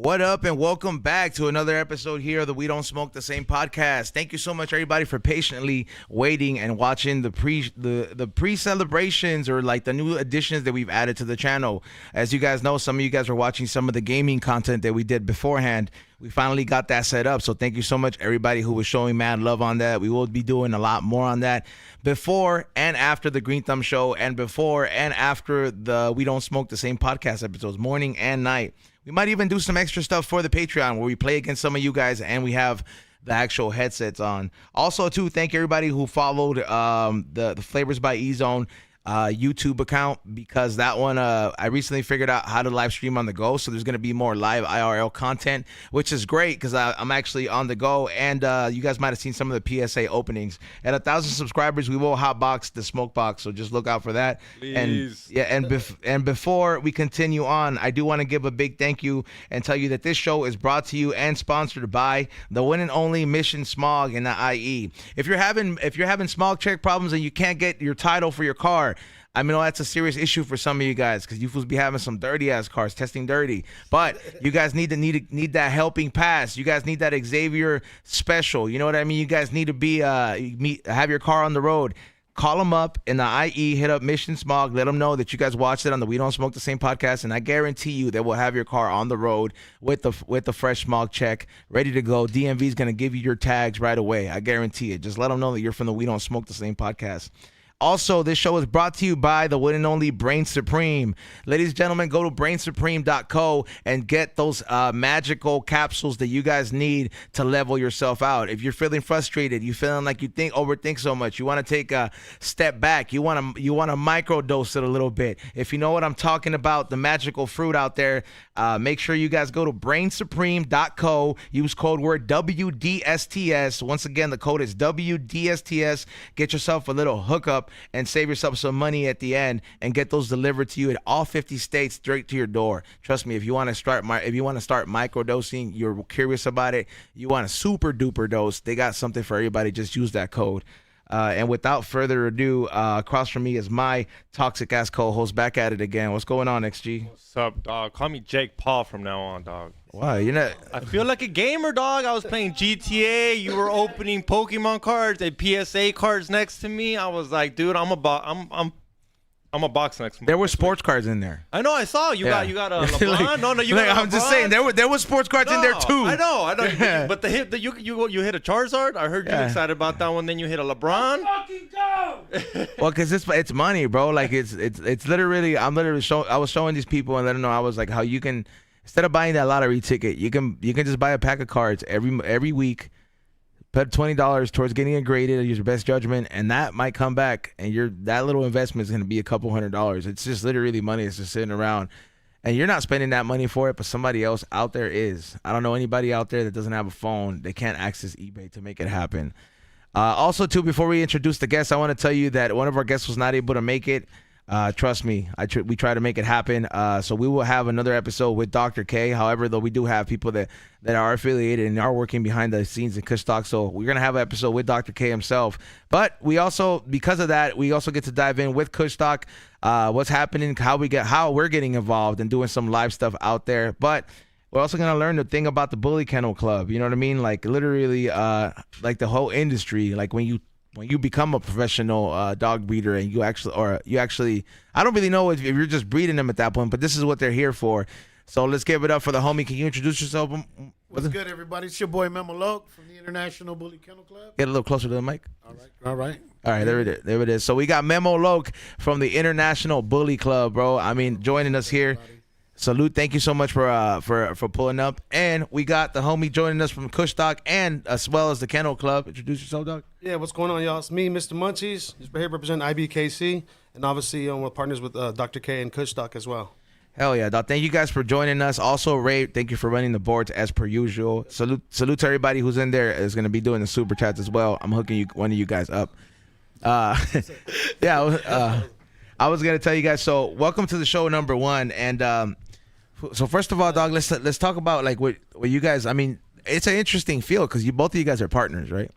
What up, and welcome back to another episode here of the We Don't Smoke the Same podcast. Thank you so much, everybody, for patiently waiting and watching the pre celebrations or like the new additions that we've added to the channel. As you guys know, some of you guys were watching some of the gaming content that we did beforehand. We finally got that set up, so thank you so much, everybody who was showing mad love on that. We will be doing a lot more on that before and after the Green Thumb Show, and before and after the We Don't Smoke the Same podcast episodes, morning and night. We might even do some extra stuff for the Patreon where we play against some of you guys and we have the actual headsets on. Also, too, thank everybody who followed the Flavors by E-Zone YouTube account, because that one I recently figured out how to live stream on the go, so there's going to be more live IRL content, which is great because I'm actually on the go, and you guys might have seen some of the PSA openings. At 1,000 subscribers, we will hotbox the smoke box, so just look out for that. Please. And before we continue on, I do want to give a big thank you and tell you that this show is brought to you and sponsored by the one and only Mission Smog in the IE. If you're having smog check problems and you can't get your title for your car, I mean, that's a serious issue for some of you guys, because you fools be having some dirty ass cars, testing dirty. But you guys need that helping pass. You guys need that Xavier special. You know what I mean? You guys need to be have your car on the road. Call them up in the IE, hit up Mission Smog, let them know that you guys watched it on the We Don't Smoke the Same podcast, and I guarantee you they will have your car on the road with the fresh smog check ready to go. DMV is going to give you your tags right away. I guarantee it. Just let them know that you're from the We Don't Smoke the Same podcast. Also, this show is brought to you by the one and only Brain Supreme. Ladies and gentlemen, go to brainsupreme.co and get those magical capsules that you guys need to level yourself out. If you're feeling frustrated, you feeling like you overthink so much, you want to take a step back, you want to microdose it a little bit. If you know what I'm talking about, the magical fruit out there, make sure you guys go to brainsupreme.co. Use code word WDSTS. Once again, the code is WDSTS. Get yourself a little hookup and save yourself some money at the end, and get those delivered to you in all 50 states straight to your door. Trust me, if you want to start microdosing, you're curious about it, you want a super duper dose, they got something for everybody. Just use that code. And without further ado, across from me is my toxic ass co-host, back at it again. What's going on, XG? What's up, dog? Call me Jake Paul from now on, dog. Wow, you're not. I feel like a gamer, dog. I was playing GTA. You were opening Pokemon cards and PSA cards next to me. I was like, dude, I'm a box next. There were sports cards in there. I know. I saw you. Yeah. Got a LeBron. No, you got. I'm just saying there were sports cards in there too. I know. But you hit a Charizard. I heard you excited about that one. Then you hit a LeBron. Fucking go! Well, because it's money, bro. Like it's literally. I was showing these people and letting them know, I was like, how you can, instead of buying that lottery ticket, you can just buy a pack of cards every week. Put $20 towards getting it graded, use your best judgment, and that might come back, and that little investment is going to be a couple $100. It's just literally money that's just sitting around, and you're not spending that money for it, but somebody else out there is. I don't know anybody out there that doesn't have a phone. They can't access eBay to make it happen. Also, too, before we introduce the guests, I want to tell you that one of our guests was not able to make it. Trust me, we try to make it happen. So we will have another episode with Dr. K. However, though, we do have people that are affiliated and are working behind the scenes in Kushstock. So we're going to have an episode with Dr. K himself. But we also, because of that, we also get to dive in with Kushstock, what's happening, how we're getting involved and doing some live stuff out there. But we're also going to learn the thing about the Bully Kennel Club. You know what I mean? Like literally, like the whole industry, like when you become a professional dog breeder, and you actually, I don't really know if you're just breeding them at that point, but this is what they're here for. So let's give it up for the homie. Can you introduce yourself? What's good, everybody? It's your boy Memo Loke from the International Bully Kennel Club. Get a little closer to the mic. All right. There it is. So we got Memo Loke from the International Bully Club, bro. I mean, joining us here. Everybody. Salute. Thank you so much for pulling up. And we got the homie joining us from Kushstock, and as well as the Kennel Club. Introduce yourself, dog. Yeah, what's going on, y'all? It's me, Mr. Munchies. Just here representing IBKC, and obviously we're partners with Dr. K and Kushstock as well. Hell yeah, dog. Thank you guys for joining us. Also, Ray, thank you for running the boards as per usual. Salute to everybody who's in there is going to be doing the super chats as well. I'm hooking one of you guys up. Yeah, I was going to tell you guys, so welcome to the show number 1. And so first of all, dog, let's talk about like what you guys, I mean, it's an interesting field because both of you guys are partners, right?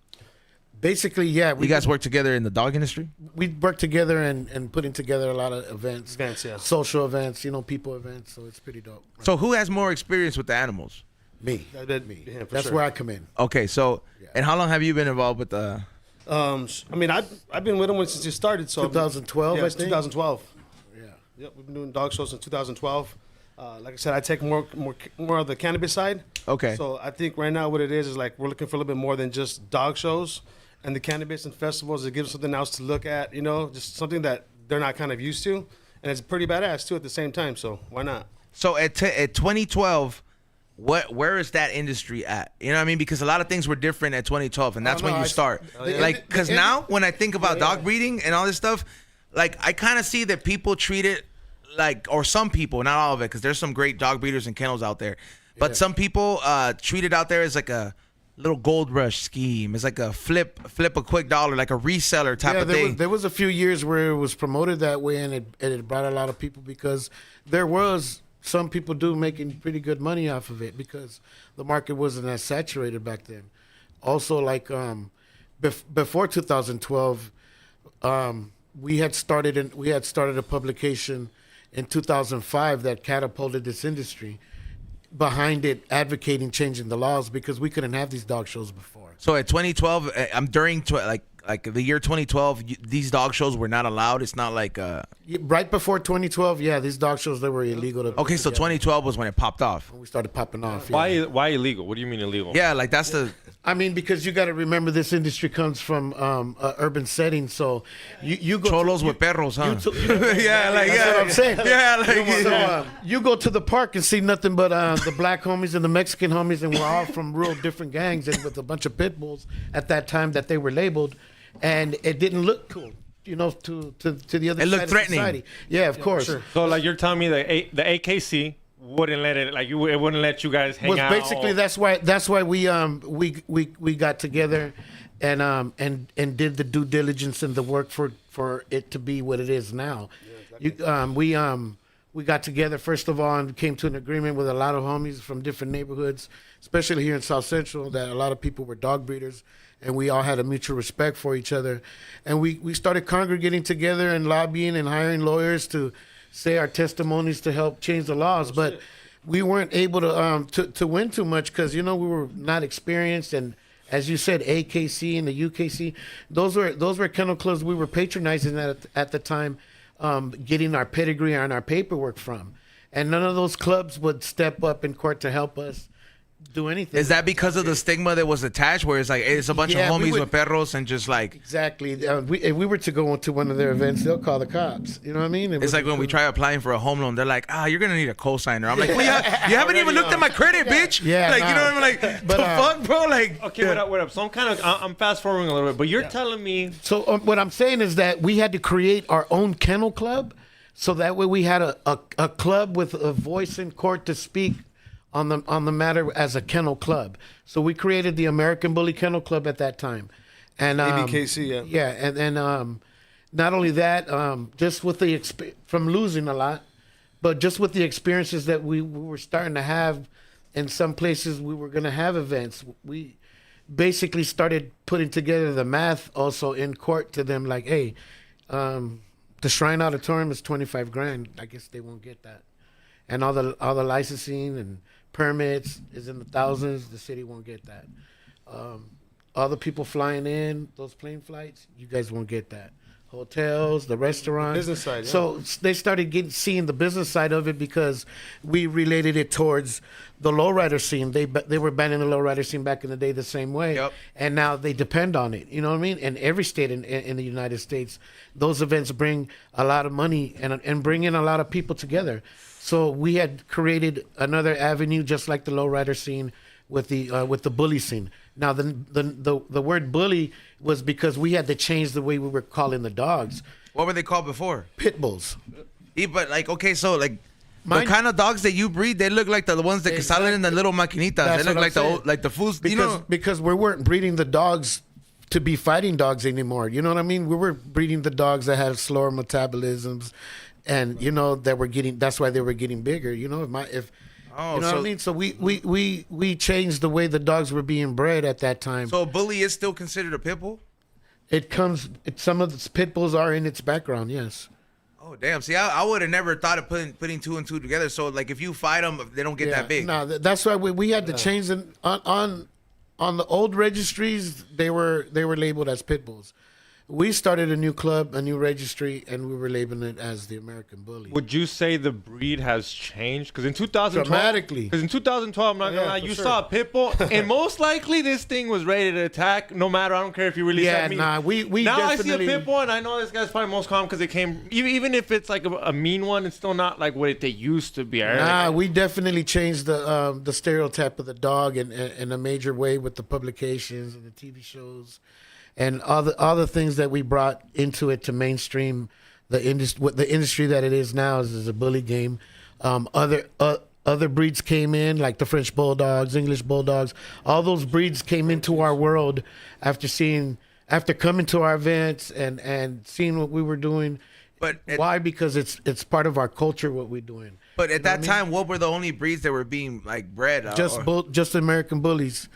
Basically, yeah. You guys work together in the dog industry? We work together and putting together a lot of events. Yeah. Social events, people events. So it's pretty dope. So who has more experience with the animals? Me. Me. Yeah, for That's sure. where I come in. Okay, so and how long have you been involved with the? I mean, I've been with them since it started. So 2012, yeah, I think. 2012. Yeah. Yep, we've been doing dog shows since 2012. Like I said, I take more of the cannabis side. Okay. So I think right now what it is like we're looking for a little bit more than just dog shows and the cannabis and festivals. It gives something else to look at, just something that they're not kind of used to, and it's pretty badass too at the same time. So why not? So at 2012, where is that industry at? You know what I mean? Because a lot of things were different at 2012, and that's when you start. Like, because now when I think about dog breeding and all this stuff, like I kind of see that people treat it like, or some people, not all of it, because there's some great dog breeders and kennels out there, but some people treat it out there as like a little gold rush scheme. It's like a flip a quick dollar, like a reseller type of thing. There was a few years where it was promoted that way, and it brought a lot of people because there was some people making pretty good money off of it because the market wasn't as saturated back then. Also, like before 2012, we had started a publication in 2005 that catapulted this industry. Behind it, advocating changing the laws because we couldn't have these dog shows before. So at 2012, like the year 2012, these dog shows were not allowed. It's not like right before 2012, these dog shows, they were illegal. Okay, so 2012 was when it popped off. When we started popping off. Yeah. Why illegal? What do you mean illegal? Yeah, like that's the. I mean, because you got to remember this industry comes from a urban setting, so you go Cholos with perros, huh? Yeah, like that's what I'm saying. Yeah, like So you go to the park and see nothing but the black homies and the Mexican homies, and we're all from real different gangs and with a bunch of pit bulls at that time that they were labeled, and it didn't look cool, to the other It side looked of threatening. society. Yeah, of course. Sure. So like you're telling me the AKC wouldn't let it, it wouldn't let you guys hang out. Basically that's why we got together and did the due diligence and the work for it to be what it is now. Yeah, exactly. We got together first of all and came to an agreement with a lot of homies from different neighborhoods, especially here in South Central, that a lot of people were dog breeders, and we all had a mutual respect for each other, and we started congregating together and lobbying and hiring lawyers to say our testimonies to help change the laws, but we weren't able to win too much because we were not experienced, and as you said, AKC and the UKC, those were kennel clubs we were patronizing at the time, getting our pedigree and our paperwork from, and none of those clubs would step up in court to help us do anything. Is that because of the stigma that was attached, where it's like it's a bunch of homies with perros and just like exactly? If we were to go into one of their events, they'll call the cops. You know what I mean? It's like when we try applying for a home loan, they're like, you're gonna need a cosigner. I'm like, well, you haven't even looked at my credit, bitch. Yeah, like you know what I mean? Like but, the fuck, bro? Like okay, what up? So I'm fast forwarding a little bit, but you're telling me. So what I'm saying is that we had to create our own kennel club, so that way we had a club with a voice in court to speak on the matter as a kennel club. So we created the American Bully Kennel Club at that time, and ABKC, yeah, and not only that, just with the from losing a lot, but just with the experiences that we were starting to have, in some places we were going to have events. We basically started putting together the math also in court to them, like, hey, the Shrine Auditorium is $25,000. I guess they won't get that, and all the licensing and permits is in the thousands. The city won't get that. All the people flying in, those plane flights, you guys won't get that. Hotels, the restaurants. Business side, yeah. So they started seeing the business side of it because we related it towards the lowrider scene. They were banning the lowrider scene back in the day the same way. Yep. And now they depend on it. You know what I mean? And every state in the United States, those events bring a lot of money and bring in a lot of people together. So we had created another avenue, just like the lowrider scene, with the bully scene. Now the word bully was because we had to change the way we were calling the dogs. what were they called before? Pit bulls. Yeah, but like okay, so like the kind of dogs that you breed, they look like the ones that salen in the little maquinitas. That's They look what like I'm saying. the fools. Because we weren't breeding the dogs to be fighting dogs anymore. You know what I mean? We were breeding the dogs that had slower metabolisms, and that were getting. That's why they were getting bigger. You know, what I mean? So we changed the way the dogs were being bred at that time. So a bully is still considered a pit bull? Some of the pit bulls are in its background. Yes. Oh damn! See, I would have never thought of putting two and two together. So like, if you fight them, they don't get that big. No, that's why we had to change them on the old registries. They were labeled as pit bulls. We started a new club, a new registry, and we were labeling it as the American Bully. Would you say the breed has changed? Because in 2012, dramatically. Because in 2012, I'm not gonna lie, you saw a pit bull, and most likely this thing was ready to attack. No matter, I don't care if you release that. We now definitely... I see a pit bull, and I know this guy's probably most calm because it came. Even if it's like a mean one, it's still not like what they used to be. We definitely changed the stereotype of the dog in a major way with the publications and the TV shows. And all the things that we brought into it to mainstream the industry that it is now is a bully game. Other breeds came in, like the French bulldogs, English bulldogs. All those breeds came into our world after coming to our events and seeing what we were doing. Why? Because it's part of our culture what we're doing. But at that time, what were the only breeds that were being like bred? Just American bullies.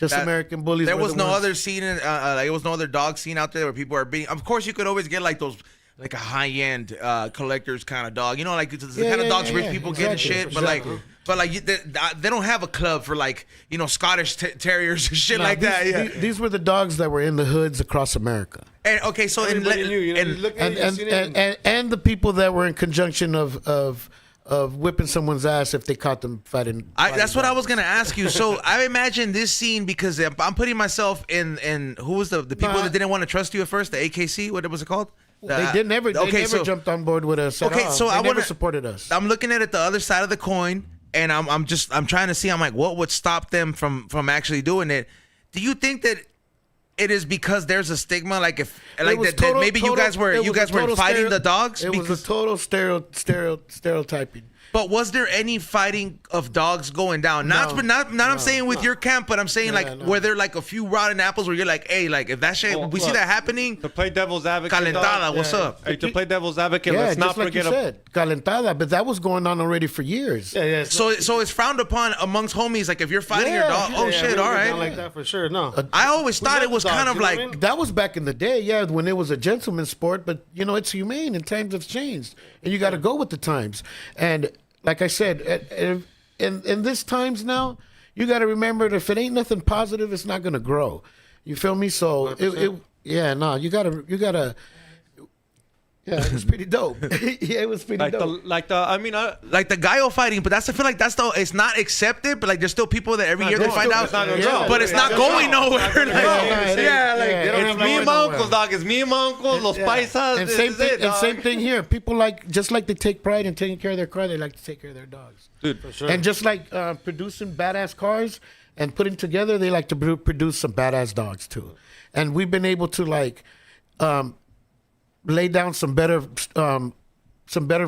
American bullies. There was no other scene, there was no other dog scene out there where people are being. Of course, you could always get like those, like a high end collectors kind of dog. You know, like the kind of dogs rich people get and shit. But they don't have a club for like Scottish terriers and shit like that. Yeah, these were the dogs that were in the hoods across America. And okay, so and the people that were in conjunction of whipping someone's ass if they caught them fighting. That's what I was gonna ask you. So I imagine this scene because I'm putting myself in who was the people that didn't want to trust you at first, the AKC, what was it called? They never jumped on board with us. Okay, so they never supported us. I'm looking at it the other side of the coin, and I'm trying to see. I'm like, what would stop them from actually doing it? Do you think that it is because there's a stigma, like that maybe you guys were fighting the dogs? It was a total stereotyping. But was there any fighting of dogs going down? I'm saying with your camp, but I'm saying were there like a few rotten apples where you're like, hey, like if that shit, see that happening? To play devil's advocate, calentada, what's up? Hey, to play devil's advocate, let's not forget calentada, but that was going on already for years. Yeah. So it's frowned upon amongst homies. Like if you're fighting your dog, shit, all right. Like that for sure. No, I always thought it was kind of like that was back in the day, when it was a gentleman's sport. But it's humane, and times have changed, and you got to go with the times. And like I said, in this times now, you got to remember that if it ain't nothing positive, it's not going to grow. You feel me? So you gotta. Yeah, it was pretty dope. It was pretty dope. Like the Gallo fighting, but I feel like it's not accepted, but like there's still people that every year they find out, but it's not going nowhere. It's me and my uncles, dog. It's me and my uncles, los paisas. And same thing here. People just like they take pride in taking care of their car, they like to take care of their dogs. Dude, for sure. And just like producing badass cars and putting together, they like to produce some badass dogs too. And we've been able to lay down some better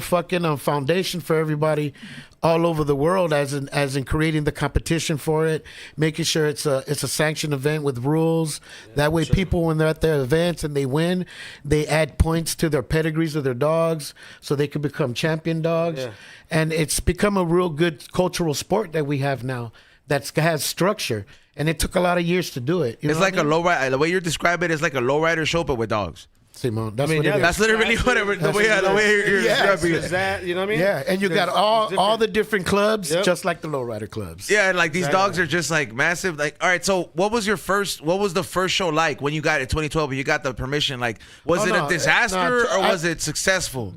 fucking foundation for everybody all over the world, as in creating the competition for it, making sure it's a sanctioned event with rules. That way, people, when they're at their events and they win, they add points to their pedigrees of their dogs, so they can become champion dogs. Yeah. And it's become a real good cultural sport that we have now that has structure. And it took a lot of years to do it. It's like a lowrider. The way you're describing it is like a lowrider show, but with dogs. Simon, that's what it is. That's literally the way you're describing it. Is that, you know what I mean? Yeah, and you got all the different clubs, just like the lowrider clubs. Yeah, and like these dogs are just like massive. Like, all right, so what was the first show like when you got it in 2012 when you got the permission? Like, was it a disaster or was it successful?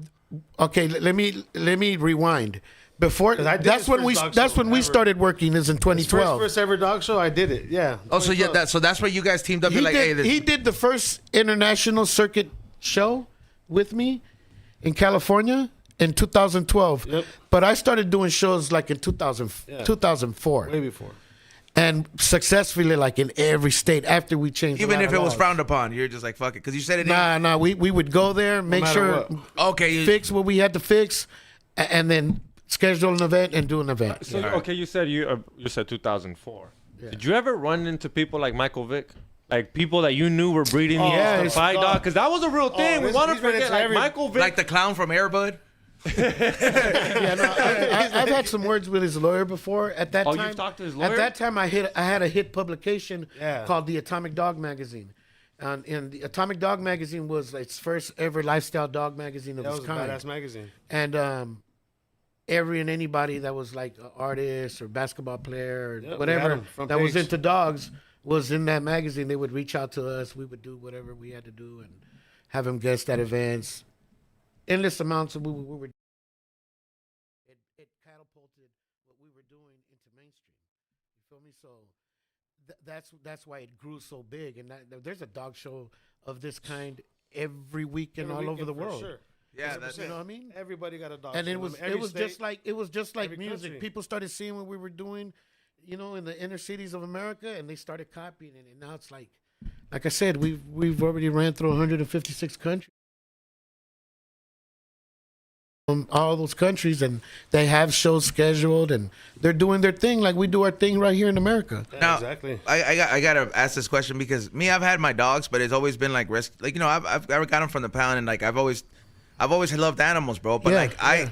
Okay, let me rewind. Before that's when we started working is in 2012. First ever dog show, I did it. Yeah. Oh, so that's where you guys teamed up. He did the first international circuit show with me in California in 2012. Yep. But I started doing shows like in 2004. Way before. And successfully, like in every state after we changed. Even if it was frowned upon, you're just like, fuck it, because you said it. Nah. We would go there, make sure, fix what we had to fix, and then schedule an event and do an event. So, okay, you said 2004. Yeah. Did you ever run into people like Michael Vick? Like people that you knew were breeding these fight dogs? Because that was a real thing. We want to forget like Michael Vick. Like the clown from Air Bud? I've had some words with his lawyer before. At that time, you've talked to his lawyer? At that time, I had a hit publication called the Atomic Dog Magazine. And the Atomic Dog magazine was its first ever lifestyle dog magazine of its kind. That was a badass magazine. And every and anybody that was like an artist or basketball player or Yep, whatever that was page. into dogs was in that magazine. They would reach out to us. We would do whatever we had to do and have them guest at events. Endless amounts of we were. It catapulted what we were doing into mainstream. You feel me? So that's why it grew so big. And there's a dog show of this kind every weekend all over the world. Sure. Yeah, You know what I mean? Everybody got a dog. And show. it was just like every music. country. People started seeing what we were doing, you know, in the inner cities of America, and they started copying it. And now it's like I said, we've already ran through 156 countries. All those countries, and they have shows scheduled, and they're doing their thing like we do our thing right here in America. Yeah, Now, exactly. I gotta ask this question because I've had my dogs, but it's always been like risk. Like, you know, I've got them from the pound, and like I've always loved animals, bro. But Yeah,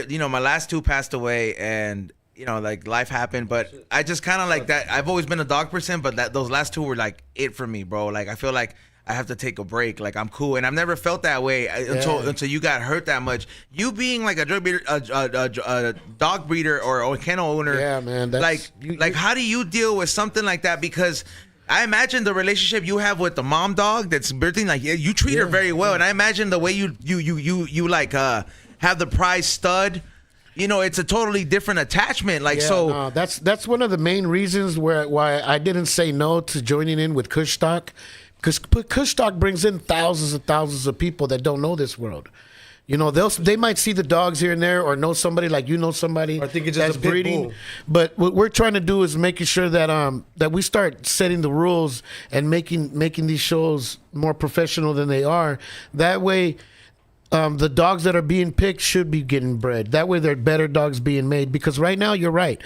you know, my last two passed away, and you know, like life happened. But I just kind of like that. I've always been a dog person, but those last two were like it for me, bro. Like I feel like I have to take a break. Like I'm cool, and I've never felt that way until you got hurt that much. You being like a drug breeder, a dog breeder or a kennel owner. Yeah, man. Like how do you deal with something like that? Because I imagine the relationship you have with the mom dog that's birthing, like you treat her very well, and I imagine the way you like have the prize stud. You know, it's a totally different attachment. Like no, that's one of the main reasons why I didn't say no to joining in with Kushstock. Because Kushstock brings in thousands and thousands of people that don't know this world. You know, they might see the dogs here and there, or know somebody like you know somebody Or think it's just that's a pit breeding. bull. But what we're trying to do is making sure that that we start setting the rules and making these shows more professional than they are. That way, the dogs that are being picked should be getting bred. That way, they're better dogs being made. Because right now, you're right.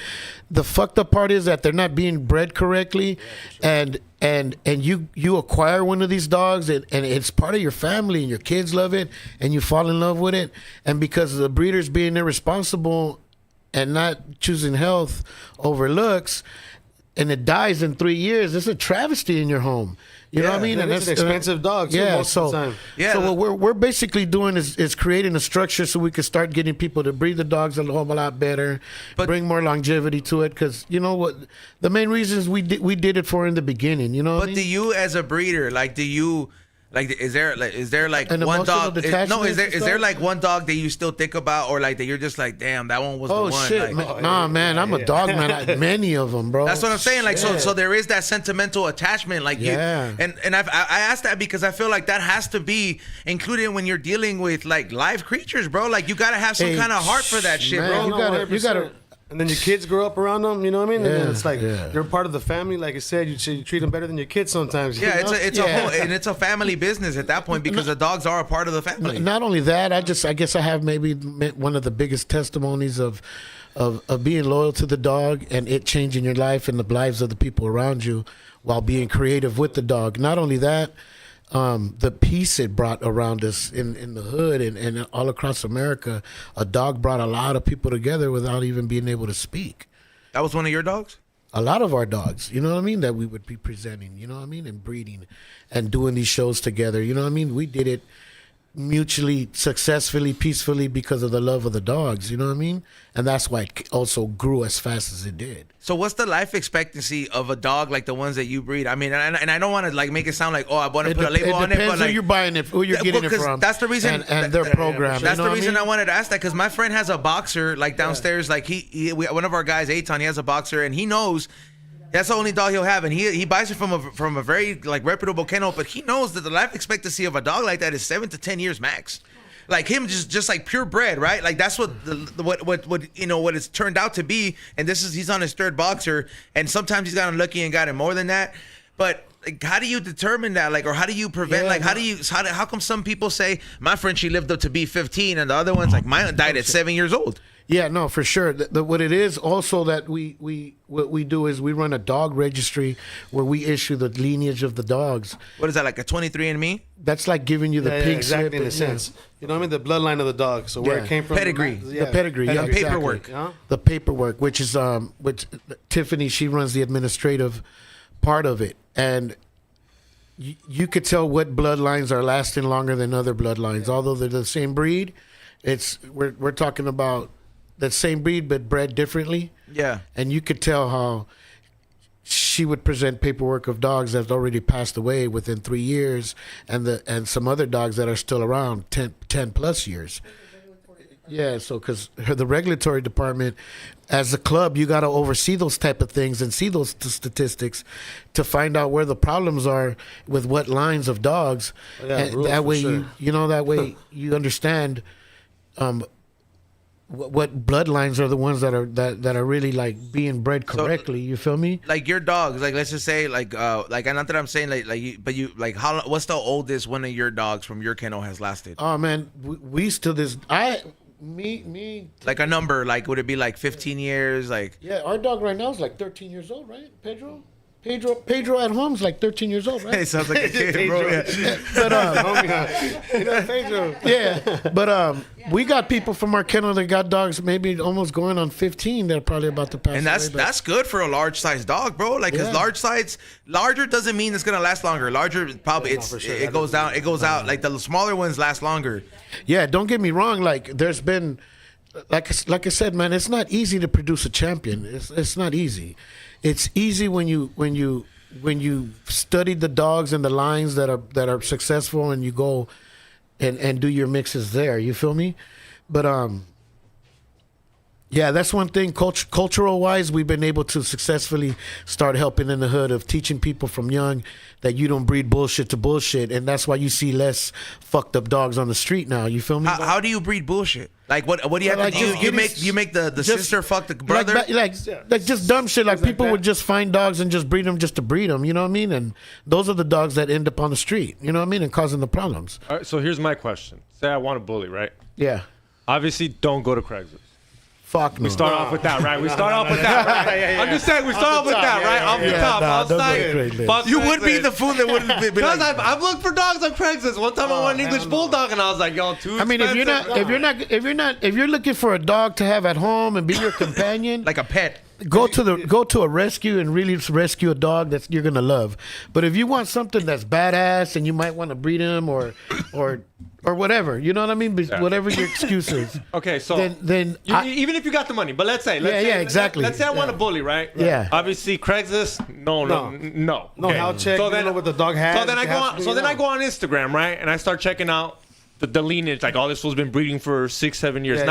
The fucked up part is that they're not being bred correctly, and you acquire one of these dogs, and it's part of your family, and your kids love it, and you fall in love with it, and because of the breeders being irresponsible and not choosing health over looks, and it dies in 3 years, it's a travesty in your home. You know what I mean? And it's an expensive dog. Too, most of the time. So what we're basically doing is creating a structure so we can start getting people to breed the dogs a whole lot better, bring more longevity to it. Because you know what, the main reasons we did it for in the beginning. You know. But do you, as a breeder, like, is there like An one emotional dog? detachment Is and there stuff? like one dog that you still think about, or like that you're just like, damn, that one was the Oh one. shit, Like, man. Man, I'm a dog man. Many of them, bro. that's what I'm saying. Like, so there is that sentimental attachment. Like, Yeah. and I asked that because I feel like that has to be included when you're dealing with like live creatures, bro. Like, you gotta have some Hey, kind of heart for that shit, man, bro. you gotta. And then your kids grow up around them, you know what I mean? And then Yeah, it's like you're part of the family. Like I said, you treat them better than your kids sometimes. you Yeah, know? it's a family business at that point because the dogs are a part of the family. Not only that, I guess I have maybe one of the biggest testimonies of being loyal to the dog and it changing your life and the lives of the people around you while being creative with the dog. Not only that, the peace it brought around us in the hood and all across America. A dog brought a lot of people together without even being able to speak. That was one of your dogs? A lot of our dogs, you know what I mean, that we would be presenting, you know what I mean, and breeding and doing these shows together. You know what I mean? We did it mutually, successfully, peacefully because of the love of the dogs, you know what I mean? And that's why it also grew as fast as it did. So what's the life expectancy of a dog like the ones that you breed? I mean, and I don't want to like make it sound like, oh, I want to put a label on it, depends but like who you're buying it, who you're getting it from. That's the reason, and their program. That's you know the reason what I wanted to ask that because my friend has a boxer like downstairs. Like one of our guys, Eitan, he has a boxer, and he knows. That's the only dog he'll have, and he buys it from a very like reputable kennel. But he knows that the life expectancy of a dog like that is 7 to 10 years max. Like him, just like purebred, right? Like that's what what it's turned out to be. And he's on his third boxer, and sometimes he's gotten lucky and gotten more than that. But like, how do you determine that? Like, or how do you prevent? How come some people say my friend she lived up to be 15, and the other one's like mine died at 7 years old? Yeah, no, for sure. What it is also that what we do is we run a dog registry where we issue the lineage of the dogs. What is that, like a 23andMe? That's like giving you the pink exactly slip. in a sense. You know what I mean? The bloodline of the dog. So where Yeah. it came from. Pedigree. The pedigree, yeah, the exactly. paperwork. Huh? The paperwork, which Tiffany, she runs the administrative part of it, and you could tell what bloodlines are lasting longer than other bloodlines. Although they're the same breed, we're talking about the same breed but bred differently. Yeah. And you could tell how she would present paperwork of dogs that already passed away within 3 years, and some other dogs that are still around 10 plus years. Yeah, so because the regulatory department, as a club, you got to oversee those type of things and see those statistics to find out where the problems are with what lines of dogs. And that way, that way you understand what bloodlines are the ones that are really like being bred correctly. You feel me? Like your dogs, like let's just say, like not that I'm saying what's the oldest one of your dogs from your kennel has lasted? Oh man, we still me. Like a number, like would it be like 15 years? Like yeah, our dog right now is like 13 years old, right? Pedro at home's like 13 years old, right? It sounds like a kid, bro. Yeah. But Pedro. Yeah, but we got people from our kennel that got dogs maybe almost going on 15 that are probably about to pass. And that's good for a large size dog, bro. Like because larger doesn't mean it's gonna last longer. Larger probably it goes down. It goes out. Like the smaller ones last longer. Yeah, don't get me wrong. Like there's been, like I said, man, it's not easy to produce a champion. It's not easy. It's easy when you study the dogs and the lines that are successful, and you go and do your mixes there. You feel me? But yeah, that's one thing. Cultural wise, we've been able to successfully start helping in the hood of teaching people from young that you don't breed bullshit to bullshit, and that's why you see less fucked up dogs on the street now. You feel me? How do you breed bullshit? Like what do you have to do? You make the sister fuck the brother? Like just dumb shit. Like people would just find dogs and just breed them just to breed them. You know what I mean? And those are the dogs that end up on the street. You know what I mean? And causing the problems. All right, so here's my question. Say I want a bully, right? Yeah. Obviously, don't go to Craigslist. Fuck no. We start off with that, right? We start off with that, right? I'm just saying, we start off with that, right? Off the top. Outside. You would be the fool that wouldn't be because like, I've looked for dogs on Craigslist. One time I want an English bulldog, and I was like, "Yo, too expensive." I mean, if you're looking for a dog to have at home and be your companion, like a pet. Go to a rescue and really rescue a dog that you're gonna love. But if you want something that's badass and you might want to breed him or whatever, you know what I mean? Whatever your excuse is. Okay, so then even if you got the money, but let's say exactly. Let's say I want a bully, right? Yeah. Obviously, Craigslist, no. Okay. How check? So then what the dog has. So then I go on Instagram, right, and I start checking out the lineage. Like, all this fool's been breeding for 6-7 years.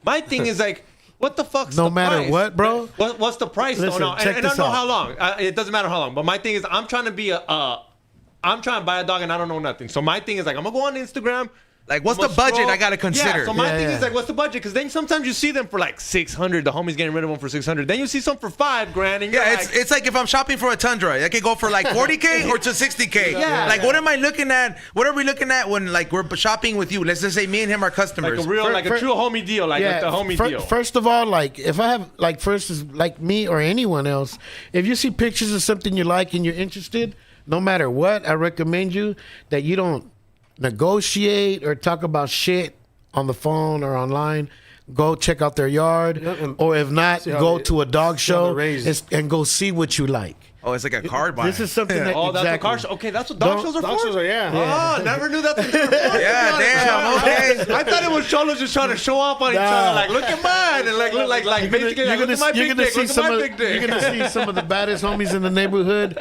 My thing is like, what the fuck's the price? No matter what, bro. What's the price? Listen, and I don't know how long. It doesn't matter how long. But my thing is, I'm trying to buy a dog and I don't know nothing. So my thing is like, I'm gonna go on Instagram. Like, what's the budget I gotta consider? Yeah, so my thing is like, what's the budget? Because then sometimes you see them for like 600. The homie's getting rid of them for 600. Then you see some for $5,000, and you're it's like if I'm shopping for a Tundra, I could go for like 40K or to 60K. Yeah. Like, what am I looking at? What are we looking at when like we're shopping with you? Let's just say me and him are customers. Like a real, a true homie deal, like the homie deal. First of all, like if I have like first is like me or anyone else, if you see pictures of something you like and you're interested, no matter what, I recommend you that you don't negotiate or talk about shit on the phone or online. Go check out their yard, or if not, go to a dog show and go see what you like. Oh, it's like a card buy. This is something that that's a car show. Okay, that's what dog shows are Dog for. shows are, Oh, never knew that's what they were for. Yeah, damn. Okay. I thought it was cholos just trying to show off on each other, like, look at mine, and like look like basically like, look at my big dick, look at my big dick. You're gonna see some of the baddest homies in the neighborhood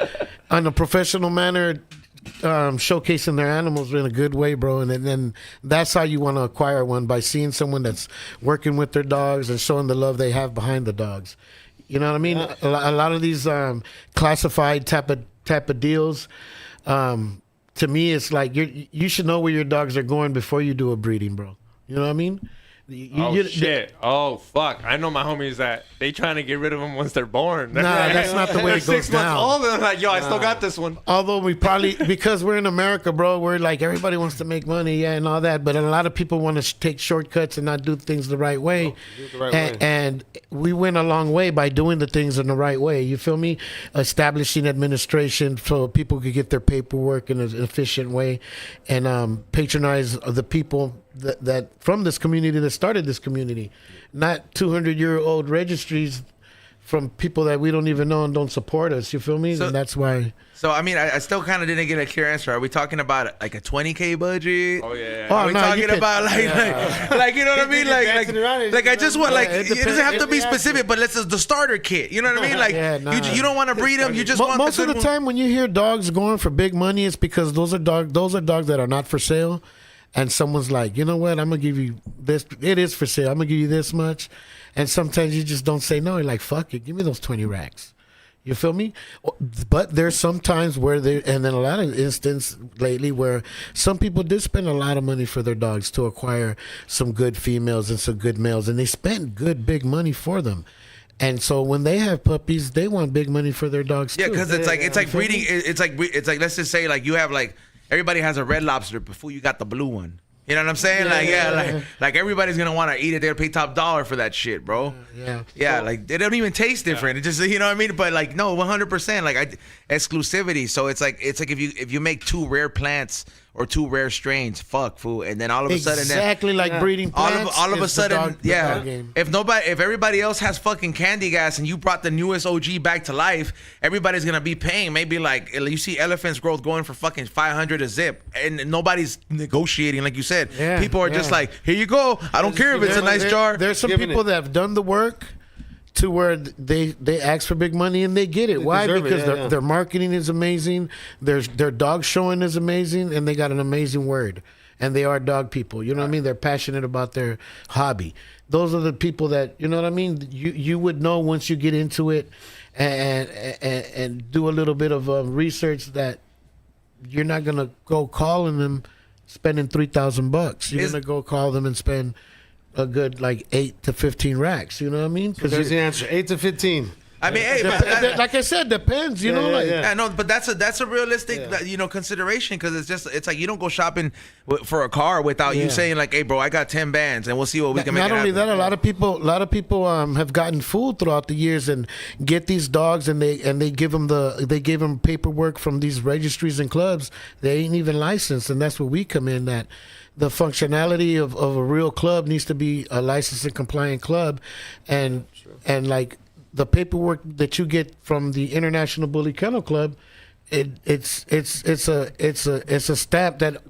on a professional manner, showcasing their animals in a good way, bro. And then that's how you want to acquire one, by seeing someone that's working with their dogs and showing the love they have behind the dogs. You know what I mean? Yeah. A lot of these classified type of deals, to me, it's like you should know where your dogs are going before you do a breeding, bro. You know what I mean? Shit. Oh, fuck. I know my homies that they trying to get rid of them once they're born. Nah, that's not the way it goes down. 6 months old, and they're like, yo, I still got this one. Although we probably, because we're in America, bro, we're like, everybody wants to make money, yeah, and all that, but a lot of people want to take shortcuts and not do things the right way. And we went a long way by doing the things in the right way. You feel me? Establishing administration so people could get their paperwork in an efficient way, and patronize the people that from this community that started this community, not 200-year-old registries from people that we don't even know and don't support us. You feel me? So- and that's why. So I mean, I still kind of didn't get a clear answer. Are we talking about like a 20K budget? Oh yeah. Oh, Are we no, talking you could- about like you know what I mean? Like I just want like Yeah, it it doesn't have to be depends. specific, but let's the starter kit. You know what I mean? Like Yeah, nah. you don't want to breed them. You just want Most the of good the one. time when you hear dogs going for big money, it's because those are dogs that are not for sale, and someone's like, you know what, I'm gonna give you this. It is for sale. I'm gonna give you this much, and sometimes you just don't say no. You're like, fuck it, give me those 20 racks. You feel me? But there's some times where and then a lot of instances lately where some people did spend a lot of money for their dogs to acquire some good females and some good males, and they spent good big money for them. And so when they have puppies, they want big money for their dogs Yeah, too. because it's like breeding. It's like let's just say like you have like everybody has a Red Lobster before you got the blue one. You know what I'm saying? Like everybody's gonna want to eat it. They'll pay top dollar for that shit, bro. Yeah. Like they don't even taste different. It just you know what I mean. But like no, 100%. Like exclusivity. So it's like if you make two rare plants or two rare strains, fuck fool, and then all of a sudden Exactly like breeding plants. all of a is the sudden, dog game. if everybody else has fucking candy gas and you brought the newest OG back to life, everybody's gonna be paying. Maybe like you see elephant's growth going for fucking 500 a zip, and nobody's negotiating, like you said. Yeah, People are just yeah. like, here you go. I don't care if it's a nice jar. There's some Giving people it. that have done the work to where they ask for big money and they get it. Why? deserve it, Because yeah. their marketing is amazing. Their dog showing is amazing, and they got an amazing word. And they are dog people. You know what I mean? They're passionate about their hobby. Those are the people that, you know what I mean? You would know once you get into it and do a little bit of research that you're not gonna go calling them spending $3,000. You're gonna go call them and spend a good like 8 to 15 racks. You know what I mean? There's the answer. 8 to 15. I mean, hey, but like I said, depends. You know, like yeah, no, but that's a realistic consideration because it's like you don't go shopping for a car without you saying like, hey, bro, I got 10 bands and we'll see what we can make. Not only that, a lot of people have gotten fooled throughout the years and get these dogs and they give them paperwork from these registries and clubs. They ain't even licensed, and that's where we come in. That the functionality of a real club needs to be a licensed and compliant club, and like the paperwork that you get from the International Bully Kennel Club, it's a stamp that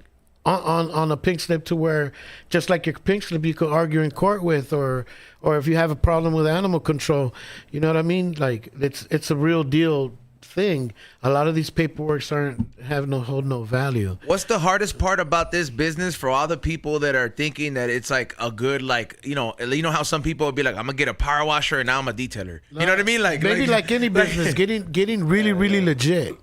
on a pink slip to where just like your pink slip you could argue in court with, or if you have a problem with animal control, you know what I mean? Like it's a real deal thing. A lot of these paperworks hold no value. What's the hardest part about this business for all the people that are thinking that it's like a good, like, you know how some people would be like, I'm gonna get a power washer and now I'm a detailer. You know what I mean? Like Maybe like any business, getting really legit.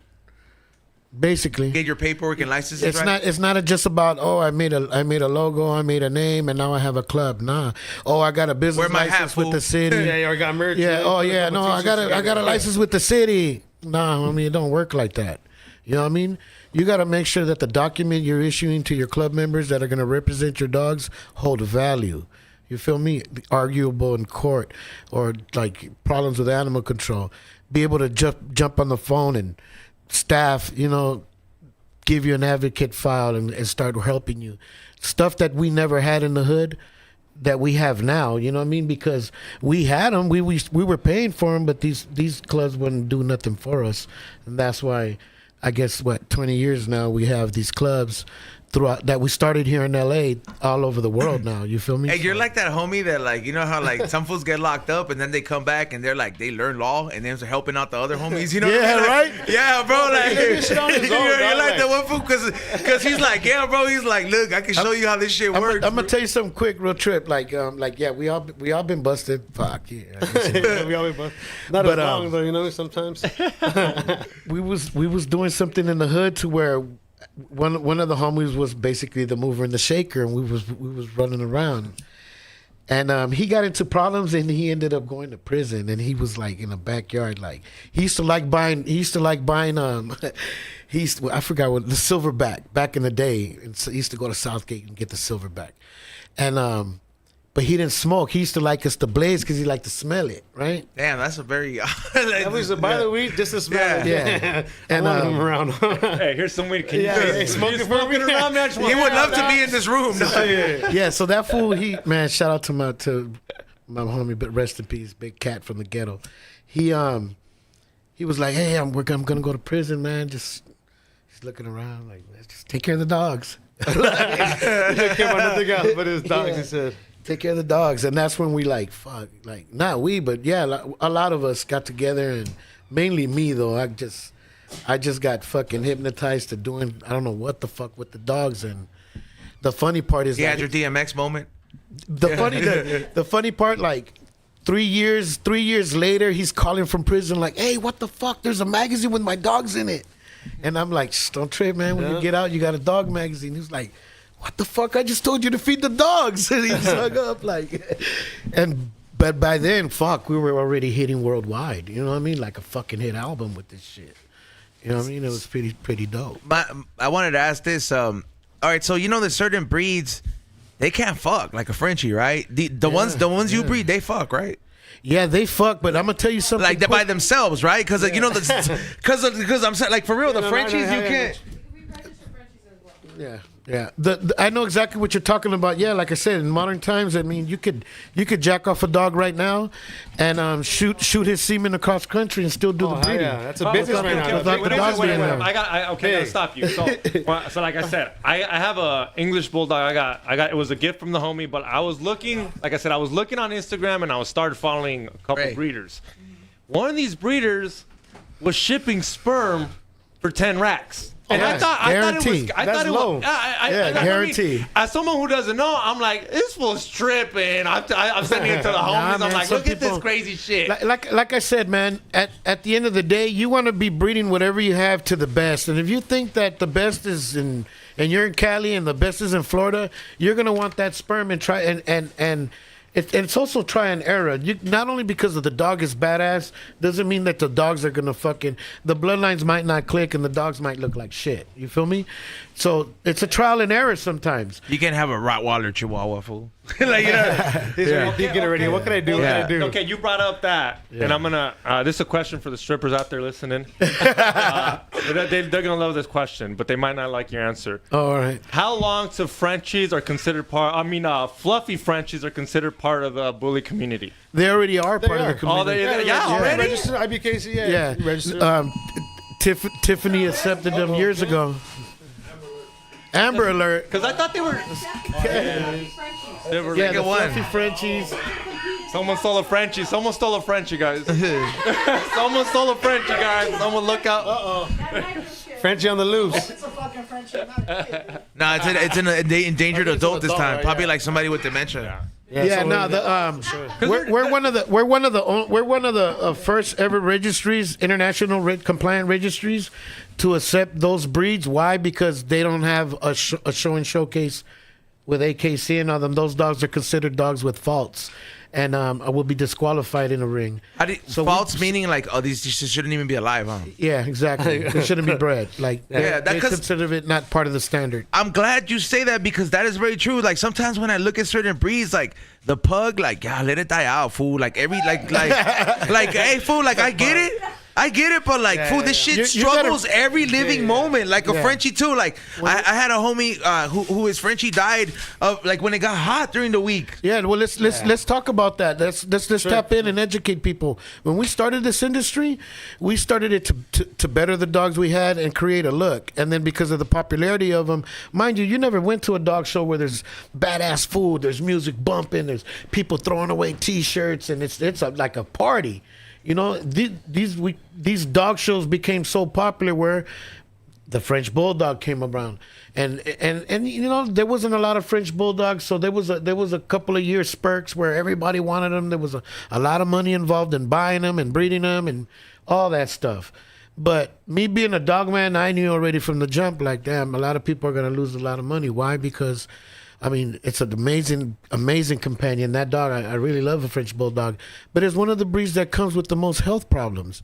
Basically, get your paperwork and licenses right? It's not just about I made a logo, I made a name, and now I have a club. Nah. I got a business Wear my hat, license with fool. the city. Yeah, or got merch. Yeah. Oh yeah. No, I got a license with the city. No, I mean it don't work like that. You know what I mean? You got to make sure that the document you're issuing to your club members that are going to represent your dogs hold value. You feel me? Arguable in court, or like problems with animal control. Be able to jump on the phone and staff, give you an advocate file and start helping you. Stuff that we never had in the hood that we have now, you know what I mean? Because we had them, we were paying for them, but these clubs wouldn't do nothing for us. And that's why, I guess, 20 years now, we have these clubs throughout that we started here in LA, all over the world now. You feel me? Hey, you're like that homie that, like, you know how like some fools get locked up and then they come back and they're like, they learn law and then they're helping out the other homies. You know? Yeah, what I mean? right? Like, yeah, bro. Like, you're like dog. that one fool because he's like, yeah, bro. He's like, look, I can show you how this shit works. I'm gonna tell you something quick, real trip. Yeah, we all been busted. Fuck yeah. We always not as long though, sometimes. we was doing something in the hood to where one of the homies was basically the mover and the shaker, and we was running around, and he got into problems and he ended up going to prison. And he was like in the backyard, like he used to like buying I forgot what, the silverback back in the day, and so he used to go to Southgate and get the silverback, and but he didn't smoke. He used to like us to blaze because he liked to smell it, right? Damn, that's a very. That was by the weed, just to smell it. Yeah. And And, him around. Hey, here's some weed. Can Yeah, you smoking smoking around, man? He would love to be in this room. Yeah, so that fool, shout out to my homie, but rest in peace, Big Cat from the ghetto. He was like, hey, I'm gonna go to prison, man. He's looking around like, let's just take care of the dogs. He didn't care about nothing else but his dogs. He said, take care of the dogs, and that's when we like, fuck, like not we, but yeah, a lot of us got together, and mainly me though. I just got fucking hypnotized to doing I don't know what the fuck with the dogs, and the funny part is you had your DMX moment. The funny part, like 3 years later, he's calling from prison like, hey, what the fuck? There's a magazine with my dogs in it. And I'm like, don't trip, man. When you get out, you got a dog magazine. He's like, what the fuck? I just told you to feed the dogs. And he hung up like, but by then, fuck, we were already hitting worldwide. You know what I mean? Like a fucking hit album with this shit. You know what I mean? It was pretty dope. I wanted to ask this. All right, so you know there's certain breeds, they can't fuck like a Frenchie, right? The ones you breed, they fuck, right? Yeah, they fuck, but I'm gonna tell you something. Like they're by themselves, right? Because you know, because I'm saying, like for real, the Frenchies you can't. Yeah. Yeah, I know exactly what you're talking about. Yeah, like I said, in modern times, I mean, you could jack off a dog right now, and shoot his semen across country and still do the breeding. Yeah, that's a business right now. I gotta stop you. So like I said, I have a English bulldog. I got it was a gift from the homie, but I was looking, like I said, I was looking on Instagram and I started following a couple breeders. One of these breeders was shipping sperm for 10 racks. And I thought it was guaranteed. As someone who doesn't know, I'm like, this fool's tripping. I'm sending it to the homies. I'm like, look at this crazy shit. Like I said, man, at the end of the day, you want to be breeding whatever you have to the best. And if you think that the best is and you're in Cali and the best is in Florida, you're gonna want that sperm and try and it's also try and error. Not only because of the dog is badass, doesn't mean that the dogs are gonna the bloodlines might not click and the dogs might look like shit. You feel me? So it's a trial and error sometimes. You can have a Rottweiler Chihuahua, fool. Like, you know, get it ready. What can I do? What can I do? Okay, you brought up that, and I'm gonna. This is a question for the strippers out there listening. They're gonna love this question, but they might not like your answer. All right. How long till Frenchies are considered part? I mean, fluffy Frenchies are considered part of the bully community. They already are part of the community. Already. Registered IBKC. Yeah. Registered. Tiffany accepted them years ago. Amber Alert. Because I thought they were. They were the fluffy Frenchies. Someone stole a Frenchie. Someone stole a Frenchie, guys. Someone stole a Frenchie, guys. Someone look out. Frenchie on the loose. It's a fucking Frenchie. No, it's an endangered adult this time. Probably like somebody with dementia. We're one of the first ever registries, international compliant registries, to accept those breeds. Why? Because they don't have a show and showcase with AKC and all them. Those dogs are considered dogs with faults, and I will be disqualified in a ring. Faults meaning like, oh, these shouldn't even be alive, huh? Yeah, exactly. They shouldn't be bred. Like, they consider it not part of the standard. I'm glad you say that because that is very true. Like sometimes when I look at certain breeds, like the pug, like, yeah, let it die out, fool. Like hey, fool, like I get it, but like, fool, this shit struggles every living moment. Like a Frenchie too. Like I had a homie who his Frenchie died of like when it got hot during the week. Yeah, well let's talk about that. Let's tap in and educate people. When we started this industry, we started it to better the dogs we had and create a look. And then because of the popularity of them, mind you never went to a dog show where there's badass food, there's music bumping, there's people throwing away T-shirts, and it's like a party. You know, these dog shows became so popular where the French Bulldog came around, and you know there wasn't a lot of French Bulldogs, so there was a couple of years spurts where everybody wanted them. There was a lot of money involved in buying them and breeding them and all that stuff. But me being a dog man, I knew already from the jump, like, damn, a lot of people are gonna lose a lot of money. Why? Because I mean, it's an amazing companion. That dog, I really love a French Bulldog, but it's one of the breeds that comes with the most health problems,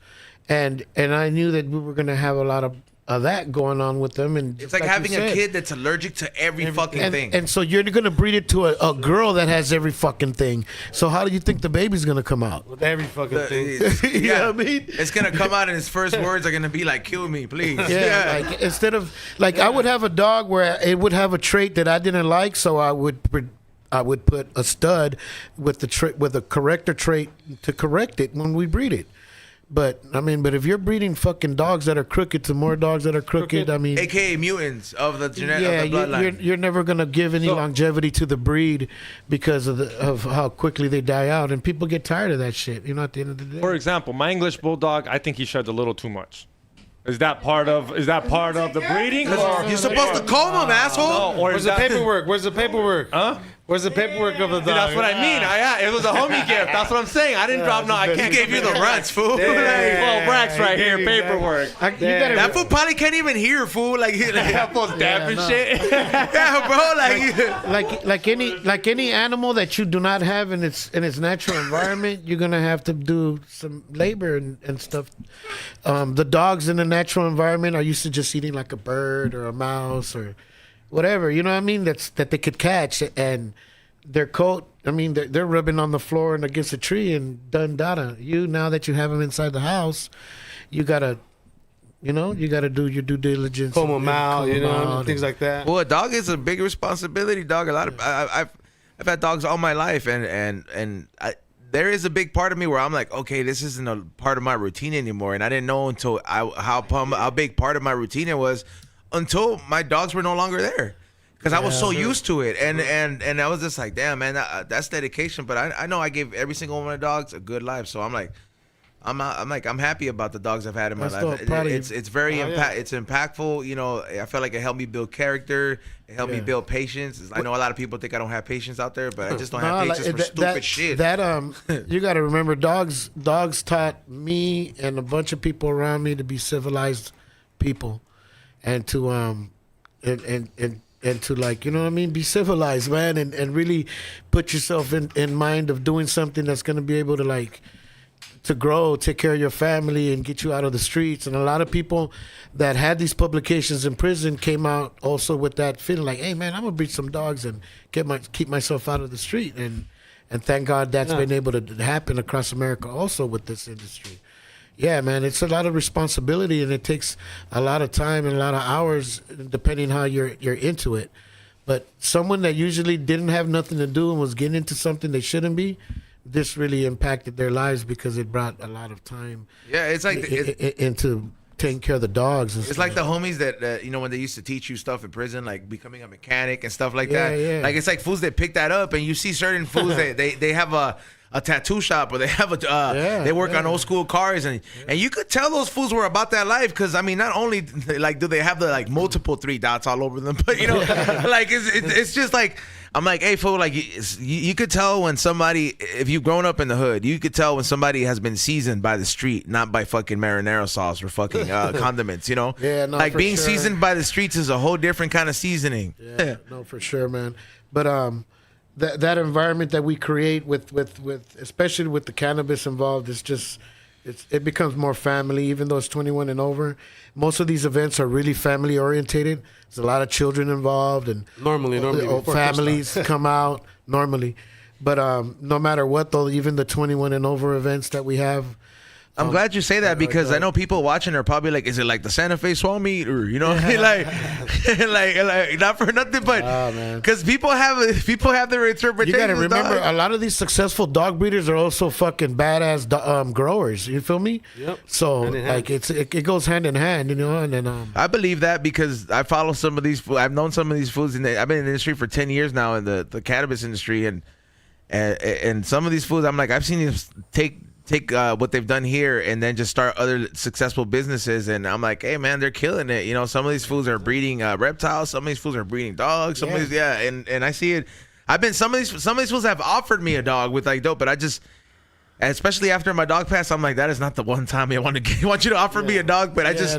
and I knew that we were going to have a lot of that going on with them. And it's like having a kid that's allergic to every fucking thing. And so you're going to breed it to a girl that has every fucking thing. So how do you think the baby's going to come out? With every fucking thing. You know what I mean? It's going to come out and his first words are going to be like, kill me, please. Yeah. Like, instead of, like, I would have a dog where it would have a trait that I didn't like, so I would put a stud with with a corrector trait to correct it when we breed it. But I mean, but if you're breeding fucking dogs that are crooked to more dogs that are crooked, I mean, AKA mutants of the genetic yeah, of the bloodline. you're never gonna give any longevity to the breed because of how quickly they die out, and people get tired of that shit. You know, at the end of the day. For example, my English bulldog, I think he sheds a little too much. Is that part of the breeding? You're supposed to comb them, asshole. No, or Where's is the that, paperwork? Where's the paperwork? Huh? Where's the paperwork of the dog? See, that's what I mean. It was a homie gift. That's what I'm saying. I didn't drop. No, I can't He gave you the runs, fool. Like 12 racks right here, Exactly. paperwork. That fool probably can't even hear, fool. Like, That fool's damn and shit. yeah, bro. like any animal that you do not have in its natural environment, you're gonna have to do some labor and stuff. The dogs in the natural environment are used to just eating like a bird or a mouse or whatever, you know what I mean? That they could catch, and their coat. I mean, they're rubbing on the floor and against a tree and done data. Now that you have them inside the house, you gotta do your due diligence. Comb them out, comb 'em out and things like that. Well, a dog is a big responsibility, dog. A lot of I've had dogs all my life, and there is a big part of me where I'm like, okay, this isn't a part of my routine anymore, and I didn't know until how big part of my routine it was until my dogs were no longer there. Because I was so used to it, and I was just like, damn, man, that's dedication. But I know I gave every single one of the dogs a good life, so I'm like, I'm happy about the dogs I've had in my life. It's very it's impactful. You know, I feel like it helped me build character. It helped me build patience. I know a lot of people think I don't have patience out there, but I just don't have patience for stupid shit. You got to remember, dogs taught me and a bunch of people around me to be civilized people, and to and to, like, you know what I mean, be civilized, man, and really put yourself in mind of doing something that's going to be able to, like, to grow, take care of your family, and get you out of the streets. And a lot of people that had these publications in prison came out also with that feeling like, hey, man, I'm going to breed some dogs and keep myself out of the street. And thank God that's been able to happen across America also with this industry. Yeah, man, it's a lot of responsibility, and it takes a lot of time and a lot of hours, depending how you're into it. But someone that usually didn't have nothing to do and was getting into something they shouldn't be, this really impacted their lives because it brought a lot of time. Yeah, it's like into taking care of the dogs. And it's like the homies that you know, when they used to teach you stuff in prison, like becoming a mechanic and stuff like that. Yeah. Like, it's like fools that pick that up, and you see certain fools that they have a tattoo shop, or they have they work on old school cars, and you could tell those fools were about that life, because I mean, not only like do they have the like multiple 3 dots all over them, but you know, like it's just like, I'm like, hey fool, like you could tell when somebody, if you've grown up in the hood, you could tell when somebody has been seasoned by the street, not by fucking marinara sauce or fucking condiments, you know? Yeah, no, like for being sure. seasoned by the streets is a whole different kind of seasoning. Yeah, no, for sure, man. But that environment that we create with especially with the cannabis involved, is just it becomes more family, even though it's 21 and over. Most of these events are really family orientated. There's a lot of children involved, and Normally, families come out normally. But no matter what, though, even the 21 and over events that we have. I'm glad you say that, because I know people watching are probably like, is it like the Santa Fe swap meet, or you know, like not for nothing, but because people have their interpretations. You got to remember, dog. a lot of these successful dog breeders are also fucking badass growers. You feel me? Yep. So like it goes hand in hand, you know. And then I believe that because I follow some of these. I've known some of these foods, and I've been in the industry for 10 years now, in the cannabis industry, and some of these foods, I'm like, I've seen them take what they've done here and then just start other successful businesses, and I'm like, hey man, they're killing it. You know, some of these fools are breeding reptiles, some of these fools are breeding dogs, some of these, and I see it. Some of these fools have offered me a dog with like dope, but I just, especially after my dog passed, I'm like, that is not the one time I want you to offer me a dog, but it's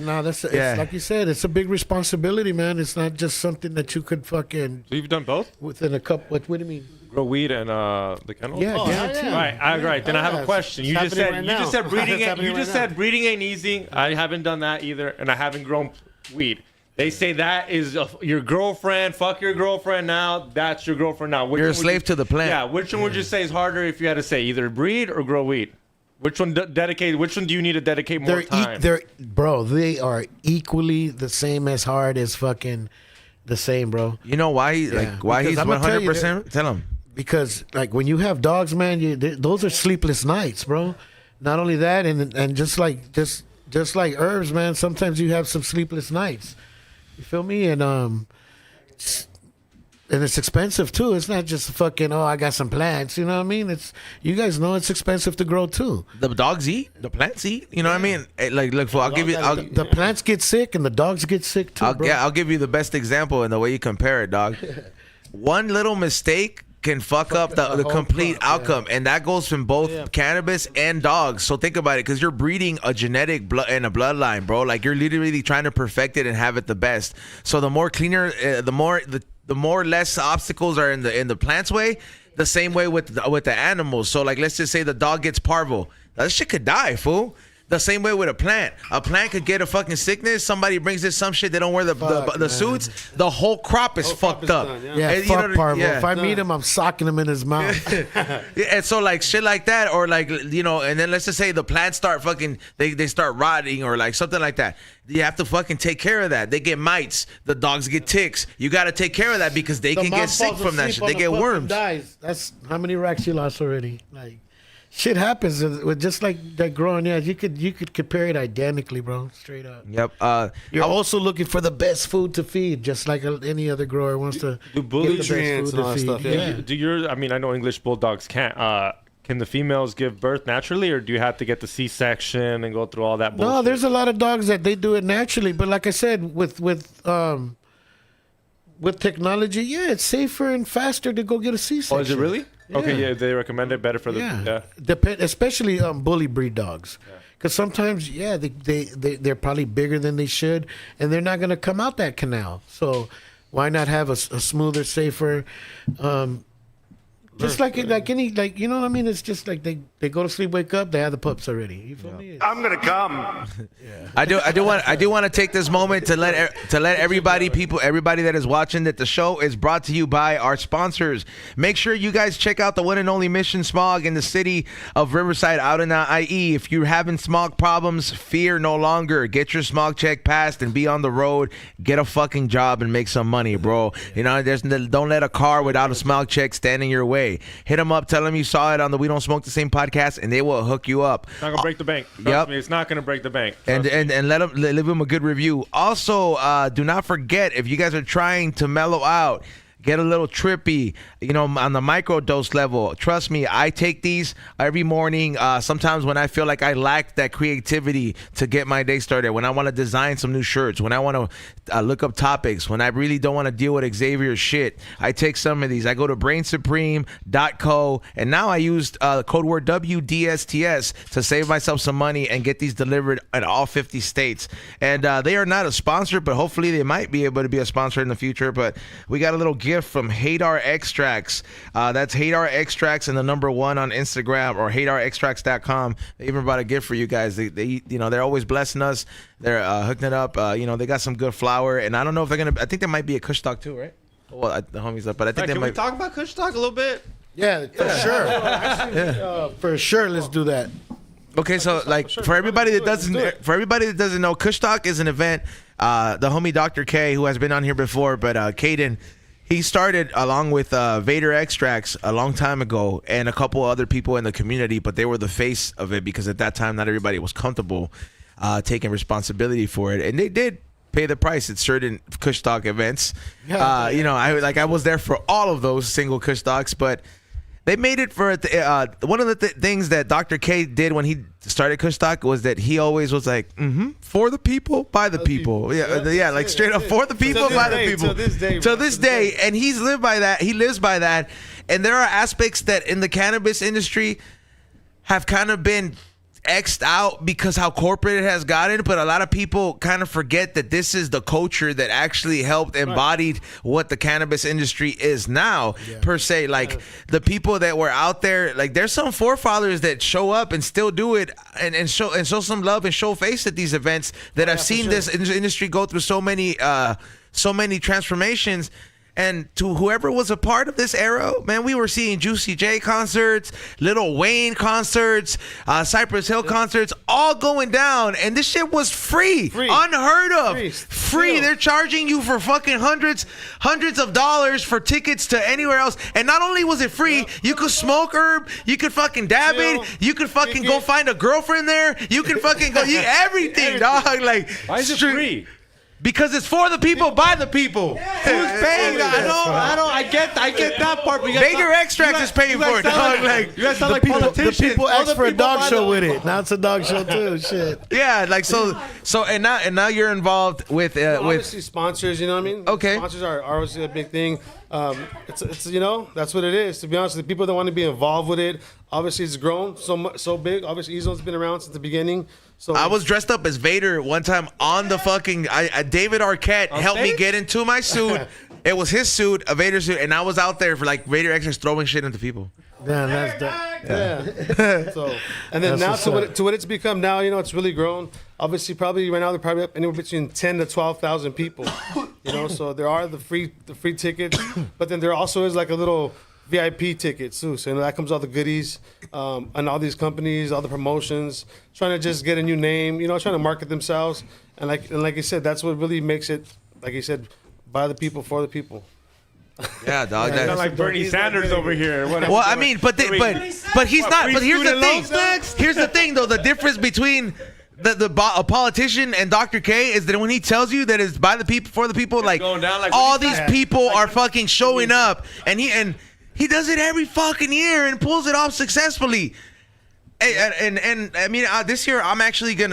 like you said, it's a big responsibility, man. It's not just something that you could fucking. So you've done both? Within a couple. What do you mean? Grow weed and the kennel? Yeah, guaranteed. Right. Then I have a question. You just said breeding. You just said breeding ain't easy. I haven't done that either, and I haven't grown weed. They say that is your girlfriend. Fuck your girlfriend now. That's your girlfriend now. You're a slave to the plant. Yeah. Which one would you say is harder if you had to say either breed or grow weed? Which one dedicated? Which one do you need to dedicate more time? They are equally the same as hard as fucking the same, bro. You know why? Why Because he's I'm gonna tell you 100%? Tell him. because like when you have dogs, man, those are sleepless nights, bro. Not only that, and just like herbs, man, sometimes you have some sleepless nights. You feel me? And it's expensive too. It's not just fucking, oh, I got some plants. You know what I mean? You guys know it's expensive to grow too. The dogs eat, the plants eat. You know what I mean? Like, look, I'll give you. The plants get sick and the dogs get sick too, bro. I'll give you the best example in the way you compare it, dog. One little mistake can fuck up the complete outcome, and that goes from both cannabis and dogs. So think about it, because you're breeding a genetic blood and a bloodline, bro. Like you're literally trying to perfect it and have it the best. So the more cleaner, the more less obstacles are in the plant's way. The same way with the animals. So like, let's just say the dog gets parvo, that shit could die, fool. The same way with a plant. A plant could get a fucking sickness. Somebody brings in some shit. They don't wear the suits. The whole crop is fucked up. Fuck parvo. If I meet him, I'm socking him in his mouth. And so like shit like that, or like, you know, and then let's just say the plants start fucking, they start rotting or like something like that. You have to fucking take care of that. They get mites. The dogs get ticks. You got to take care of that because they can get sick from that shit. They get worms. Dies. That's how many racks you lost already. Like. Shit happens with just like that growing. Yeah, you could compare it identically, bro. Straight up. Yep. You're also looking for the best food to feed, just like any other grower wants to do get the best food and all that stuff. Yeah. I mean, I know English bulldogs can't. Can the females give birth naturally, or do you have to get the C-section and go through all that bullshit? No, there's a lot of dogs that they do it naturally, but like I said, with technology, yeah, it's safer and faster to go get a C-section. Oh, is it really? Yeah. Okay, yeah, they recommend it better for the especially bully breed dogs, because sometimes they're probably bigger than they should, and they're not gonna come out that canal. So why not have a smoother, safer? Just like any, like, you know what I mean? It's just like they go to sleep, wake up, they have the pups already. You feel me? I'm gonna come. I do want to take this moment to let everybody that is watching that the show is brought to you by our sponsors. Make sure you guys check out the one and only Mission Smog in the city of Riverside out in the IE. If you're having smog problems, fear no longer. Get your smog check passed and be on the road. Get a fucking job and make some money, bro. You know, don't let a car without a smog check stand in your way. Hit them up, tell them you saw it on the We Don't Smoke the Same podcast, and they will hook you up. It's not gonna break the bank. Trust me, it's not gonna break the bank. And leave them a good review. Also, do not forget, if you guys are trying to mellow out, get a little trippy, you know, on the microdose level. Trust me, I take these every morning. Sometimes when I feel like I lack that creativity to get my day started, when I want to design some new shirts, when I want to look up topics, when I really don't want to deal with Xavier's shit, I take some of these. I go to brainsupreme.co, and now I used code word wdsts to save myself some money and get these delivered in all 50 states. And they are not a sponsor, but hopefully they might be able to be a sponsor in the future. But we got a little gift from Hadar Extracts. That's Hadar Extracts and the number 1 on Instagram, or hadarextracts.com. They even brought a gift for you guys. They you know, they're always blessing us. They're hooking it up. You know, they got some good flour, and I don't know if they're gonna. I think there might be a Kushstock too, right? Well, the homies up, but I think Can we talk about Kushstock a little bit? Yeah, for sure. For sure, let's do that. Okay, so like for everybody that doesn't know, Kushstock is an event. The homie Dr. K, who has been on here before, but Caden, he started along with Vader Extracts a long time ago, and a couple other people in the community, but they were the face of it because at that time not everybody was comfortable taking responsibility for it, and they did pay the price at certain Kushstock events. You know, I was there for all of those single Kushstocks, but they made it for one of the things that Dr. K did when he started Kushstock was that he always was like, for the people, by the people. Yeah, like straight up, for the people, by the people. To this day, and he's lived by that. He lives by that. And there are aspects that in the cannabis industry have kind of been X'd out because how corporate it has gotten, but a lot of people kind of forget that this is the culture that actually helped embodied what the cannabis industry is now, per se. Like the people that were out there, like there's some forefathers that show up and still do it and show some love and show face at these events that I've seen this industry go through so many transformations. And to whoever was a part of this era, man, we were seeing Juicy J concerts, Lil Wayne concerts, Cypress Hill concerts, all going down. And this shit was free. Unheard of. Free. They're charging you for fucking hundreds of dollars for tickets to anywhere else. And not only was it free, you could smoke herb, you could fucking dab it, you could fucking go find a girlfriend there, you can fucking go, everything, dog. Like, why is it free? Because it's for the people, by the people. Who's paying that? I get that part. But Vader Extract is paying for it, dog. Like, you guys sound like politicians. The people asked for a dog show the- with it. Now it's a dog show too. Shit. yeah, like so and now you're involved with obviously sponsors, you know what I mean? Okay. Sponsors are obviously a big thing. It's you know, that's what it is. To be honest, the people that want to be involved with it, obviously it's grown so big. Obviously Ezo's been around since the beginning. So I was dressed up as Vader one time on the fucking David Arquette helped me get into my suit. It was his suit, a Vader suit, and I was out there for like Vader Extras throwing shit into people. Damn, that's dope. Yeah. So, and then That's now what's to what it's become now, you know, it's really grown. Obviously, probably right now they're probably up anywhere between 10 to 12,000 people. You know, so there are the free tickets, but then there also is like a little VIP ticket too. So that comes all the goodies, and all these companies, all the promotions, trying to just get a new name. You know, trying to market themselves, and like you said, that's what really makes it. Like you said, by the people, for the people. Yeah, dog. Sound That's, like Bernie Sanders over here. Whatever. well, I mean, but he's not. free But here's the student thing. loans next? Here's the thing, though. The difference between a politician and Dr. K is that when he tells you that it's by the people, for the people, like going down like all what he these said. people are fucking showing up, and he does it every fucking year and pulls it off successfully. And I mean, this year I'm actually going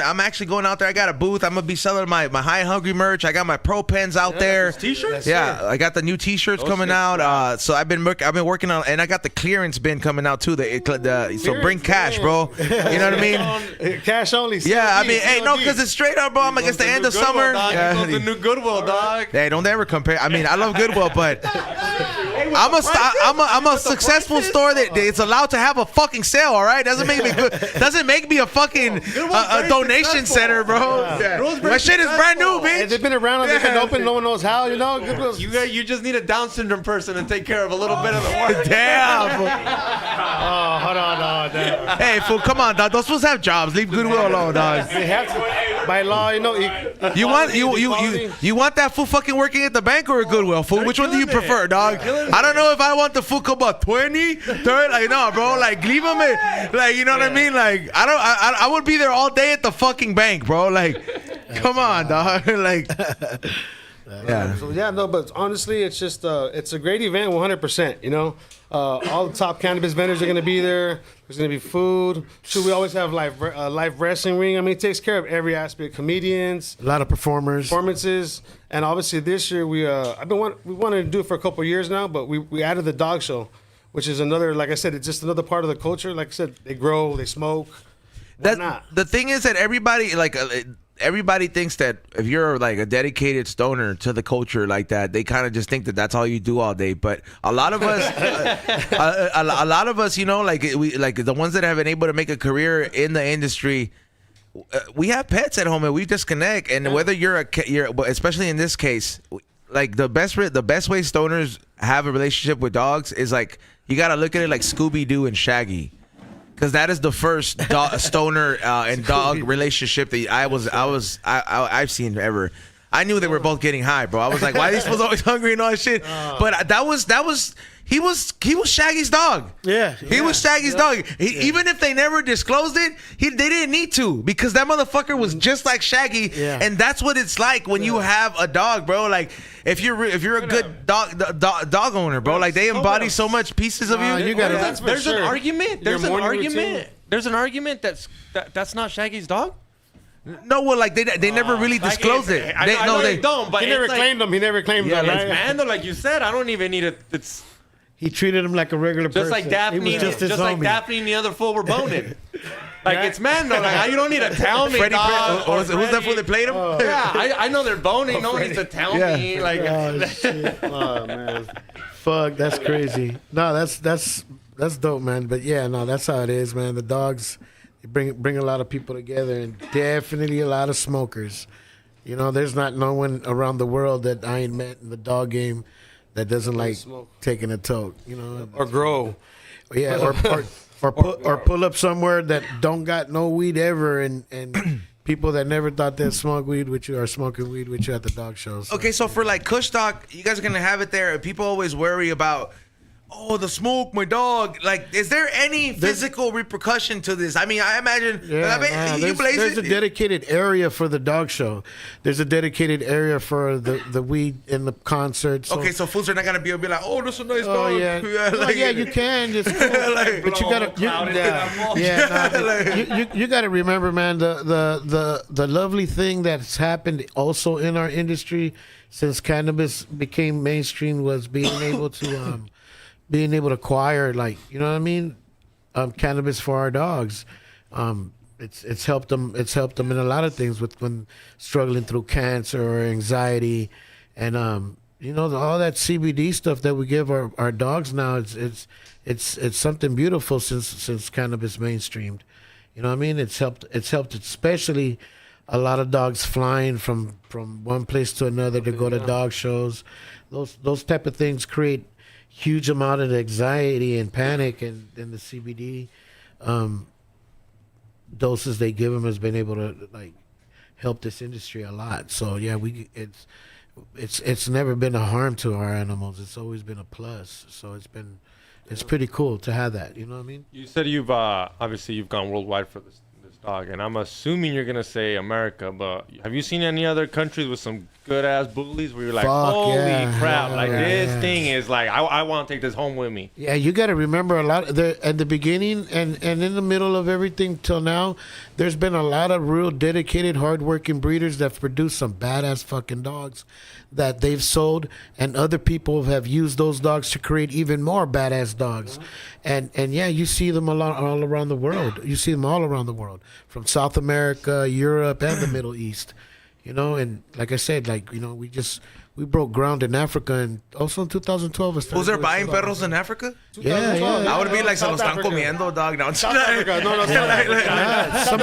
out there. I got a booth. I'm gonna be selling my High and Hungry merch. I got my Pro Pens out there. T-shirts. Yeah, I got the new T-shirts coming out. So I've been working on, and I got the clearance bin coming out too. So bring cash, bro. You know what I mean? Cash only. Yeah, I mean, hey, no, because it's straight up, bro. I'm like, it's the end of summer. Yeah, the new Goodwill, dog. Hey, don't ever compare. I mean, I love Goodwill, but I'm a successful store that it's allowed to have a fucking sale. All right, doesn't make me good. Doesn't make me a fucking a donation center, bro. Yeah. My shit is brand new, bitch. They've been around. They've been open. No one knows how. You know. Goodwill's. You just need a Down syndrome person to take care of a little bit of the work. Damn. Oh, hold on, damn. Hey, fool, come on, dog. Those fools have jobs. Leave Goodwill alone, dog. They have to, by law, you know. You want that fool fucking working at the bank or a Goodwill, fool? Which one do you prefer, dog? I don't know if I want the fool come about 20, 30. Like, no, bro. Like, leave him in. Like, you know what I mean? Like, I would be there all day at the fucking bank, bro. Like, come on, dog. Like, yeah. So, yeah, no, but honestly, it's just it's a great event, 100%. You know, all the top cannabis vendors are gonna be there. There's gonna be food. So we always have live wrestling ring. I mean, it takes care of every aspect. Comedians, A lot of performances, and obviously this year we wanted to do it for a couple of years now, but we added the dog show, which is another, like I said, it's just another part of the culture. Like I said, they grow, they smoke. Why not? The thing is that everybody thinks that if you're like a dedicated stoner to the culture like that, they kind of just think that that's all you do all day. But a lot of us, a lot of us, you know, like the ones that have been able to make a career in the industry, we have pets at home and we disconnect. And whether you're especially in this case, like the best way stoners have a relationship with dogs is like you got to look at it like Scooby-Doo and Shaggy. Because that is the first stoner and dog relationship that I've seen ever. I knew they were both getting high, bro. I was like, why are these fools always hungry and all that shit? But that was he was Shaggy's dog. Yeah. He was Shaggy's dog. Even if they never disclosed it, they didn't need to because that motherfucker was just like Shaggy. Yeah. And that's what it's like when you have a dog, bro. Like if you're a good dog owner, bro, like they embody so much pieces of you. You gotta. There's an argument. There's an morning argument. routine. There's an argument that's not Shaggy's dog. No, well, like they never really disclosed it. I know they don't, but He never claimed them. He never claimed them. It's Right? Mando, like you said. I don't even need it. It's He treated him like a regular person. just like Daphne. He was just his like homie. Daphne and the other fool were boning. Like it's Mando. Like you don't need to tell me, Freddie, dog. who's that fool that played him? Yeah, I know they're boning. No one needs to tell me. Like Oh shit! Oh man. Fuck, that's crazy. No, that's dope, man. But yeah, no, that's how it is, man. The dogs they bring a lot of people together, and definitely a lot of smokers. You know, there's not no one around the world that I ain't met in the dog game that doesn't like smoke. taking a toke, you know, Or grow. yeah, or pull up somewhere that don't got no weed ever, and people that never thought they'd smoke weed with you are smoking weed with you at the dog shows. So. Okay, so for like Kushstock, you guys are gonna have it there. People always worry about, oh, the smoke, my dog. Like, is there any physical repercussion to this? I mean, I imagine. Yeah, there's a dedicated area for the dog show. There's a dedicated area for the weed in the concerts. So. Okay, so fools are not gonna be able to be like, oh, that's a nice Oh dog. yeah, like, yeah, you can. It's cool. Like, but you gotta, you gotta remember, man. The lovely thing that's happened also in our industry since cannabis became mainstream was being able to acquire, like, you know what I mean, cannabis for our dogs. It's helped them. It's helped them in a lot of things when struggling through cancer or anxiety, and you know, all that CBD stuff that we give our dogs now. It's something beautiful since cannabis mainstreamed. You know what I mean? It's helped especially a lot of dogs flying from one place to another to go to dog shows. Those type of things create huge amount of anxiety and panic, and the CBD doses they give them has been able to like help this industry a lot. So yeah, it's never been a harm to our animals. It's always been a plus. So it's pretty cool to have that. You know what I mean? You said you've obviously you've gone worldwide for this dog, and I'm assuming you're gonna say America, but have you seen any other countries with some good ass bullies where you're like, holy crap, like this thing is like, I want to take this home with me? Yeah, you got to remember a lot at the beginning and in the middle of everything till now. There's been a lot of real dedicated, hardworking breeders that produce some badass fucking dogs that they've sold, and other people have used those dogs to create even more badass dogs. And yeah, you see them all around the world. You see them all around the world, from South America, Europe, and the Middle East. You know, and like I said, like, you know, we broke ground in Africa, and also in 2012. Was there buying perros in Africa? Yeah. I would be like, se lo están comiendo, dog. No, South Africa. No. Some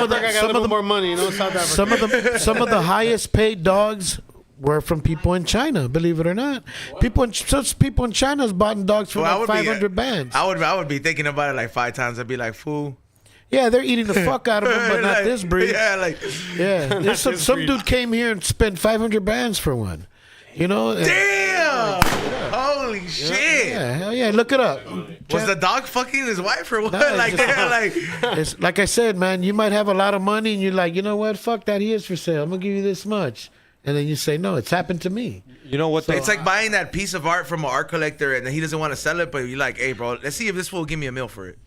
of the more money, you know, South Africa. Some of the highest paid dogs were from people in China, believe it or not. People in China's bought dogs for like 500 bands. I would be thinking about it like 5 times. I'd be like, fool. Yeah, they're eating the fuck out of them, but not like, this breed. Yeah. There's some dude came here and spent 500 bands for one. You know? Damn! Holy shit! Yeah, hell yeah. Look it up. Was the dog fucking his wife or what? No, it's like I said, man, you might have a lot of money and you're like, you know what? Fuck that. He is for sale. I'm going to give you this much. And then you say, no, it's happened to me. You know what? It's like buying that piece of art from an art collector and then he doesn't want to sell it, but you're like, hey, bro, let's see if this fool will give me a meal for it.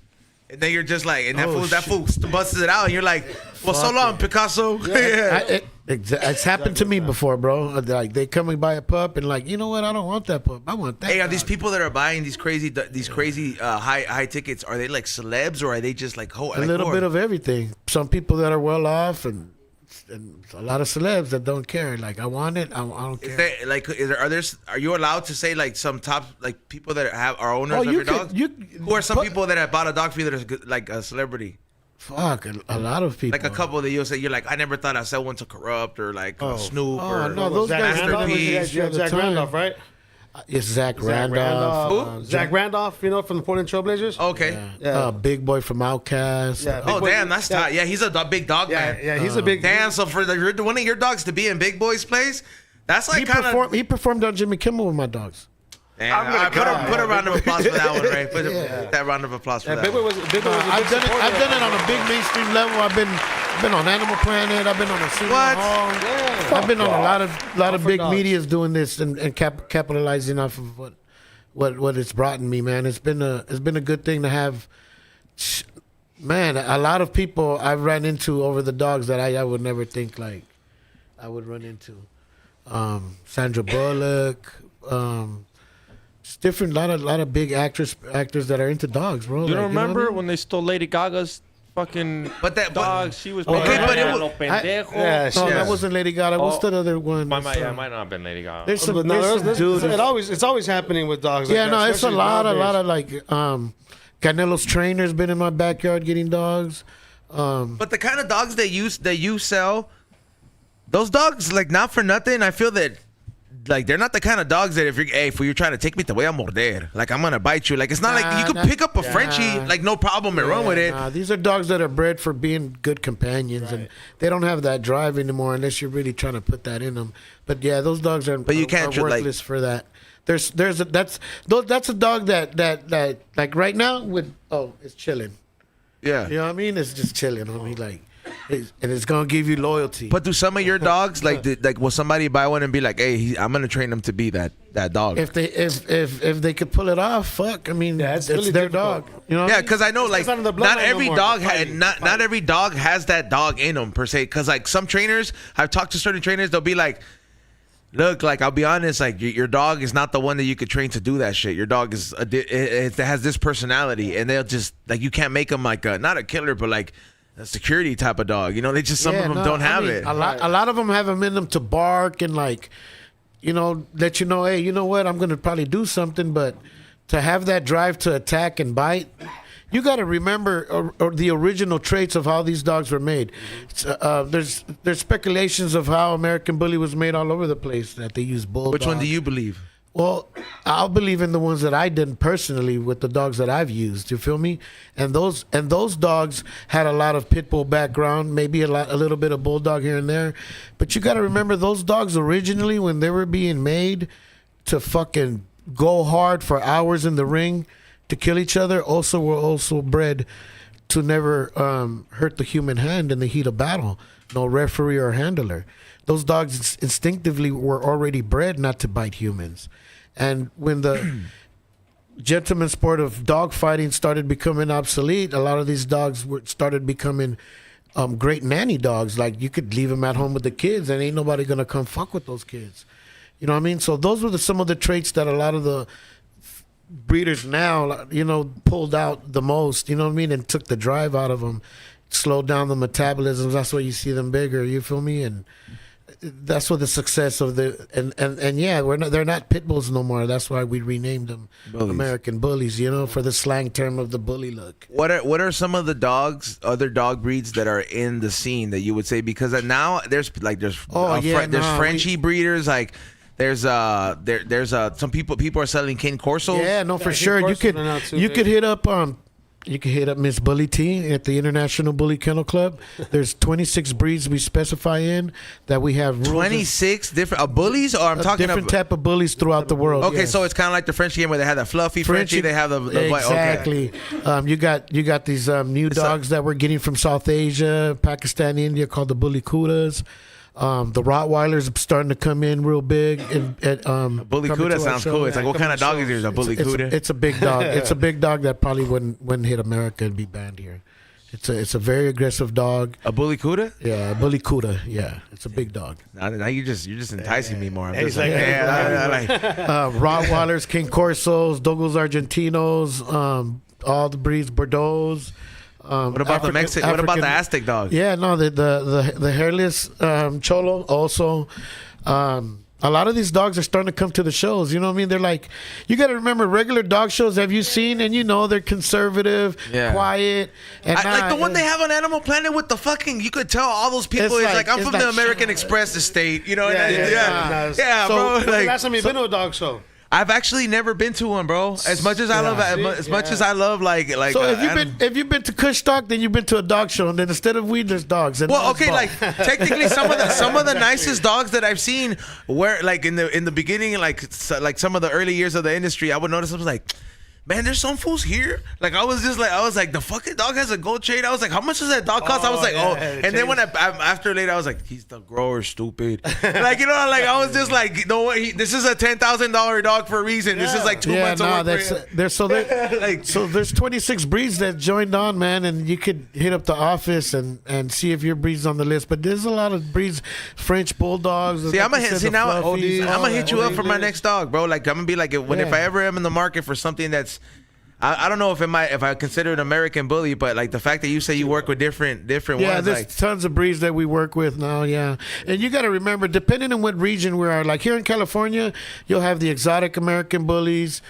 And then you're just like, and that fool busts it out, and you're like, well, so long, Picasso. Yeah. It's happened to me before, bro. Like, they come and buy a pup, and like, you know what? I don't want that pup. I want that. Hey, are dog. these people that are buying these crazy high tickets? Are they like celebs, or are they just like a little bit of everything? Some people that are well off, and a lot of celebs that don't care. Like, I want it. I don't care. Are you allowed to say like some top like people that are owners of your dogs? Who are some people that have bought a dog for you that is like a celebrity? Fuck, a lot of people. Like a couple that you'll say, you're like, I never thought I'd sell one to Corrupt or like Snoop or no, those guys. Zach Randolph, right? It's Zach Randolph. Zach Randolph, you know, from the Portland Trailblazers. Okay. Yeah. Big Boy from Outkast. Yeah, damn, that's tight. Yeah, he's a big dog man. Yeah, he's a big. Damn, so for one of your dogs to be in Big Boy's place, that's like he performed on Jimmy Kimmel with my dogs. Damn, put a round of applause for that one, Ray. Put that round of applause for that. Big Boy was I've done it on a big mainstream level. I've been on Animal Planet. I've been on a Cinema Hall. Yeah. I've been on a lot of big medias doing this and capitalizing off of what it's brought in me, man. It's been a good thing to have. Man, a lot of people I've run into over the dogs that I would never think like I would run into. Sandra Bullock. It's different. A lot of big actors that are into dogs, bro. You don't remember when they stole Lady Gaga's fucking dogs? She was that wasn't Lady Gaga. What's that other one? Might not have been Lady Gaga. There's some dude. It's always happening with dogs. Yeah, no, it's a lot of like Canelo's trainer's been in my backyard getting dogs. But the kind of dogs that you sell, those dogs, like, not for nothing, I feel that like they're not the kind of dogs that if you're trying to take me, te voy a morder. Like I'm gonna bite you. Like it's not like you could pick up a Frenchie, like no problem and run with it. These are dogs that are bred for being good companions, and they don't have that drive anymore unless you're really trying to put that in them. But yeah, those dogs are worthless for that. That's a dog that like right now it's chilling. Yeah, you know what I mean? It's just chilling on me, like, and it's gonna give you loyalty. But do some of your dogs like will somebody buy one and be like, hey, I'm gonna train them to be that dog? If they could pull it off, fuck. I mean, it's really their dog. You know? Yeah, because I know like not every dog not every dog has that dog in them per se. Because like some trainers, I've talked to certain trainers, they'll be like, look, like I'll be honest, like your dog is not the one that you could train to do that shit. Your dog it has this personality, and they'll just like you can't make them like not a killer, but like a security type of dog. You know, they just some of them don't have it. A lot of them have them in them to bark and like, you know, let you know, hey, you know what, I'm gonna probably do something, but to have that drive to attack and bite. You got to remember the original traits of how these dogs were made. There's speculations of how American Bully was made all over the place, that they use bulldogs. Which one do you believe? Well, I'll believe in the ones that I did personally with the dogs that I've used. You feel me? And those dogs had a lot of pit bull background, maybe a little bit of bulldog here and there. But you got to remember those dogs originally, when they were being made to fucking go hard for hours in the ring to kill each other, were also bred to never hurt the human hand in the heat of battle. No referee or handler. Those dogs instinctively were already bred not to bite humans. And when the gentleman's sport of dog fighting started becoming obsolete, a lot of these dogs started becoming great nanny dogs. Like you could leave them at home with the kids and ain't nobody gonna come fuck with those kids. You know what I mean? So those were some of the traits that a lot of the breeders now, you know, pulled out the most, you know what I mean, and took the drive out of them, slowed down the metabolism. That's why you see them bigger. You feel me? And that's what the success of and yeah, they're not pit bulls no more. That's why we renamed them Bullies. American Bullies, you know, for the slang term of the bully look. What are some of the other dog breeds that are in the scene that you would say, because now there's Frenchie breeders, like there's some people are selling Cane Corsos. Yeah, no, for sure. You could hit up Miss Bully T at the International Bully Kennel Club. There's 26 breeds we specify in that we have. 26 different bullies, or I'm talking different type of bullies throughout the world. Okay, yes. So it's kind of like the French game where they have the fluffy Frenchie, they have the white. Exactly. Okay. You got these new dogs that we're getting from South Asia, Pakistan, India, called the Bully Kudas. The Rottweilers starting to come in real big. Bully Kuda sounds cool. It's like, what kind of dog is yours? A Bully Kuda? It's a big dog. It's a big dog that probably wouldn't hit America and be banned here. It's a very aggressive dog. A Bully Kuda? Yeah, a Bully Kuda. Yeah, it's a big dog. Now you're just enticing me more. I'm just Rottweilers, King Corsos, Dogos Argentinos, all the breeds, Bordeaux. What about the Mexican? What about the Aztec dog? Yeah, no, the hairless Cholo also. A lot of these dogs are starting to come to the shows. You know what I mean? They're like, you got to remember, regular dog shows. Have you seen? And you know they're conservative, quiet, and like the one they have on Animal Planet with the fucking. You could tell all those people. It's like I'm from the American Express estate. You know? Yeah, so, bro. Like, last time you've been to a dog show? I've actually never been to one, bro. As much as I love, like. So if you've been to Kushstock, then you've been to a dog show, and then instead of weed, there's dogs. And well, okay, like technically, some of the nicest dogs that I've seen were like in the beginning, like some of the early years of the industry. I would notice I was like, man, there's some fools here. Like I was like, the fucking dog has a gold chain. I was like, how much does that dog cost? I was like, and then when after later, I was like, he's the grower, stupid. Like, you know, like I was just like, no, this is a $10,000 dog for a reason. This is like 2 months of work. So there's 26 breeds that joined on, man, and you could hit up the office and see if your breed's on the list. But there's a lot of breeds, French bulldogs. See, I'm gonna hit you up for my next dog, bro. Like I'm gonna be like, if I ever am in the market for something that's, I don't know if I consider it American Bully, but like the fact that you say you work with different ones. Yeah, there's tons of breeds that we work with now. Yeah, and you got to remember, depending on what region we are. Like here in California, you'll have the exotic American Bullies,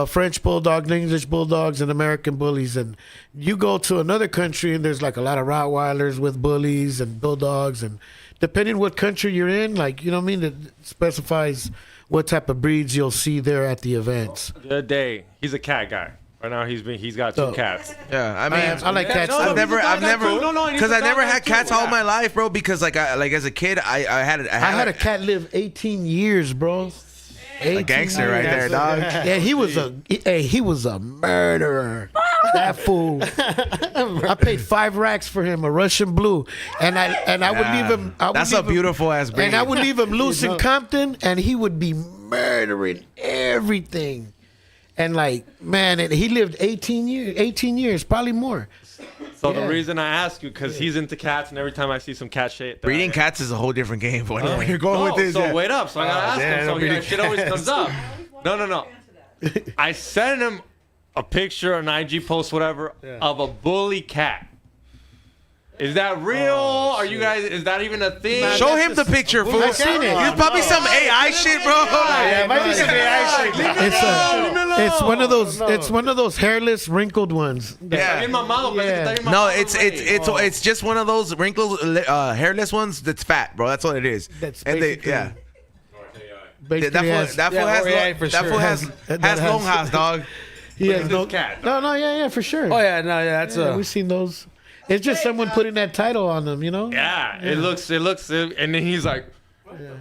French Bulldogs, English Bulldogs, and American Bullies. And you go to another country, and there's like a lot of Rottweilers with Bullies and Bulldogs and depending what country you're in, like, you know what I mean, it specifies what type of breeds you'll see there at the events. The other day, he's a cat guy. Right now, he's got 2 cats. Yeah, I mean, I like cats. No, I've never, no, because I never had cats all my life, bro. Because like as a kid, I had a cat live 18 years, bro. a gangster right there, dog. Yeah, he was a murderer. That fool. I paid 5 racks for him, a Russian blue, and I would leave him. That's a beautiful ass breed. And I would leave him loose in Compton, and he would be murdering everything. And like, man, he lived 18 years, probably more. So the reason I ask you, because he's into cats, and every time I see some cat shit, Breeding cats is a whole different game. When you're going with this, so wait up. So I gotta ask him. So shit always comes up. No. I sent him a picture, an IG post, whatever, of a bully cat. Is that real? Are you guys? Is that even a thing? Show him the picture, fool. I've seen it. It's probably some AI shit, bro. Yeah, it might be some AI shit. It's one of those. It's one of those hairless, wrinkled ones. Yeah. No, it's just one of those wrinkled, hairless ones that's fat, bro. That's what it is. That's and they, basically- yeah. Basically That fool has long house, dog. He has no cat. No, yeah, for sure. Oh yeah, no, yeah, that's We've seen those. It's just someone putting that title on them, you know? Yeah, it looks, and then he's like,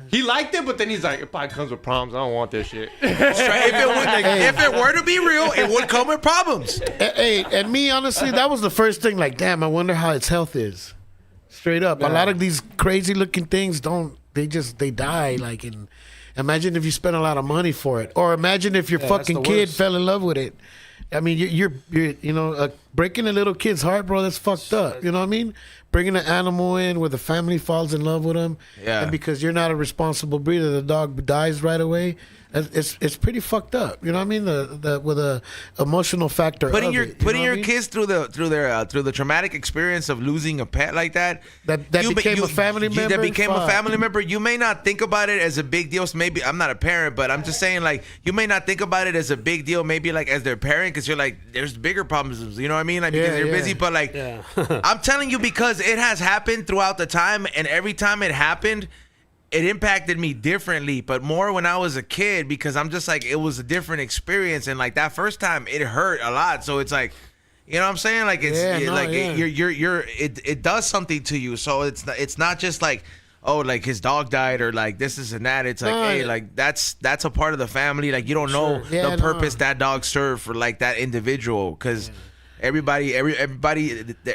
he liked it, but then he's like, it probably comes with problems. I don't want this shit. If it were to be real, it would come with problems. Hey, and me, honestly, that was the first thing. Like, damn, I wonder how its health is. Straight up, a lot of these crazy looking things they die. Like, and imagine if you spent a lot of money for it, or imagine if your fucking kid fell in love with it. I mean, you're breaking a little kid's heart, bro. That's fucked up. You know what I mean? Bringing an animal in where the family falls in love with him, and because you're not a responsible breeder, the dog dies right away. It's pretty fucked up. You know what I mean? With a emotional factor. Putting your kids kids through the traumatic experience of losing a pet like that. That became a family member. That became a family member. You may not think about it as a big deal. So maybe I'm not a parent, but I'm just saying, like, you may not think about it as a big deal. Maybe like as their parent, because you're like, there's bigger problems. You know what I mean? Like, because you're busy. But like, I'm telling you, because it has happened throughout the time, and every time it happened, it impacted me differently, but more when I was a kid, because I'm just like, it was a different experience, and like that first time it hurt a lot. So it's like, you know what I'm saying? Like it does something to you. So it's not just like, oh, like his dog died, or like this is and that. It's like, hey, like that's a part of the family. Like you don't know the purpose that dog served for like that individual, because everybody,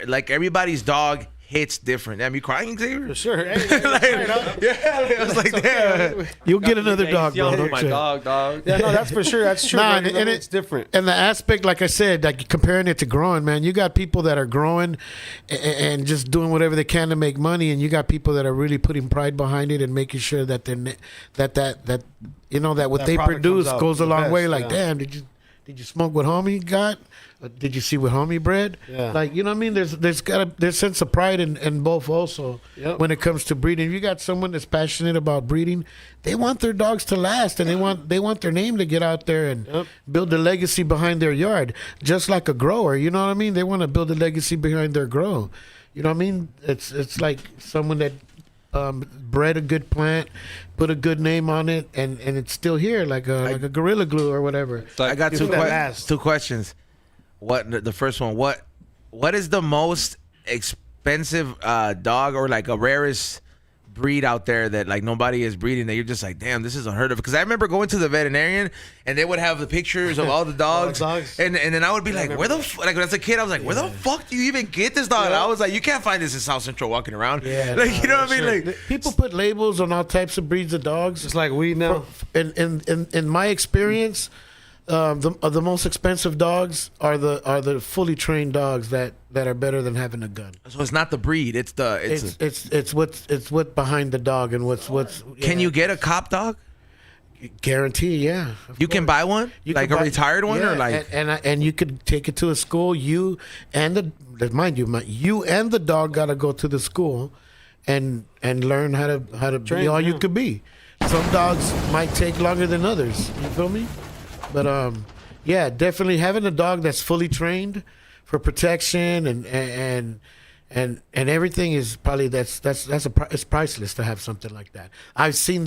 like everybody's dog hits different. Am you crying, Xavier? for sure. I was like, damn. You'll get another dog, bro. Yelling at Don't my you? dog. Yeah, no, that's for sure. That's true. Nah, bro. and It's different. And the aspect, like I said, like comparing it to growing, man, you got people that are growing and just doing whatever they can to make money, and you got people that are really putting pride behind it and making sure that they're that you know that what That they product produce comes out goes a the long best, way. Like, yeah. damn, did you smoke what homie got? Did you see what homie bred? Yeah. Like, you know what I mean? There's sense of pride in both also when it comes to breeding. If you got someone that's passionate about breeding, they want their dogs to last, and they want their name to get out there and build a legacy behind their yard, just like a grower. You know what I mean? They want to build a legacy behind their grow. You know what I mean? It's like someone that bred a good plant, put a good name on it, and it's still here, like a Gorilla Glue or whatever. I got two questions. The first one, what is the most expensive dog, or like a rarest breed out there that like nobody is breeding, that you're just like, damn, this is unheard of? Because I remember going to the veterinarian and they would have the pictures of all the dogs, and then I would be like, where the like as a kid I was like, where the fuck do you even get this dog? And I was like, you can't find this in South Central walking around. Like, you know what I mean? Like, people put labels on all types of breeds of dogs. Just like we now. In my experience, the most expensive dogs are the fully trained dogs that are better than having a gun. so it's not the breed, it's what's behind the dog and what's. Can you get a cop dog? Guarantee? Yeah, You can buy one, You like can a buy- retired one, yeah, or like and you could take it to a school. You and the dog got to go to the school and learn how to Train, be all you yeah. could be. Some dogs might take longer than others. You feel me? But yeah, definitely having a dog that's fully trained for protection and and everything is probably it's priceless to have something like that. I've seen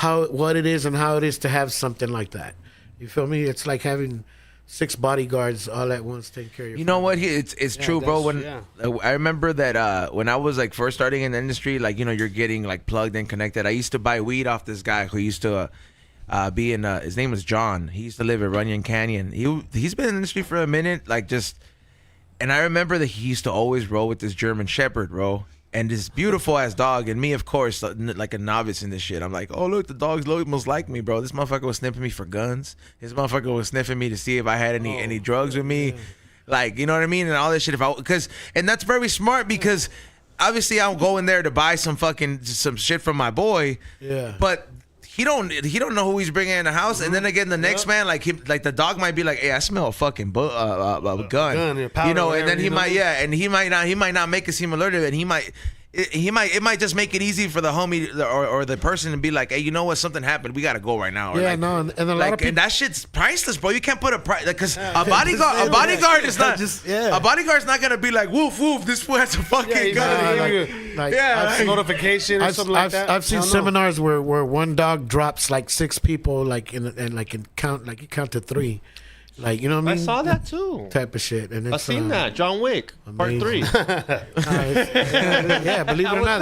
what it is and how it is to have something like that. You feel me? It's like having 6 bodyguards all at once taking care of your You know family. what? It's true, bro. When I remember that when I was like first starting in the industry, like you're getting like plugged and connected. I used to buy weed off this guy who used to be in. His name was John. He used to live at Runyon Canyon. He's been in the industry for a minute, and I remember that he used to always roll with this German Shepherd, bro. And this beautiful ass dog, and me, of course, like a novice in this shit. I'm like, oh look, the dog's almost like me, bro. This motherfucker was sniffing me for guns. This motherfucker was sniffing me to see if I had any drugs with me, like, you know what I mean, and all this shit. And that's very smart because obviously I'm going there to buy some shit from my boy. Yeah. But he don't know who he's bringing in the house, and then again the next man, like the dog might be like, hey, I smell a fucking gun, powder, you know, and then whatever, he might not make it seem alerted, and it might just make it easy for the homie or the person to be like, hey, you know what, something happened, we gotta go right now. Or And a lot of people, and that shit's priceless, bro. You can't put a price because a bodyguard is not a bodyguard's not gonna be like, woof woof, this fool has a fucking gun. Notification or something like that. I've seen seminars where one dog drops like 6 people, like you count to 3. Like, you know what I mean? I saw that too. Type of shit. And I've seen that. John Wick, part 3. Yeah, believe it or not,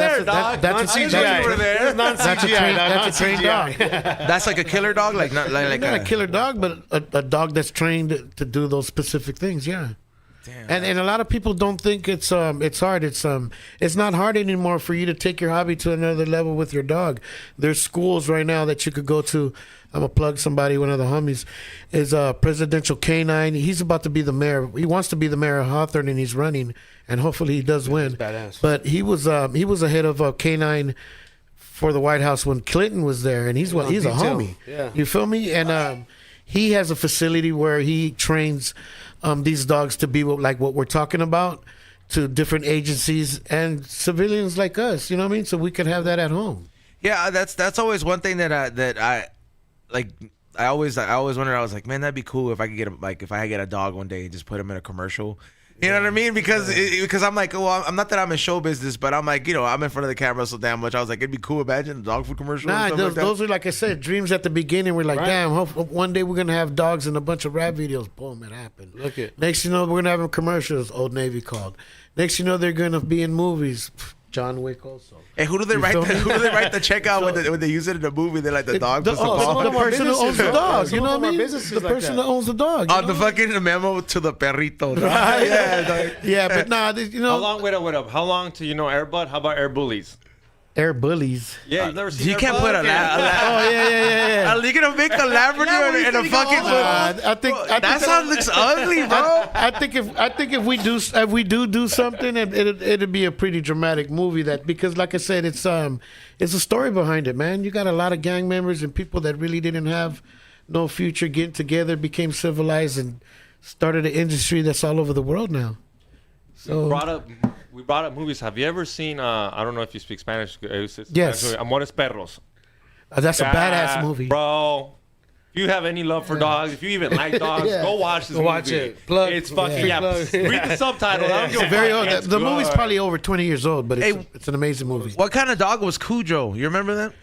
that's a trained dog. That's like a killer dog, like not a killer dog, but a dog that's trained to do those specific things. Yeah. Damn. And a lot of people don't think it's hard. It's not hard anymore for you to take your hobby to another level with your dog. There's schools right now that you could go to. I'm gonna plug somebody. One of the homies is Presidential Canine. He's about to be the mayor. He wants to be the mayor of Hawthorne, and he's running. And hopefully he does win. Badass. But he was a head of Canine for the White House when Clinton was there, and he's a homie. Yeah. You feel me? And he has a facility where he trains these dogs to be like what we're talking about, to different agencies and civilians like us. You know what I mean? So we could have that at home. Yeah, that's always one thing that I like. I always wondered. I was like, man, that'd be cool if I could if I get a dog one day and just put him in a commercial. You know what I mean? Because I'm like, well, I'm not that I'm in show business, but I'm like, I'm in front of the camera so damn much. I was like, it'd be cool. Imagine a dog food commercial. Nah, those are, like I said, dreams at the beginning. We're like, damn, one day we're gonna have dogs in a bunch of rap videos. Boom, it happened. Look it. Next, we're gonna have commercials. Old Navy called. Next, they're gonna be in movies. John Wick also. Hey, who do they write the check out when they use it in a movie? They like the dog. The person who owns the dog. You know what I mean? The person that owns the dog. On the fucking memo to the perrito. Right? Yeah, but nah, How long? Wait up. How long to Air Bud? How about Air Bullies? Air Bullies. Yeah, you've never seen. You Air can't Bud? put a Oh yeah. Are you gonna make a Labrador and a fucking? I think that sound looks ugly, bro. I think if we do something, it'd be a pretty dramatic movie. Because like I said, it's a story behind it, man. You got a lot of gang members and people that really didn't have no future getting together, became civilized, and started an industry that's all over the world now. So we brought up movies. Have you ever seen? I don't know if you speak Spanish. Yes. Amores Perros. That's a badass movie, bro. If you have any love for dogs, if you even like dogs, go watch this movie. Watch it. Plug. It's fucking Plug. Read the subtitle. I don't give a very fuck. old. It's The good. movie's probably over 20 years old, but it's an amazing movie. What kind of dog was Cujo? You remember that?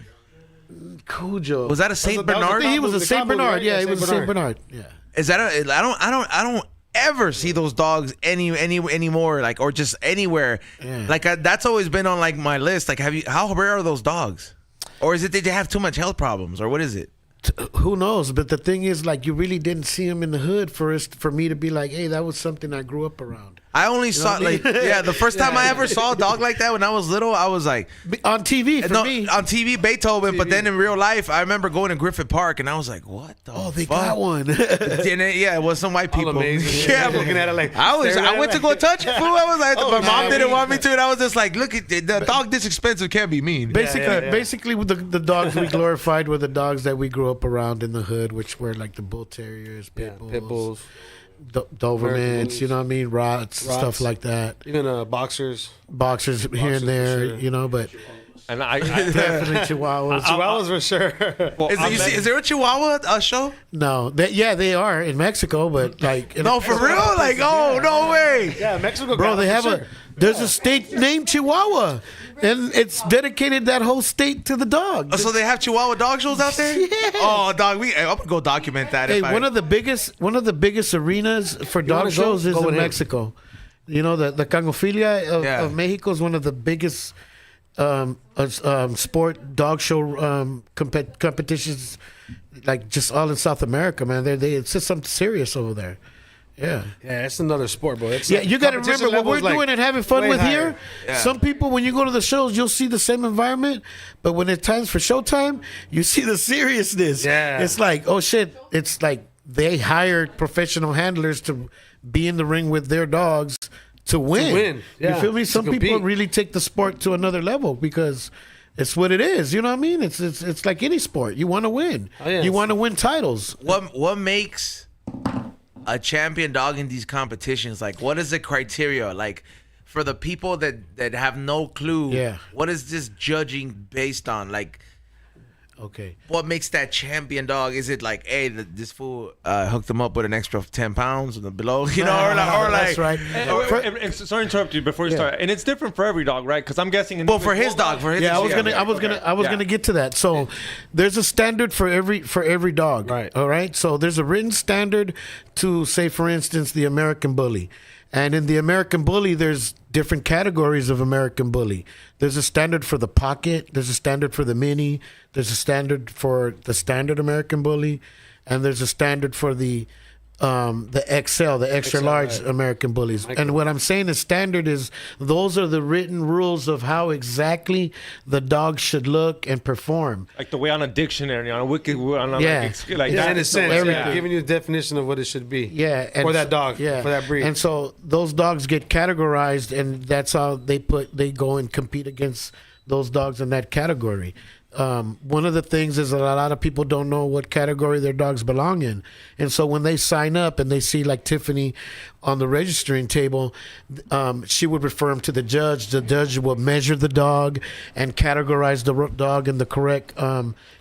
Cujo. Was that a Saint Bernard? He was a The Saint cowboy, Bernard. right? Yeah, Yeah, he was a Saint Saint Bernard. Yeah. Is that I don't ever see those dogs anymore, like, or just anywhere. Yeah. Like that's always been on like my list. Like, how rare are those dogs? Or is it they have too much health problems, or what is it? Who knows? But the thing is, like, you really didn't see him in the hood for me to be like, hey, that was something I grew up around. I only saw what I mean? the first time I ever saw a dog like that when I was little, I was like On TV, for me. on TV Beethoven, but then in real life, I remember going to Griffith Park and I was like, what the They fuck? got one. It was some white people. amazing. Yeah, Looking at it like, I went to go touch it, fool. I was like, my mom yeah. didn't want me to, and I was just like, look at the dog this expensive can't be mean. Basically, with the dogs we glorified were the dogs that we grew up around in the hood, which were like the bull terriers, pit bulls, Dobermans, you know what I mean, rots, stuff like that. Even boxers. Boxers here and there, for sure. but And I Definitely Chihuahuas. Chihuahuas for sure. well, Is there a Chihuahua show? No, they are in Mexico, but like No, for real? Like, oh, no way. Yeah, Mexico. bro, got they it, have for a sure. there's a state named Chihuahua, and it's dedicated that whole state to the dog. Oh, so they have Chihuahua dog shows out there? Yeah. Oh, dog, I'm gonna go document that. Hey, if one of the biggest arenas for dog wanna go? shows is Go in with him. Mexico. You know, the Cangofilia Yeah. of Mexico is one of the biggest sport dog show competitions, like just all in South America, man. It's just something serious over there. Yeah. Yeah, it's another sport, bro. It's Yeah, like you got to competition remember what we're levels, like, doing and having fun way with higher. here. Yeah. Some people, when you go to the shows, you'll see the same environment, but when it's times for showtime, you see the seriousness. Yeah. It's like, oh shit! It's like they hired professional handlers to be in the ring with their dogs to win. win, yeah, You feel me? to Some people compete. really take the sport to another level because it's what it is. You know what I mean? It's like any sport. You want to win. Oh, yeah. You want to win titles. What makes a champion dog in these competitions? Like, what is the criteria? Like, for the people that have no clue, Yeah. what is this judging based on? Like, Okay. what makes that champion dog? Is it like, hey, this fool hooked him up with an extra 10 pounds and below, you know, or That's like, right. and sorry to interrupt you before you start. And it's different for every dog, right? Because I'm guessing. well, for his dog, Yeah, I was gonna get to that. So there's a standard for every dog. Right. All right. So there's a written standard to, say, for instance, the American Bully. And in the American Bully, there's different categories of American Bully. There's a standard for the pocket. There's a standard for the mini. There's a standard for the standard American Bully, and there's a standard for the XL, the extra large right. American Bullies. And what I'm saying is standard is those are the written rules of how exactly the dog should look and perform. Like the way on a dictionary, on a wiki, on a, Yeah. like Yeah, that. in a sense, everything. giving you a definition of what it should be. Yeah, and for that dog, yeah, for that breed. And so those dogs get categorized, and that's how they go and compete against those dogs in that category. One of the things is that a lot of people don't know what category their dogs belong in, and so when they sign up and they see like Tiffany on the registering table, she would refer them to the judge. The judge will measure the dog and categorize the dog in the correct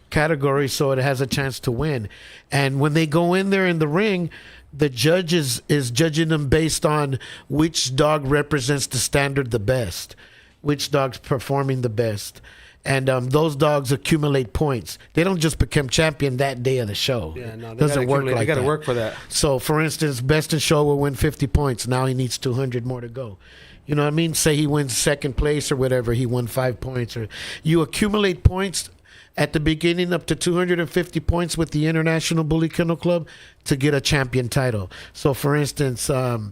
category so it has a chance to win. And when they go in there in the ring, the judge is judging them based on which dog represents the standard the best, which dog's performing the best. And those dogs accumulate points. They don't just become champion that day of the show. Yeah, no, they doesn't gotta work accumulate. like They got to that. work for that. So, for instance, Best in Show will win 50 points. Now he needs 200 more to go. You know what I mean? Say he wins second place or whatever. He won 5 points. Or you accumulate points at the beginning up to 250 points with the International Bully Kennel Club to get a champion title. So, for instance, the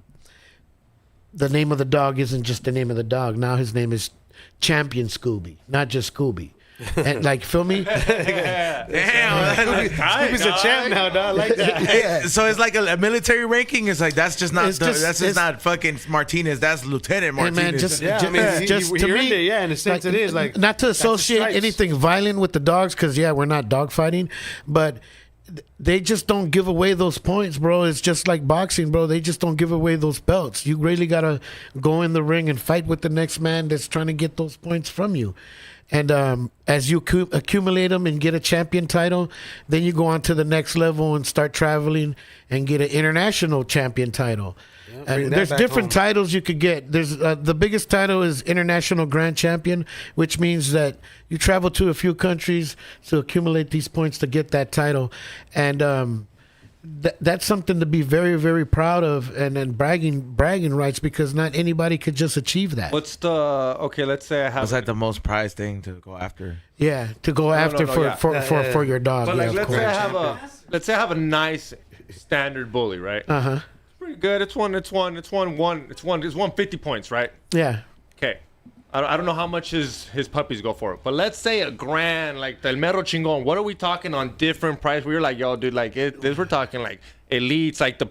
name of the dog isn't just the name of the dog. Now his name is Champion Scooby, not just Scooby. And like, feel me? damn. Scooby's a champ now, dog. I like that. So it's like a military ranking. It's like that's just not It's just- that's just it's- not fucking Martinez. That's Lieutenant Hey, Martinez. man, just, Yeah, I just, mean, just he to earned me, it, yeah, in a sense it is, like, not to that's the associate stripes. anything violent with the dogs, because yeah, we're not dog fighting, but they just don't give away those points, bro. It's just like boxing, bro. They just don't give away those belts. You really gotta go in the ring and fight with the next man that's trying to get those points from you. And as you accumulate them and get a champion title, then you go on to the next level and start traveling and get an international champion title. bring And that there's back different home. titles you could get. There's the biggest title is International Grand Champion, which means that you travel to a few countries to accumulate these points to get that title. And that's something to be very, very proud of, and bragging rights, because not anybody could just achieve that. What's the okay? Let's say I have. was that the most prized thing to go after? Yeah, to go after no, for, yeah. for your dog. But Yeah, like, of let's say course. let's say I have a nice standard bully, right? Uh-huh. It's pretty good. It's 150 points, right? Yeah. Okay. I don't know how much his puppies go for, but let's say a grand, like the El Mero Chingon. What are we talking on different price? We were like, yo, dude, like this, we're talking like elites, like the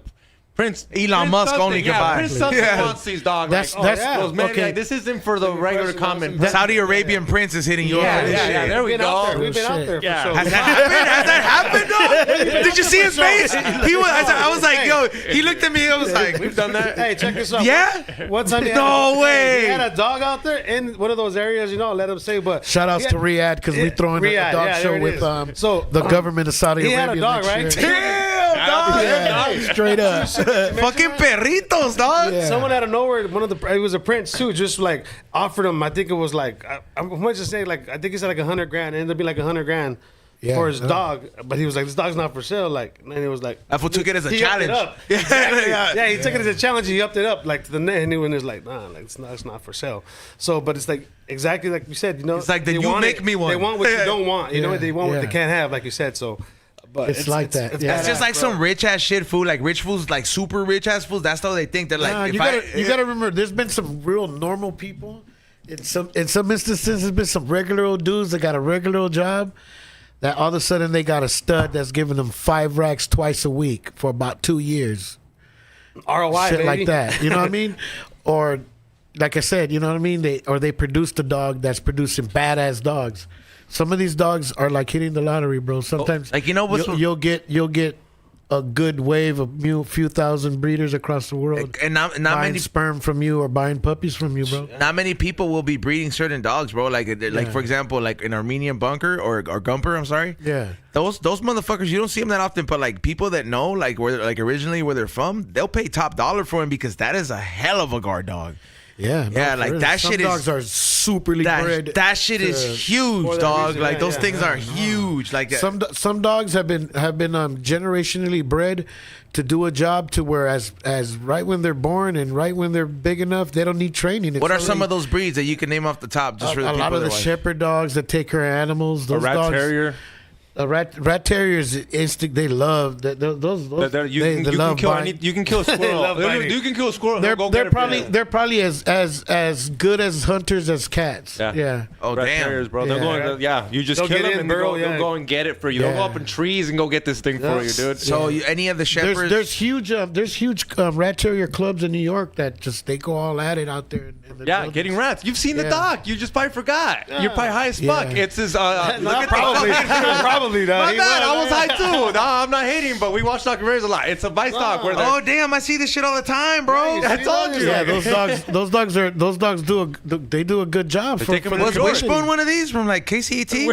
Elon Musk something, only can yeah, buy. Prince something Yeah. wants these dogs. That's- like, that's- goes, man, okay. like, this isn't for the regular common. Saudi Arabian prince is hitting you Yeah, up. with this yeah, shit. yeah, there we We've been out go. there. We've been out there for Yeah. sure. Has that happened? Has that happened though? Did you see his face? He was. I was like, yo. He looked at me. I was like, We've done that. Hey, check this out. yeah. One time he No had way. He had a dog out there in one of those areas, let him say. But Shout outs he to had- Riyadh because we throwing a Riyadh, dog yeah, show there it with is. So, the government of Saudi he Arabia. had a dog, next right? year. Damn, dog. Yeah, straight up. Fucking perritos, dog. Yeah. Someone out of nowhere, it was a prince too, just like offered him. I think it was like I'm much to say like I think he said like $100,000. It ended up being like $100,000 Yeah. for his dog, but he was like, this dog's not for sale. Like, and it was like That fool took it as a he upped it challenge. up. Yeah, Exactly. yeah. Yeah, he took it as a challenge. He upped it up like to the net, and he was like, nah, like it's not for sale. So, but it's like exactly like you said, It's like, then they you want make me one. They want what you don't want. You know, Yeah, they want what yeah. they can't have, like you said. So, but It's like that. It's Yeah. That's just like some rich ass shit food. Like rich fools, like super rich ass fools. That's how they think. They're like, Nah, if you gotta remember, there's been some real normal people. In some instances, there's been some regular old dudes that got a regular old job. That all of a sudden they got a stud that's giving them 5 racks twice a week for about 2 years. ROI, Shit baby. like that. You know what I mean? Or like I said, you know what I mean? They produced a dog that's producing badass dogs. Some of these dogs are like hitting the lottery, bro. Sometimes Like, you know what's- you'll get a good wave of few thousand breeders across the world. and not buying many sperm from you or buying puppies from you, bro. not many people will be breeding certain dogs, bro. Like for example, like an Armenian bunker or Gumper. I'm sorry. Yeah. Those motherfuckers, you don't see them that often, but like people that know, like originally where they're from, they'll pay top dollar for him because that is a hell of a guard dog. Yeah, no, Yeah, for like real. that Some shit is- dogs are superly bred. That shit is for huge, that dog. reason, Like yeah, those yeah, things yeah. are huge. Like Some dogs have been generationally bred to do a job to where as right when they're born and right when they're big enough, they don't need training. what are some of those breeds that you can name off the top? Just for the a people lot of that the watch? shepherd dogs that take care of animals. A Those rat dogs, terrier. A rat terriers instinct. They love that. Those You they can love kill buying. you can kill a squirrel. love biting. You can kill a squirrel. They're, Go they're get it. probably they're probably as good as hunters as cats. Yeah. Yeah. Oh Rat damn. terriers, bro. They're Yeah. going. You just They'll kill get them in, and burrow, they'll yeah. go and get it for you. They'll go Yeah. up in trees and go get this thing for you, dude. So any of the shepherds? There's huge rat terrier clubs in New York that just they go all at it out there. In the Yeah, buildings. getting rats. You've seen the Yeah. doc. You just probably forgot. You're probably high as fuck. Yeah. It's his. Not Look at probably, probably not. My He bad. I was man. high too. No, I'm not hating, but we watch documentaries a lot. It's a vice doc where they're. Oh damn! I see this shit all the time, bro. I told you. Yeah, those dogs do a good job. take 'em the to Was Jordan. community. Wishbone one of these from like KCET?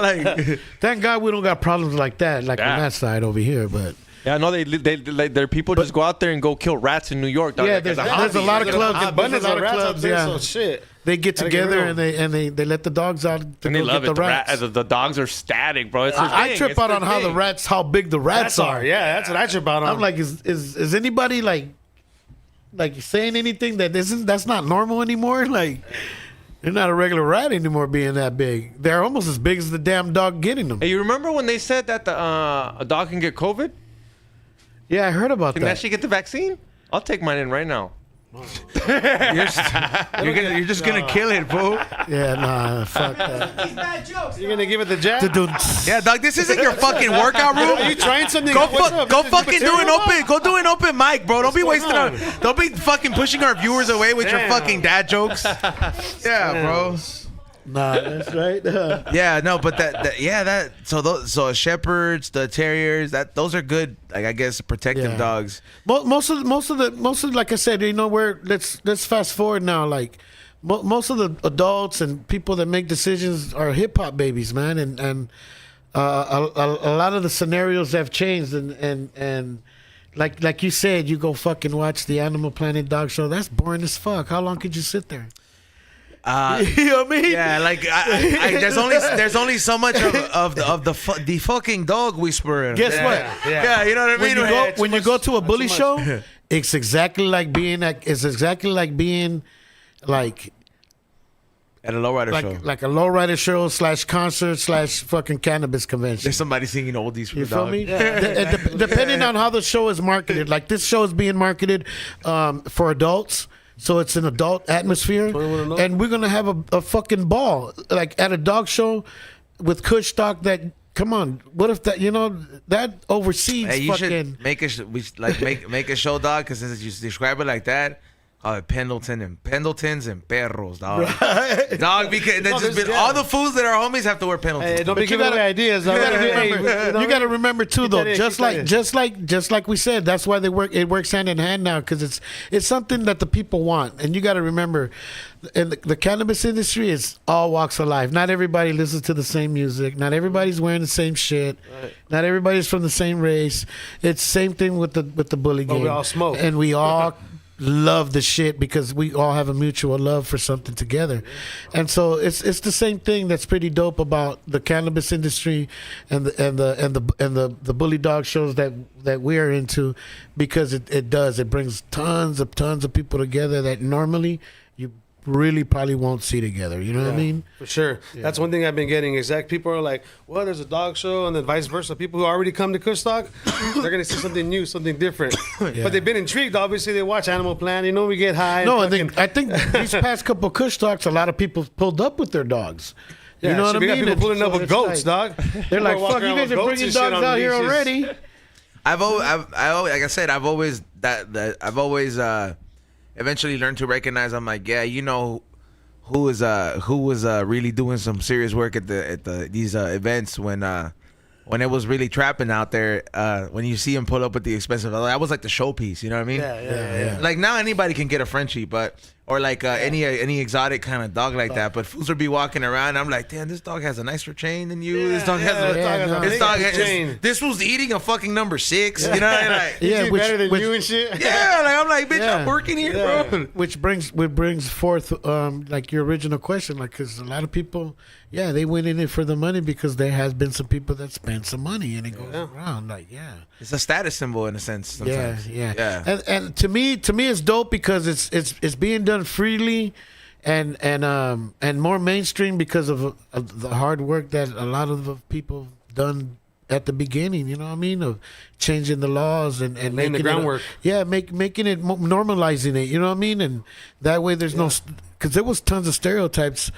Like, Thank God we don't got problems like that, like Yeah. on that side over here. But Yeah, no, their people just go out there and go kill rats in New York. Dog. yeah, Like, there's as a hobby. lot of There's an clubs. abundance There's a of lot of rats clubs. up there, Yeah, so shit. they get Gotta get together rid of and they let the dogs out to And they go love get it. the rats. The dogs are static, bro. It's their I thing. trip It's out their on how big the rats are. Yeah, that's what I trip out on. I'm like, is anybody like saying anything that's not normal anymore? Like, they're not a regular rat anymore being that big. They're almost as big as the damn dog getting them. Hey, you remember when they said that a dog can get COVID? Yeah, I heard about Can that. actually get the vaccine? I'll take mine in right now. you're just gonna kill it, fool. Yeah, nah, fuck that. You're gonna give it the jab? Yeah, dog. This isn't your fucking workout room. Are you trying something? Go What's up? go Is this fucking do an material? open. Go do an open mic, bro. Don't be going wasting our. on? Don't be fucking pushing our viewers away with your Damn. fucking dad jokes. Yeah, bro. Nah, that's right. Yeah, no, but so shepherds, the terriers, those are good. Like I guess protective Yeah. dogs. Most of like I said, let's fast forward now. Like most of the adults and people that make decisions are hip hop babies, man, and a lot of the scenarios have changed, and like you said, you go fucking watch the Animal Planet dog show. That's boring as fuck. How long could you sit there? You know what I mean? Yeah, like there's only so much of the fucking dog whisperer. Guess what? Yeah, you know what I mean. When you go to a bully show, it's exactly like being like At a lowrider show, like a lowrider show / concert / fucking cannabis convention. there's somebody singing oldies for You the feel dog. me? Depending on how the show is marketed, like this show is being marketed for adults, so it's an adult atmosphere, and we're gonna have a fucking ball, like at a dog show with Kushstock that come on, what if that, that overseas Hey, you fucking. should make a show, dog. Because since you describe it like that, call it Pendletons and perros, dog. Dog, because that's just been, all the fools that our homies have to wear Pendletons. Hey, don't be But you giving gotta- away ideas. You gotta remember too, though. that in, Just keep that like, just like we said, that's why they work. It works hand in hand now because it's something that the people want, and you got to remember, in the cannabis industry is all walks of life. Not everybody listens to the same music. Not everybody's wearing the same shit. Right. Not everybody's from the same race. It's same thing with the bully game. we all smoke. and we all love the shit because we all have a mutual love for something together. And so it's the same thing that's pretty dope about the cannabis industry and the bully dog shows that we are into, because it brings tons of people together that normally you really probably won't see together. You know what I mean? For sure. That's one thing I've been getting is that people are like, well, there's a dog show, and then vice versa. People who already come to Kushstock, they're going to see something new, something different. Yeah. But they've been intrigued. Obviously, they watch Animal Planet. We get high. No, and I think these past couple of Kush talks, a lot of people pulled up with their dogs. You know what I we mean? got people pulling up with it's goats, like- dog. They're like, People fuck, walking you around guys with are goats bringing and shit dogs on out here leashes. already. I've always, like I said, I've always eventually learned to recognize. I'm like, yeah, who was really doing some serious work at these events when it was really trapping out there. When you see him pull up with the expensive, that was like the showpiece. You know what I mean? Yeah. Like now anybody can get a Frenchie, or like any exotic kind of dog like that. But fools would be walking around. I'm like, damn, this dog has a nicer chain than you. This dog has a chain. This fool's eating a fucking number 6. You know, like, Yeah, Is he better than you and shit? yeah, like I'm like, bitch, Yeah. I'm working here, Yeah. bro. Which brings forth like your original question, like, because a lot of people, they went in it for the money because there has been some people that spend some money and it goes around, like, It's a status symbol in a sense. Sometimes. yeah. And to me, it's dope because it's being done freely, and more mainstream because of the hard work that a lot of the people done at the beginning. You know what I mean? Of changing the laws and Laying making the groundwork. making it normalizing it. You know what I mean? And that way, there's no, because there was tons of stereotypes,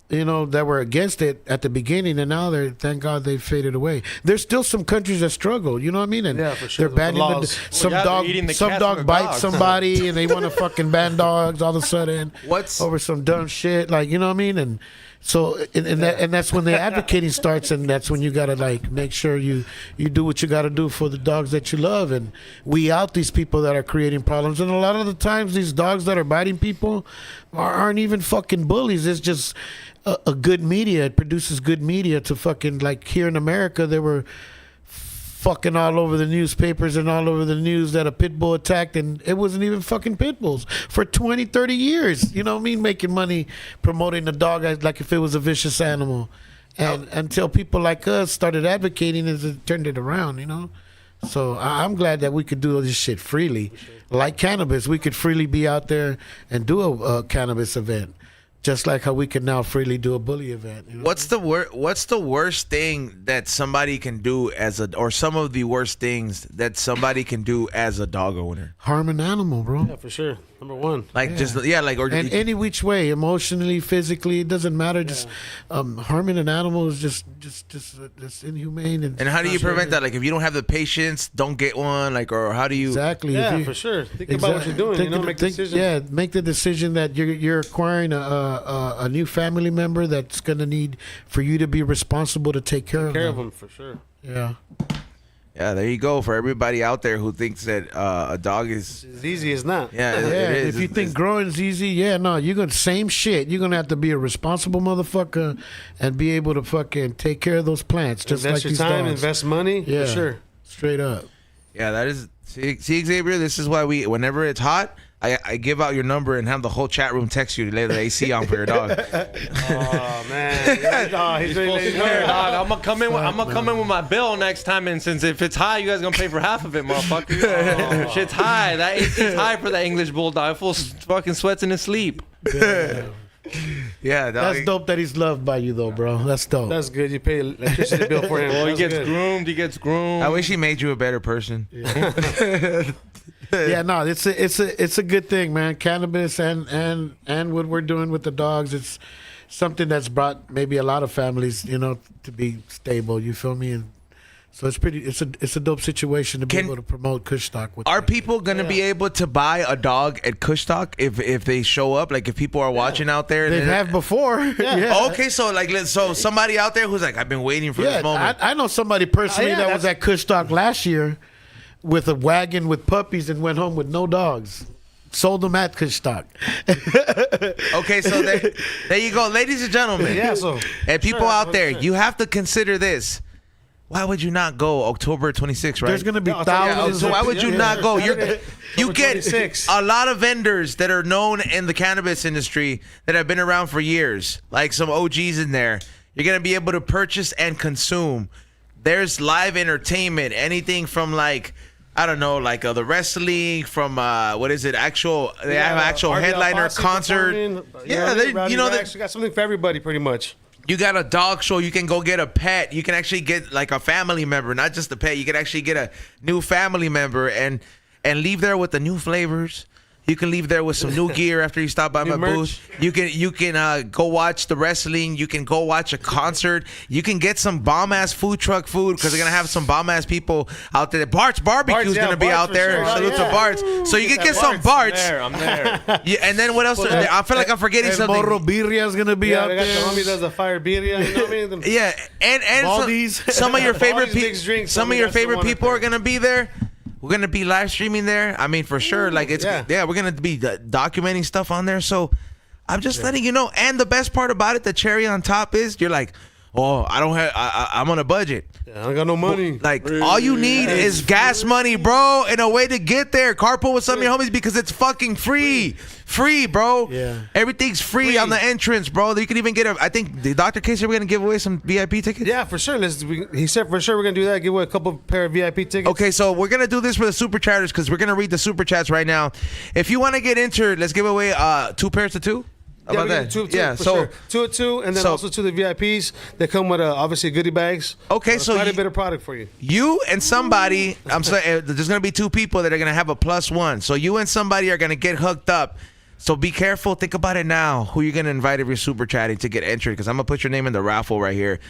that were against it at the beginning, and now thank God they faded away. There's still some countries that struggle, you know what I mean? And Yeah, for sure. they're banning The laws. they're eating the some cats dog and the bites dogs. somebody, and they want to fucking ban dogs all of a sudden over some dumb shit, like, you know what I mean? And so, and that's when the advocating starts, and that's when you gotta like make sure you do what you gotta do for the dogs that you love, and weed out these people that are creating problems. And a lot of the times, these dogs that are biting people aren't even fucking bullies. It's just a good media. It produces good media to fucking, like, here in America, they were fucking all over the newspapers and all over the news that a pit bull attacked, and it wasn't even fucking pit bulls for 20, 30 years. You know what I mean? Making money promoting the dog as like if it was a vicious animal. And until people like us started advocating, it turned it around, So I'm glad that we could do all this shit freely. Like cannabis, we could freely be out there and do a cannabis event. Just like how we can now freely do a bully event. What's the worst thing that somebody can do or some of the worst things that somebody can do as a dog owner? Harm an animal, bro. Yeah, for sure. Number one. Like or And any which way, emotionally, physically, it doesn't matter. Just harming an animal is just inhumane. and how do you prevent that? Like, if you don't have the patience, don't get one. Like, or how do you? Exactly. Yeah, If you- for sure. Think about what you're doing. Make the decision. Yeah, make the decision that you're acquiring a new family member that's gonna need for you to be responsible to take care of them. For sure. Yeah. Yeah, there you go. For everybody out there who thinks that a dog is, As easy as not. yeah, Yeah, it is. if you think growing is easy, you're gonna same shit. You're gonna have to be a responsible motherfucker and be able to fucking take care of those plants, just Invest like your these time, dogs. invest money. Yeah, For sure. straight up. yeah, that is. See, Xavier, this is why whenever it's hot, I give out your number and have the whole chat room text you to lay the AC on for your dog. Oh man. He's ready to Swear, go. dog, I'm gonna come in with my bill next time, and since if it's high, you guys gonna pay for half of it, motherfucker. Shit's high. That AC's high for that English bulldog. Full fucking sweats in his sleep. Yeah, dog. That's dope that he's loved by you, though, bro. That's dope. That's good. You pay electricity bill for him. Well, he That's gets good. groomed. I wish he made you a better person. Yeah, no, it's a good thing, man. Cannabis and what we're doing with the dogs, it's something that's brought maybe a lot of families, to be stable. You feel me? And so it's a dope situation to be able to promote Kushstock. Are people gonna be able to buy a dog at Kushstock if they show up? Like if people are watching out there, They have before. Yeah. Okay, so somebody out there who's like, I've been waiting for this moment. I know somebody personally that was at Kushstock last year with a wagon with puppies and went home with no dogs. Sold them at Kushstock. Okay, so there you go, ladies and gentlemen. Yeah, so And people out there, you have to consider this. Why would you not go October 26th, right? There's going to be No, thousands. So why would you not go? You get 26. a lot of vendors that are known in the cannabis industry that have been around for years, like some OGs in there. You're going to be able to purchase and consume. There's live entertainment, anything from like, I don't know, like the wrestling, from what is it? They have actual headliner concert. Yeah, they got something for everybody pretty much. You got a dog show. You can go get a pet. You can actually get like a family member, not just a pet. You can actually get a new family member and leave there with the new flavors. You can leave there with some new gear after you stop by my booth. You can go watch the wrestling. You can go watch a concert. You can get some bomb ass food truck food because they're gonna have some bomb ass people out there. Bart's Barbecue is gonna be out there. Sure. Salute to Bart's. So you can get some Bart's. I'm there. Yeah, and then what else? I feel like I'm forgetting something. Morro Birria is going to be out I got there. the homie does a fire birria. You know what I mean? Yeah, and Baldies. some of your favorite Baldies mixed drinks, some I of mean, your that's the favorite one people up are gonna be there. We're gonna be live streaming there. I mean, for sure. Like we're gonna be documenting stuff on there. So I'm just letting you know. And the best part about it, the cherry on top is you're like, oh, I'm on a budget. Yeah, I don't got no money. Like all you need is gas money, bro, and a way to get there. Carpool with some of your homies because it's fucking free, bro. Yeah, everything's free on the entrance, bro. You can even get I think the Dr. Casey, we're gonna give away some VIP tickets. Yeah, for sure. He said for sure we're gonna do that. Give away a couple pair of VIP tickets. Okay, so we're gonna do this for the super chatters because we're gonna read the super chats right now. If you want to get entered, let's give away 2 pairs of 2. How about that? Two, yeah, for so sure. 2 of 2, and then also to the VIPs. They come with obviously goodie bags. Okay, so quite a bit of product for you. You and somebody, I'm saying there's gonna be 2 people that are gonna have a +1. So you and somebody are gonna get hooked up. So be careful. Think about it now. Who you're gonna invite if you're super chatting to get entered? Because I'm gonna put your name in the raffle right here.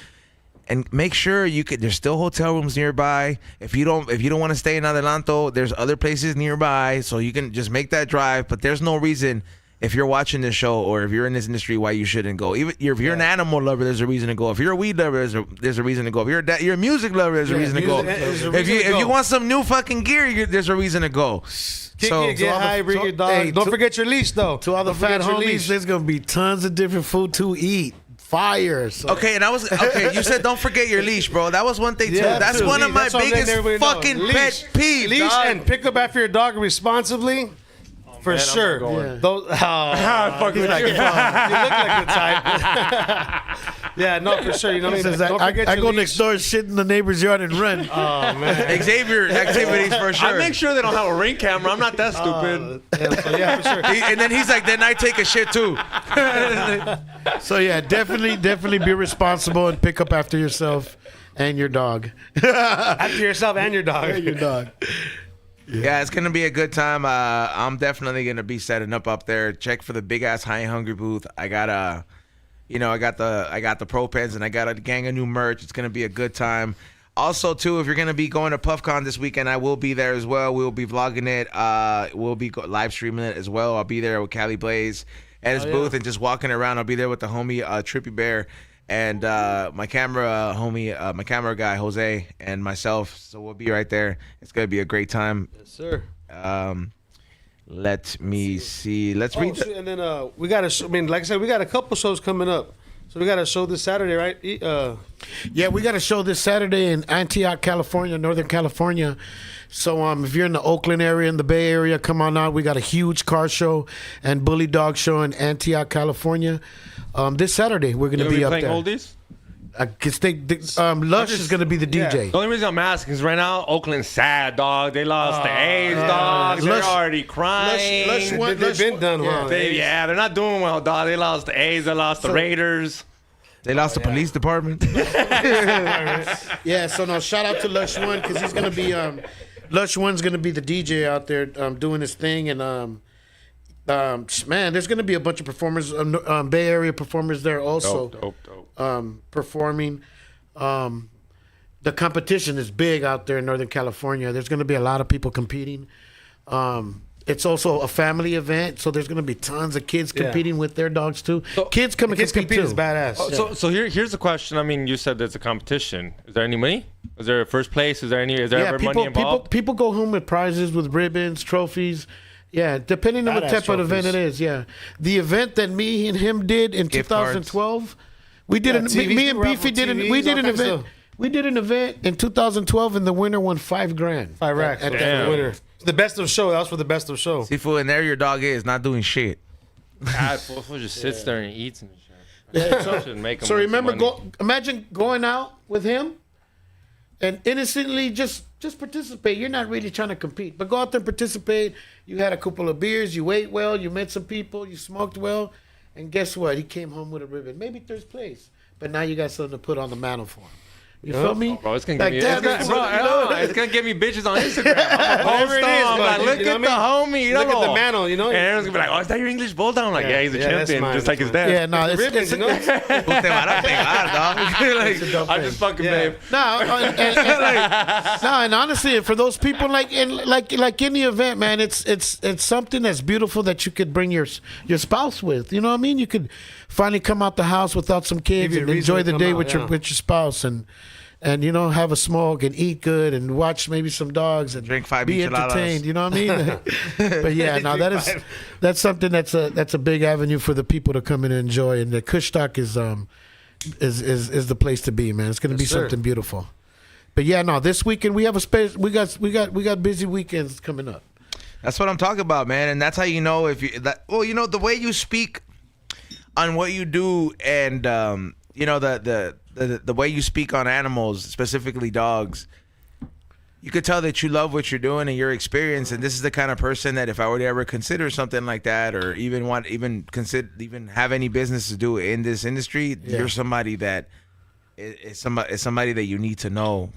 And make sure there's still hotel rooms nearby. If you don't want to stay in Adelanto, there's other places nearby. So you can just make that drive. But there's no reason. If you're watching this show or if you're in this industry, why you shouldn't go? Even if you're an animal lover, there's a reason to go. If you're a weed lover, there's a reason to go. If you're a music lover, there's a reason to go. If you want some new fucking gear, there's a reason to go. Get high, bring your dog. Don't forget your leash, though. To all the fat homies, there's going to be tons of different food to eat. Fire. So. Okay, and you said don't forget your leash, bro. That was one thing too. That's one of my biggest fucking pet peeves. Leash and pick up after your dog responsibly. For sure. Those, Fuck with you look like the type. Yeah, no, for sure. You know what I mean? I go next door, shit in the neighbor's yard, and run. Oh man, Xavier activities for sure. I make sure they don't have a ring camera. I'm not that stupid. Yeah, for sure. And then he's like, then I take a shit too. So yeah, definitely be responsible and pick up after yourself and your dog. After yourself and your dog. And your dog. Yeah, it's gonna be a good time. I'm definitely gonna be setting up there. Check for the big ass High and Hungry booth. I got I got the Pro Pens and I got a gang of new merch. It's gonna be a good time. Also, too, if you're gonna be going to PuffCon this weekend, I will be there as well. We'll be vlogging it. We'll be live streaming it as well. I'll be there with Cali Blaze at his booth and just walking around. I'll be there with the homie Trippy Bear and my camera homie, my camera guy Jose and myself. So we'll be right there. It's gonna be a great time. Yes, sir. Let me see. Let's read. And then we got a. I mean, like I said, we got a couple shows coming up. So we got a show this Saturday, right? Yeah, we got a show this Saturday in Antioch, California, Northern California. So if you're in the Oakland area, in the Bay Area, come on out. We got a huge car show and bully dog show in Antioch, California. This Saturday, we're going to be up there. Oldies? I guess Lush is going to be the DJ. The only reason I'm asking is right now, Oakland's sad, dog. They lost the A's, dog. They're already crying. They've been done well. They're not doing well, dog. They lost the A's. They lost the Raiders. They lost the police department. Yeah, so no, shout out to Lush One because he's going to be, Lush One's going to be the DJ out there doing his thing. And Man, there's going to be a bunch of performers, Bay Area performers there also. Dope. Performing. The competition is big out there in Northern California. There's going to be a lot of people competing. It's also a family event, so there's going to be tons of kids competing with their dogs too. So, kids come and compete too. Is badass. So here's the question. I mean, you said there's a competition. Is there any money? Is there a first place? Is there ever money involved? People go home with prizes, with ribbons, trophies. Yeah, depending on what type of event it is. Yeah, the event that me and him did in Gift 2012, we did me and Beefy did an event. We did an event in 2012, and the winner won $5,000. 5 racks. At The winner. The best of show. That was for the best of show. See, fool, and there your dog is not doing shit. God, fool just sits there and eats and shit. Yeah, so remember, imagine going out with him and innocently just participate. You're not really trying to compete, but go out there and participate. You had a couple of beers, you ate well, you met some people, you smoked well, and guess what? He came home with a ribbon, maybe third place, but now you got something to put on the mantle for him. You feel me? Bro, it's gonna give me, it's gonna give me bitches on Instagram. I'm gonna post them. Like, look at the homie, you know. Look at the mantle, you know. And everyone's gonna be like, "Oh, is that your English bulldog?" I'm like, yeah, he's a champion, just like his dad. Yeah, no, it's ribbons, you know. Like, I'm just fucking babe. And honestly, for those people like in the event, man, it's something that's beautiful that you could bring your spouse with. You know what I mean? You could finally come out the house without some kids and enjoy the day with your spouse and you know, have a smoke and eat good and watch maybe some dogs and drink 5 be micheladas. entertained. You know what I mean? But yeah, no, that's something that's a big avenue for the people to come in and enjoy. And the Kushstock is the place to be, man. It's going to be something beautiful. But yeah, no, this weekend we have a space. We got busy weekends coming up. That's what I'm talking about, man. And that's how you know if you you know, the way you speak on what you do, and you know, the way you speak on animals, specifically dogs, you could tell that you love what you're doing and your experience. And this is the kind of person that if I were to ever consider something like that, or even have any business to do in this industry, you're somebody that is somebody that you need to know.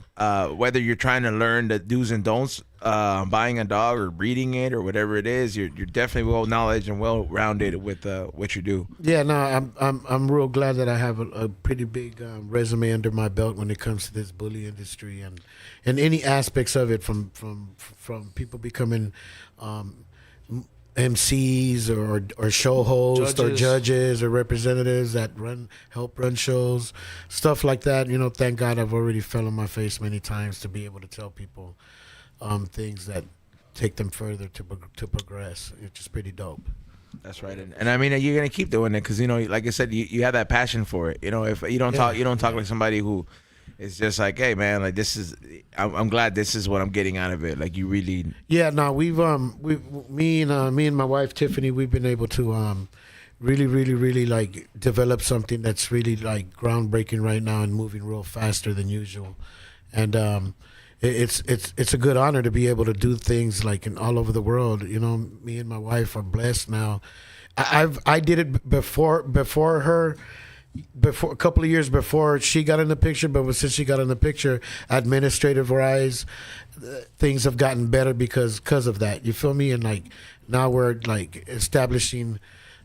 Whether you're trying to learn the do's and don'ts, buying a dog or breeding it or whatever it is, you're definitely well knowledge and well rounded with what you do. Yeah, no, I'm real glad that I have a pretty big resume under my belt when it comes to this bully industry and any aspects of it, from people becoming MCs or show hosts or judges or representatives that help run shows, stuff like that. You know, thank God I've already fell on my face many times to be able to tell people things that take them further to progress. It's just pretty dope. That's right, and I mean, you're gonna keep doing it because, you know, like I said, you have that passion for it. You know, if you don't talk like somebody who is just like, hey man, like I'm glad this is what I'm getting out of it. Like you really. Yeah, no, me and my wife Tiffany, we've been able to really like develop something that's really like groundbreaking right now and moving real faster than usual, and it's a good honor to be able to do things like all over the world. You know, me and my wife are blessed now. I did it before her. Before a couple of years before she got in the picture, but since she got in the picture, administrative wise, things have gotten better because of that. You feel me? And like now we're like establishing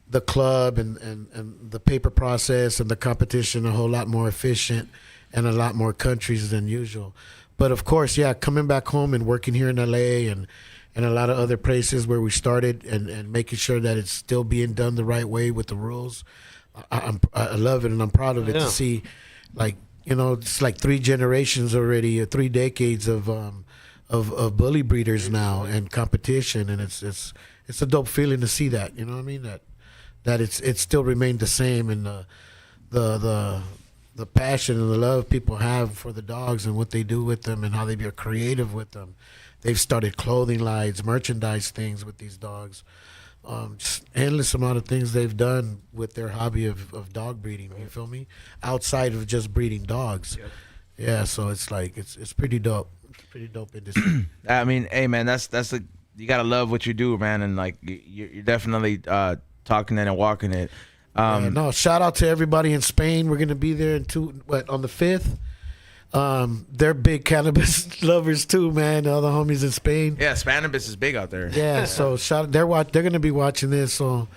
the club and the paper process and the competition a whole lot more efficient and a lot more countries than usual. But of course, yeah, coming back home and working here in LA and a lot of other places where we started and making sure that it's still being done the right way with the rules. I love it and I'm proud of it to see, like, you know, it's like 3 generations already, or 3 decades of bully breeders now and competition, and it's a dope feeling to see that. You know what I mean? That it's still remained the same, and the passion and the love people have for the dogs and what they do with them and how they be creative with them. They've started clothing lines, merchandise things with these dogs. Just endless amount of things they've done with their hobby of dog breeding. You feel me? Outside of just breeding dogs. Yep. Yeah, so it's like it's pretty dope. It's pretty dope industry. I mean, hey man, that's you gotta love what you do, man, and like you're definitely talking it and walking it. No, shout out to everybody in Spain. We're gonna be there on the 5th. They're big cannabis lovers too, man. All the homies in Spain. Yeah, Spanibus is big out there. Yeah, so they're going to be watching this. So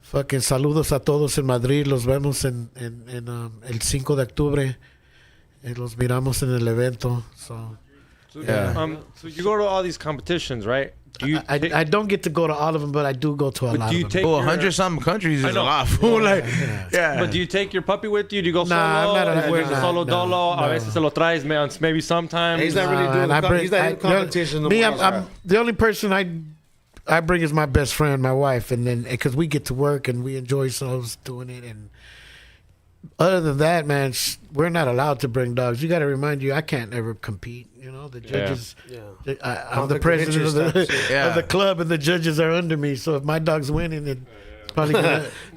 fucking saludos a todos en Madrid. Los vemos en el 5 de octubre. Los miramos en el evento. So Yeah. So you go to all these competitions, right? Do you I don't get to go to all of them, but I do go to a lot do you of them. take Oh, your- 100-something countries I is a know. lot. Fool. Like, yeah. But do you take your puppy with you? Do you go solo? Nah, I'm not a- Like, nah, solo no, dolo. no. A veces se lo traes, man. Maybe sometimes. He's not really doing. He's not in competition. No Me, more. I'm the only person I bring is my best friend, my wife, and then because we get to work and we enjoy ourselves doing it. And other than that, man, we're not allowed to bring dogs. You got to remind you, I can't ever compete. You know, the judges. Yeah. I'm the Conflict of president of interest the type shit. of the club, and the judges are under me. So if my dog's winning, it's probably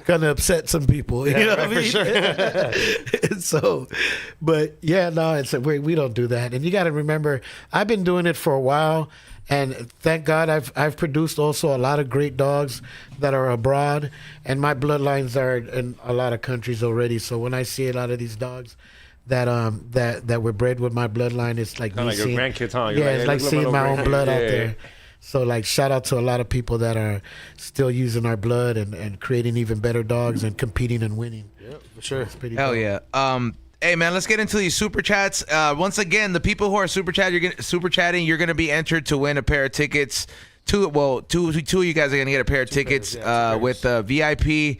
gonna upset some people. You know what I mean? So, but yeah, no, it's we don't do that. And you got to remember, I've been doing it for a while. And thank God I've produced also a lot of great dogs that are abroad, and my bloodlines are in a lot of countries already. So when I see a lot of these dogs that were bred with my bloodline, it's like Kinda me like your seeing, grandkids, huh? You're yeah, like, it's hey, like look at seeing my my little own blood out grandkid. there. So like shout out to a lot of people that are still using our blood and creating even better dogs and competing and winning. Yeah, for sure. It's pretty Hell dope. yeah. Hey man, let's get into these super chats. Once again, the people who are super chatting, you're gonna be entered to win a pair of tickets. Two of you guys are gonna get a pair of tickets with the VIP.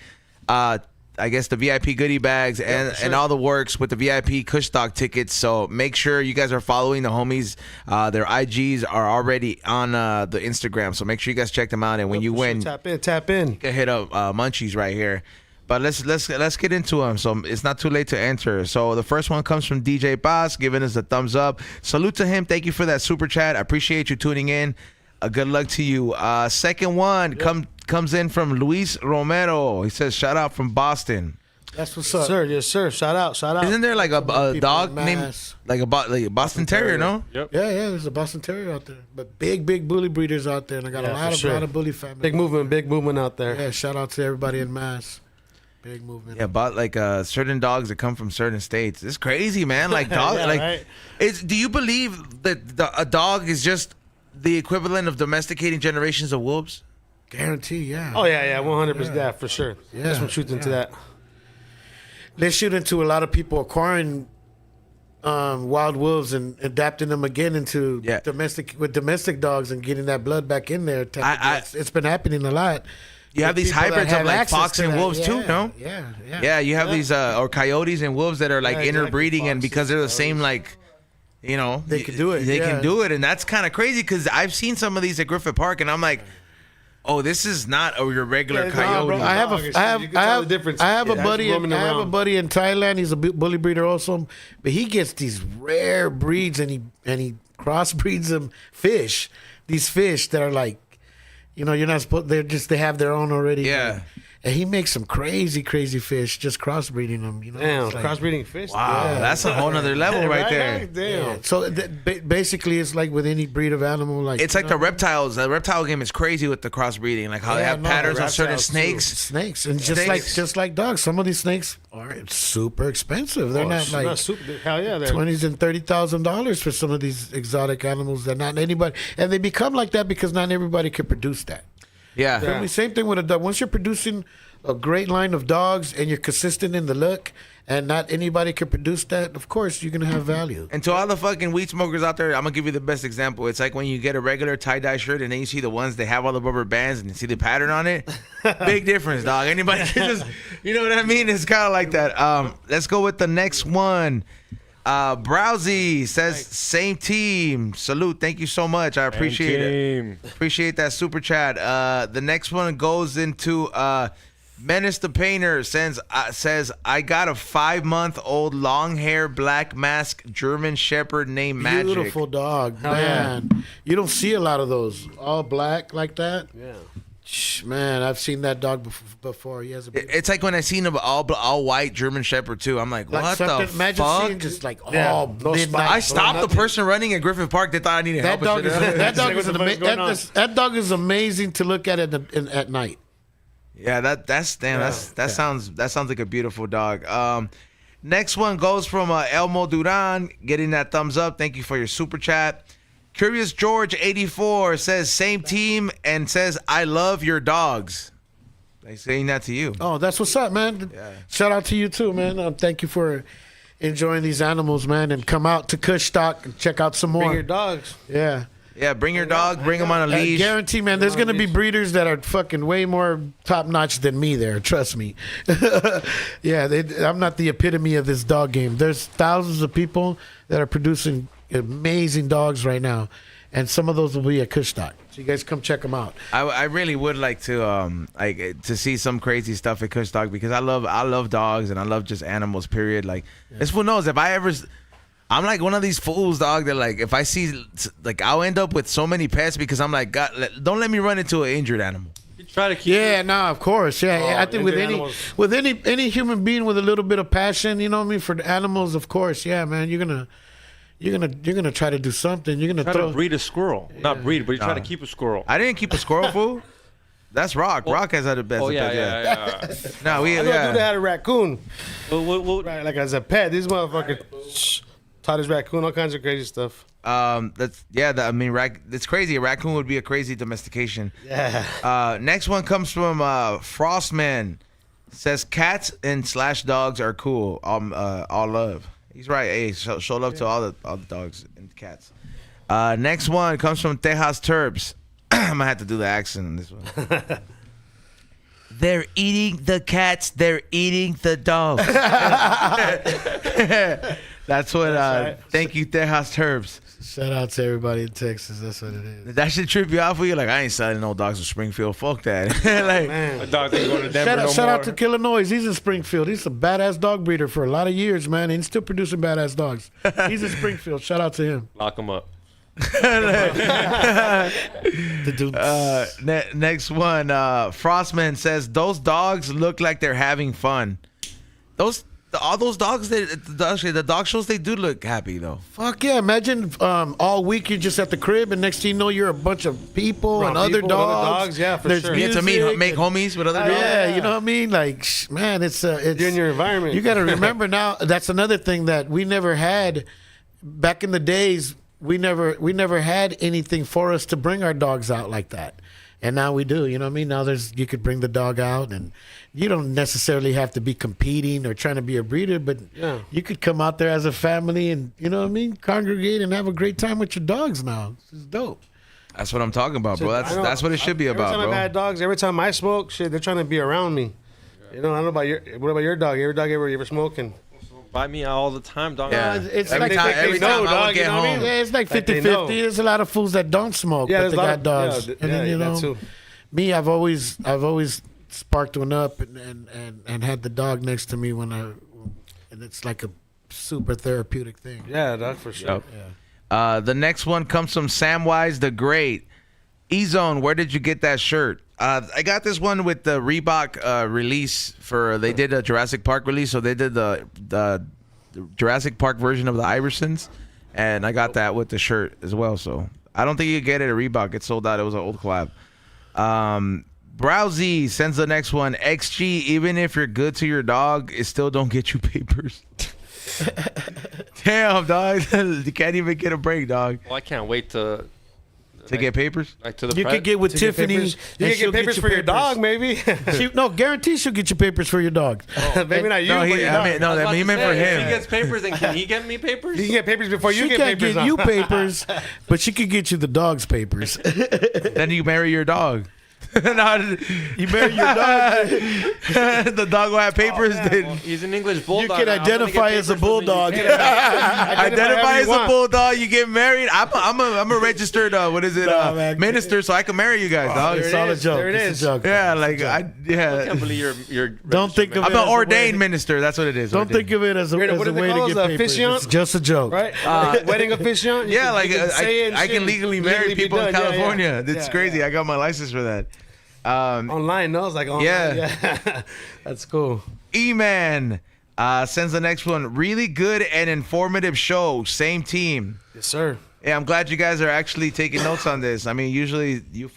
I guess the VIP goodie bags and all the works with the VIP Kushstock tickets. So make sure you guys are following the homies. Their IGs are already on the Instagram. So make sure you guys check them out. And when you win, Tap in. you can hit up Munchies right here. But let's get into them. So it's not too late to enter. So the first one comes from DJ Boss, giving us a thumbs up. Salute to him. Thank you for that super chat. I appreciate you tuning in. Good luck to you. Second one comes in from Luis Romero. He says, shout out from Boston. That's what's up. Sir, yes, sir. Shout out. Isn't there like a people dog in named Mass. like a Boston Terrier, no? Yep. Yeah, there's a Boston Terrier out there, but big bully breeders out there, and I got Yeah, a lot for sure. of bully families. Big movement out there. Yeah, shout out to everybody in Mass. Big movement. Yeah, but like certain dogs that come from certain states. It's crazy, man. Like dog, Yeah, like right. do you believe that a dog is just the equivalent of domesticating generations of wolves? Guarantee, yeah. Oh yeah, 100%. Yeah, for sure. Yeah, There's some truth into that. They shoot into a lot of people acquiring wild wolves and adapting them again into domestic dogs and getting that blood back in there. It's been happening a lot. You have these People that hybrids of have like access fox to and that. wolves too, no? Yeah. You have these or coyotes and wolves that are like Yeah, exactly. interbreeding, and Foxes, because they're the same, like, you know, They can do it, They yeah. can do it, and that's kind of crazy because I've seen some of these at Griffith Park, and I'm like, oh, this is not your regular Yeah, coyote. bro, I have Dog, a, it's- I have, you can I tell have, the difference. I have a Yeah, buddy. that's roaming I have a around. buddy in Thailand. He's a bully breeder also, but he gets these rare breeds and he crossbreeds them fish. These fish that are like, you know, you're not supposed. They have their own already. Yeah. And he makes some crazy fish just crossbreeding them. You know, Damn, It's like- crossbreeding fish. Wow, that's a whole nother level right there. Damn. Yeah. So basically, it's like with any breed of animal, like It's like the reptiles. The reptile game is crazy with the crossbreeding, like how they have patterns on certain reptiles, too. snakes. snakes, and Snakes. just like dogs. Some of these snakes are super expensive. They're not like Not super. Hell yeah, they're $20,000 and $30,000 for some of these exotic animals that not anybody, and they become like that because not everybody can produce that. Yeah. Feel me? Same thing with a dog. Once you're producing a great line of dogs and you're consistent in the look, and not anybody can produce that, of course you're gonna have value. And to all the fucking weed smokers out there, I'm gonna give you the best example. It's like when you get a regular tie-dye shirt and then you see the ones that have all the rubber bands and you see the pattern on it. Big difference, dog. Anybody can just, you know what I mean? It's kind of like that. Let's go with the next one. Browsy says, same team. Salute. Thank you so much. I appreciate it. Appreciate that super chat. The next one goes into Menace the Painter says I got a 5-month-old long hair black mask German Shepherd named Magic. Beautiful dog, man. You don't see a lot of those all black like that. yeah. Man, I've seen that dog before. He has a It's like when I seen an all white German Shepherd too. I'm like, what the imagine fuck? seeing just like Yeah, all no midnight. spots. I stopped the person running at Griffith Park that thought I needed That help. dog and is shit. that dog Like, is what the fuck is going on? that dog is amazing to look at at night. Yeah, that sounds like a beautiful dog. Next one goes from Elmo Duran, getting that thumbs up. Thank you for your super chat. Curious George 84 says same team and says I love your dogs. They saying that to you. Oh, that's what's up, man. Yeah. Shout out to you too, man. Thank you for enjoying these animals, man, and come out to Kushstock and check out some more. Bring your dogs. Yeah. Yeah, bring your dog, bring them on a I leash. guarantee, man, there's going to be breeders that are fucking way more top notch than me there. Trust me. Yeah, I'm not the epitome of this dog game. There's thousands of people that are producing amazing dogs right now, and some of those will be at Kushstock. So you guys come check them out. I really would like to see some crazy stuff at Kushstock because I love dogs and I love just animals. Period. Like this fool knows if I ever. I'm like one of these fools, dog, that like if I see like I'll end up with so many pets because I'm like, God, don't let me run into an injured animal. You try to keep. Yeah, no, of course. Yeah, I think with any human being with a little bit of passion, you know what I mean, for the animals, of course. Yeah, man, you're gonna try to do something. You're gonna Try to breed a squirrel, not breed, but you try to keep a squirrel. I didn't keep a squirrel, fool. That's Rock. Rock has had the best. Oh yeah. No, we I know a dude that had a raccoon. Well, Right, like as a pet. This motherfucker taught his raccoon all kinds of crazy stuff. It's crazy. A raccoon would be a crazy domestication. Yeah. Next one comes from Frostman. Says cats and / dogs are cool. All love. He's right. Hey, show love to all the dogs and cats. Next one comes from Tejas Terps. I'm gonna have to do the accent on this one. They're eating the cats. They're eating the dogs. That's what. Right. Thank you, Tejas Terps. Shout out to everybody in Texas. That's what it is. That should trip you out for you. Like I ain't selling no dogs in Springfield. Fuck that. Like, a dog ain't going to Denver Shout out to Killer Noise. He's in Springfield. He's a badass dog breeder for a lot of years, man. And he's still producing badass dogs. He's in Springfield. Shout out to him. Lock him up. The dude. Next one, Frostman says those dogs look like they're having fun. All those dogs, the dog shows, they do look happy though. Fuck yeah! Imagine all week you're just at the crib, and next thing you know, you're a bunch of people and other dogs. Yeah, for There's sure. You get to music make and- homies with other dogs. Yeah, you know what I mean? Like, man, it's You're in your environment. You got to remember now. That's another thing that we never had back in the days. We never had anything for us to bring our dogs out like that, and now we do. You know what I mean? Now you could bring the dog out, and you don't necessarily have to be competing or trying to be a breeder, but you could come out there as a family and, you know what I mean, congregate and have a great time with your dogs. Now this is dope. That's what I'm talking about, bro. That's what it should be about, Every time bro. I've had dogs, every time I smoke, shit, they're trying to be around me. You know, I don't know about what about your dog? Your dog ever smoking? Buy me out all the time, dog. Yeah. It's every like time, every time I would get you know what I home. mean? Yeah, it's like Like they know. 50-50. There's a lot of fools that don't smoke, Yeah, but there's they a lot got of- dogs. yeah, And then, yeah, you that know, too. me, I've always sparked one up and had the dog next to me and it's like a super therapeutic thing. Yeah, dog, for sure. Yep. The next one comes from Samwise the Great. E-Zone, where did you get that shirt? I got this one with the Reebok release they did a Jurassic Park release, so they did the Jurassic Park version of the Iversons, and I got that with the shirt as well. So I don't think you can get it at Reebok. It sold out. It was an old collab. Browsy sends the next one. XG, even if you're good to your dog, it still don't get you papers. Damn, dog. You can't even get a break, dog. Well, I can't wait to get papers? Like to the You could get with Tiffany. You can and she'll get papers you for your dog, maybe. No, guarantee she'll get you papers for your dog. Maybe not you, No, but your dog. I mean, he meant for If he him. gets papers, then can he get me papers? You can get papers before you She get can't papers. get you papers, but she could get you the dog's papers. Then you marry your dog. No, You marry your dog. the dog will have papers. Then He's an English You bulldog. can I'm gonna get identify as a papers from the bulldog. UK. identify as you a want. bulldog. You get married. I'm a registered Nah, man. minister, so I can marry you guys, dog. It's all a joke. There it It's is. a joke. Yeah, It's a like joke. I can't believe you're Don't think of I'm it an as a ordained way- minister. That's what it is. Don't ordained. think of it as a, What as do a they way call to those, get papers. officiant? It's just a joke. Right? Wedding officiant? You Yeah, can- like you can say it and I shit can legally marry legally be people in done. Yeah, yeah. California. It's Yeah, crazy. yeah. I got my license for that. Online, no? It's like online. Yeah. That's cool. E-Man sends the next one. Really good and informative show. Same team. Yes, sir. Hey, I'm glad you guys are actually taking notes on this. I mean, usually you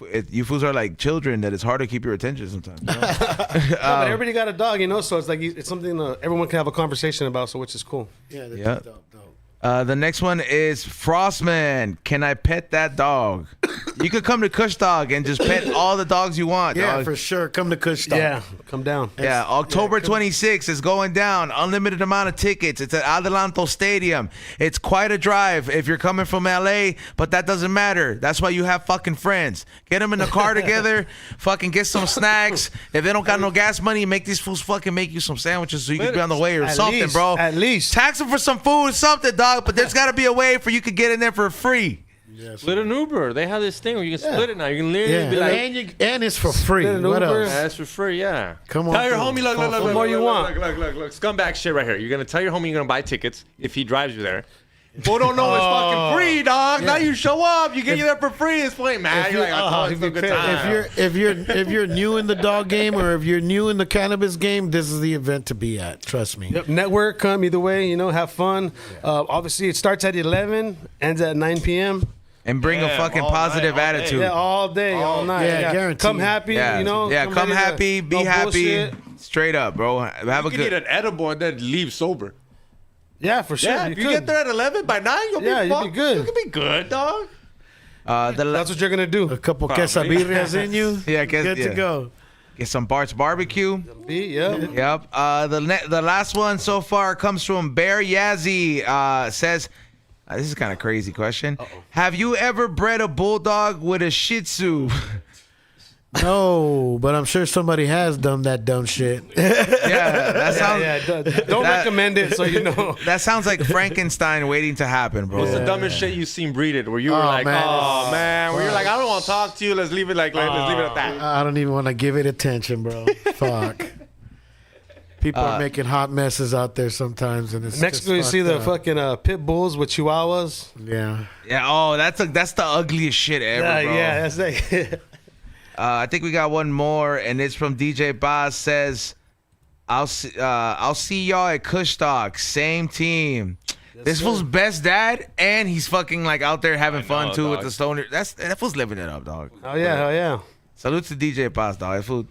fools are like children that it's hard to keep your attention sometimes. You know? But everybody got a dog, so it's like it's something everyone can have a conversation about, so which is cool. Yeah. Yeah. Dope. The next one is Frostman. Can I pet that dog? You could come to Kushstock and just pet all the dogs you want. Yeah, dog. for sure. Come to Kushstock. Yeah, come down. Yeah, October 26th is going down. Unlimited amount of tickets. It's at Adelanto Stadium. It's quite a drive if you're coming from LA, but that doesn't matter. That's why you have fucking friends. Get them in the car together. Fucking get some snacks. If they don't got no gas money, make these fools fucking make you some sandwiches so you can be on the way or something, bro. At least. Tax them for some food or something, dog. But there's got to be a way for you could get in there for free. Split an Uber. They have this thing where you can split it now. You can literally be like, and it's for free. Split an What Uber. else? that's for free, yeah. Come on. Tell your through. homie, look, What more you want? Look, scumbag shit right here. You're gonna tell your homie you're gonna buy tickets if he drives you there. Boy, don't know it's fucking free, dog. Now you show up, you get you there for free. It's funny, man. You're like, oh, it's a good time. If you're new in the dog game or if you're new in the cannabis game, this is the event to be at. Trust me. Yep, network, come either way, have fun. Obviously, it starts at 11, ends at 9 p.m. And bring a fucking all positive night, all day. attitude. Yeah, all day, all night. Yeah, guaranteed. Come happy, Yeah, yeah. Come ready to- happy, be no happy, bullshit. straight up, bro. Have a You can eat good. an edible and then leave sober. Yeah, for sure. Yeah, you if you could. get there at 11, by 9, you'll Yeah, be you'll be fucked. good. You can be good, dog. That's what you're gonna do. A couple Probably. quesadillas in you. Yeah, good yeah. to go. Get some Bart's barbecue. Yeah. Yep. The last one so far comes from Bear Yazzie. Says, this is a kind of crazy question. Have you ever bred a bulldog with a Shih Tzu? No, but I'm sure somebody has done that dumb shit. Yeah, that sounds. Don't That- recommend it, so you know. That sounds like Frankenstein waiting to happen, bro. What's the dumbest shit you seen breeded? Where you were Oh, like, man. oh man, where you're like, I don't want to talk to you. Let's leave it let's leave it at that. I don't even want to give it attention, bro. Fuck. People are making hot messes out there sometimes, and it's Mexico, you just see the fucked up. fucking pit bulls with chihuahuas. Yeah. Yeah. Oh, that's the ugliest shit ever, bro. Yeah, that's like. I think we got one more, and it's from DJ Boz. Says, I'll see y'all at Kushstock. Same team. This fool's best dad, and he's fucking like out there having fun know, too with dog. the stoner. That fool's living it up, dog. Oh yeah. Salute to DJ Boz, dog. That fool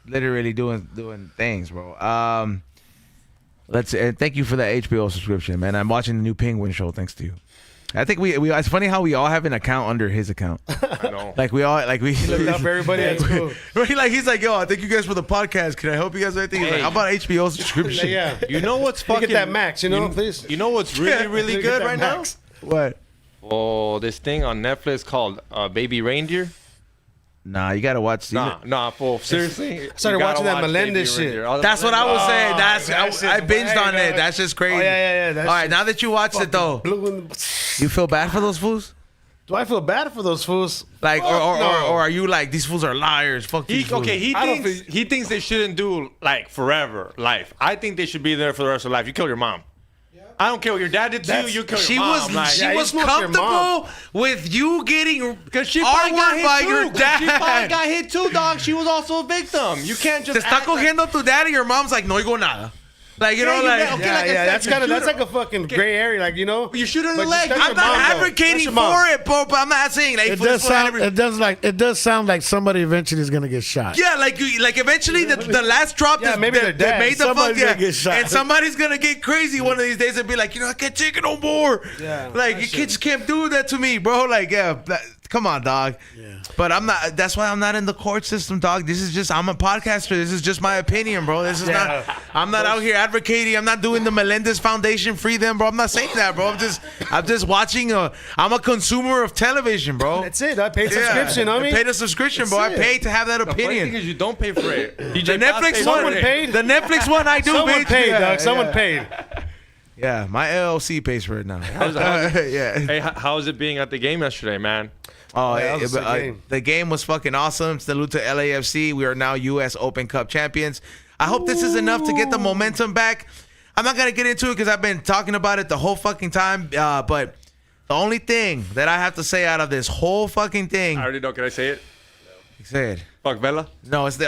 literally doing things, bro. Thank you for that HBO subscription, man. I'm watching the new Penguin show thanks to you. I think we it's funny how we all have an account under his account. I know. Like we all like we Look out for everybody. That's cool. he's like, yo, I thank you guys for the podcast. Can I help you guys with anything? He's like, how about HBO subscription? Yeah. You know what's You fucking get that max, please. You know what's really Get good that right max. What? now? Oh, this thing on Netflix called Baby Reindeer. Nah, you gotta watch. Nah, fool. Seriously. started You gotta watching that watch Melendez Baby shit. Reindeer. That's what I was saying. that's I just binged on bang, it. That's just crazy. Oh, yeah. All right, now that you watched it though, Blue and- you feel bad for those fools? Do I feel bad for those fools? Like, Fuck or no. are you like these fools are liars? Fuck these fools. He I don't thinks they shouldn't do like forever life. I think they should be there for the rest of life. You kill your mom. I don't care what your dad did to you. You kill your She mom. was like, she yeah, you was smoke your mom. comfortable with you getting Cause she probably got R1 hit by too. your 'Cause She probably dad. got hit too, dog. She was also a victim. You can't Te just. está act like- cogiendo tu dad and your mom's like, no oigo nada. Like, you know, Yeah, you like. know, okay, Yeah, like I said, that's you kind of shoot that's her. like a fucking gray area, like You shoot her in the But leg. that's I'm your not mom, though. That's advocating your for mom. it, bro, but I'm not saying like It for does this fool sound. never- It does sound like somebody eventually is gonna get shot. Yeah, like eventually the last drop Yeah, that, maybe their that dad. made the fuck Somebody's yeah, gonna get shot. and somebody's gonna get crazy one of these days and be like, I can't take it no more. Yeah, like that you shit. kids can't do that to me, bro. Like come on, dog. Yeah. But I'm not. That's why I'm not in the court system, dog. This is just I'm a podcaster. This is just my opinion, bro. This is Yeah. not. I'm not out here advocating. I'm not doing the Melendez Foundation free them, bro. I'm not saying that, bro. I'm just watching. I'm a consumer of television, bro. That's it. I paid subscription. I mean, paid a subscription, bro. I That's it. paid to have that The funny opinion. thing is you don't pay for it. The DJ Boss Netflix pays one, for it. paid? the Netflix one, I do. someone bitch. paid, Yeah, dog. Someone yeah. paid. Yeah, my LLC pays for it now. how's- Yeah. Hey, how was it being at the game yesterday, man? Oh, Yeah, that was a good game. the game was fucking awesome. Salute to LAFC. We are now U.S. Open Cup champions. I hope this is enough to get the momentum back. I'm not gonna get into it because I've been talking about it the whole fucking time. But the only thing that I have to say out of this whole fucking thing, I already know. Can I say it? say it. Fuck Vela. No, it's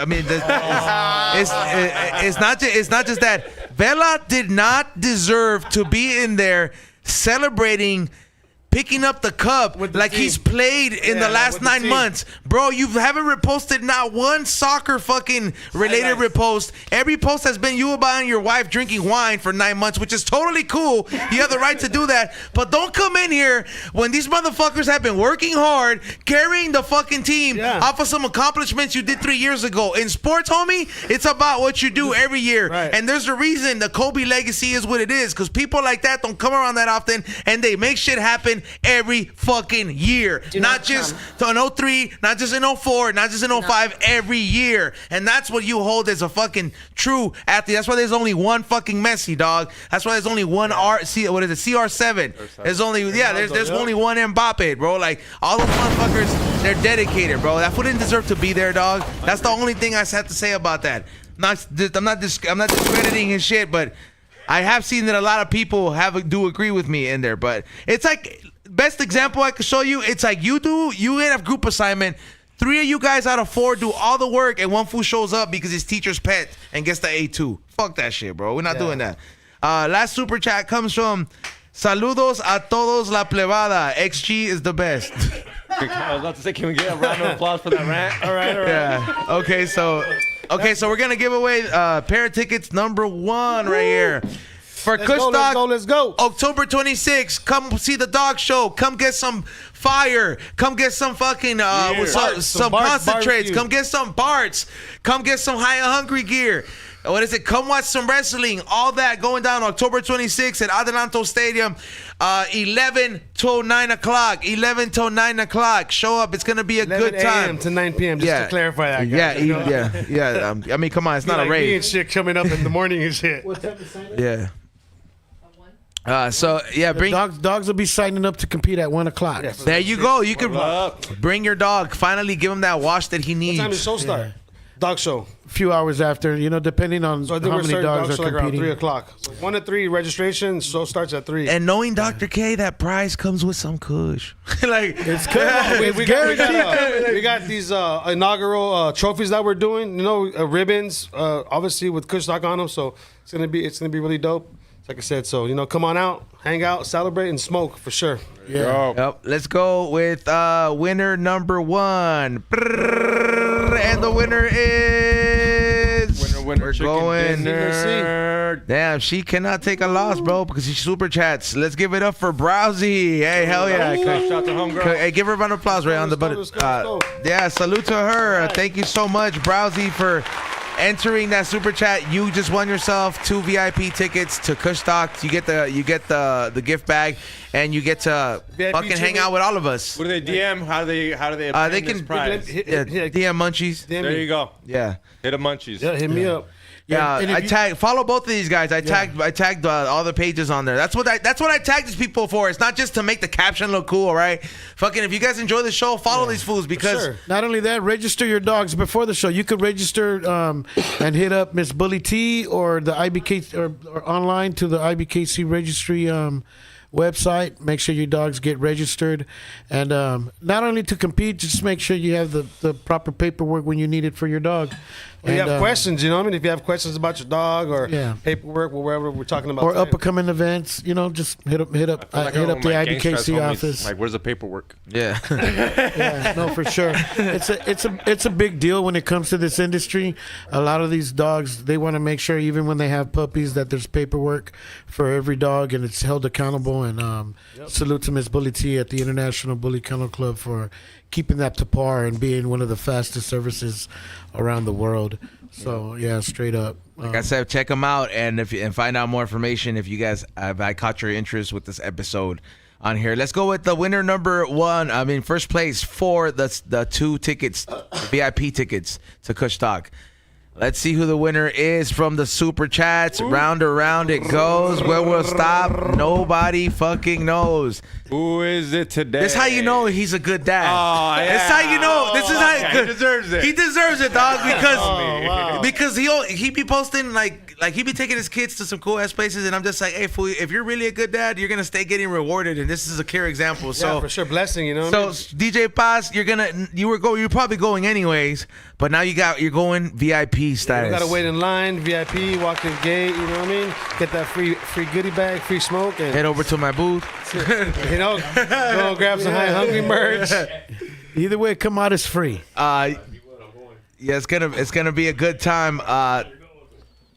not just that. Vela did not deserve to be in there celebrating picking up the cup like he's played in the last 9 months. Bro, you haven't reposted not one soccer fucking related repost. Every post has been you about your wife drinking wine for 9 months, which is totally cool. You have the right to do that. But don't come in here when these motherfuckers have been working hard, carrying the fucking team off of some accomplishments you did 3 years ago. In sports, homie, it's about what you do every year. Right. And there's a reason the Kobe legacy is what it is, because people like that don't come around that often, and they make shit happen every fucking year. Not just in 03, not just in 04, not just in 05, every year. And that's what you hold as a fucking true athlete. That's why there's only one fucking Messi, dog. That's why there's only one CR7. There's only there's only one Mbappe, bro. Like, all those motherfuckers, they're dedicated, bro. That fool didn't deserve to be there, dog. That's the only thing I have to say about that. I'm not discrediting his shit, but I have seen that a lot of people do agree with me in there. But it's like, best example I could show you, it's like you have group assignment. 3 of you guys out of 4 do all the work, and one fool shows up because his teacher's pet and gets the A2. Fuck that shit, bro. We're not doing that. Last super chat comes from Saludos a todos la plebada. XG is the best. I was about to say, can we get a round of applause for that rant? All right. Yeah. Okay, so we're gonna give away pair of tickets number 1 right here. For Kushstock, let's go. October 26th, come see the dog show. Come get some fire. Come get some fucking some concentrates. Barbecue. Come get some Barts. Come get some High and Hungry gear. What is it? Come watch some wrestling. All that going down October 26th at Adelanto Stadium, 11 till 9 o'clock. 11 till 9 o'clock. Show up. It's gonna be a good time. To 9 p.m. Just to clarify that. Guys. Yeah. I mean, come on, it's not a rave. Me and shit coming up in the morning and shit. What time is sign up? Yeah. Bring dogs will be signing up to compete at 1 o'clock. Yes. There you go. You can bring your dog. Finally, give him that wash that he needs. What time does the show start? Dog show. A few hours after, depending on how many dogs are like around competing. 3 o'clock. So 1 to 3 registration. Show starts at 3. And knowing Dr. K, that prize comes with some kush. Like, It's good. we got these inaugural trophies that we're doing. Ribbons, obviously with Kushstock on them. So it's gonna be really dope. Like I said, so come on out, hang out, celebrate, and smoke for sure. Yeah. Yep. Let's go with winner number 1. And the winner is We're going. dinner. Damn, she cannot take a loss, bro, because she super chats. Let's give it up for Browsy. Hey, hell yeah. Shout out to homegirl. Hey, give her a round of applause right on the button. Let's go. Yeah, salute to her. Thank you so much, Browsy, for entering that super chat. You just won yourself 2 VIP tickets to Kushstock. You get the gift bag, and you get to VIP fucking hang out with all of us. What do they DM? How do they obtain They this can prize? DM Munchies. There you go. Yeah. Hit a munchies. Yeah, hit me up. Yeah, and I follow both of these guys. I tagged all the pages on there. That's what I tagged these people for. It's not just to make the caption look cool, right? Fucking, if you guys enjoy the show, follow these fools because Not only that, register your dogs before the show. You could register and hit up Miss Bully T or the IBK or online to the IBKC registry website. Make sure your dogs get registered, and not only to compete, just make sure you have the proper paperwork when you need it for your dog. If you have questions, if you have questions about your dog or paperwork or wherever we're talking about, or up and coming events, just hit up the IBKC office. Like, where's the paperwork? yeah. Yeah, no, for sure. It's a big deal when it comes to this industry. A lot of these dogs, they want to make sure, even when they have puppies, that there's paperwork for every dog and it's held accountable. And salute to Miss Bully T at the International Bully Kennel Club for keeping that to par and being one of the fastest services around the world. So straight up. Like I said, check them out and find out more information if you guys I caught your interest with this episode on here. Let's go with the winner number 1. First place for the 2 tickets, VIP tickets to Kushstock. Let's see who the winner is from the super chats. Round around it goes. Where we'll stop, nobody fucking knows. Who is it today? This is how you know he's a good dad. Oh, yeah. This is how you know. This is how he deserves it. He deserves it, dog. Because he be posting like he be taking his kids to some cool ass places, and I'm just like, hey, fool, if you're really a good dad, you're gonna stay getting rewarded, and this is a clear example. So for sure, blessing. DJ Paz, you're probably going anyways, but now you're going VIP VIP status. You gotta wait in line, VIP, walk in the gate. You know what I mean? Get that free goodie bag, free smoke, and Head over to my booth. you know, go grab some High and Hungry merch. Either way, come out is free. Yeah, it's gonna be a good time.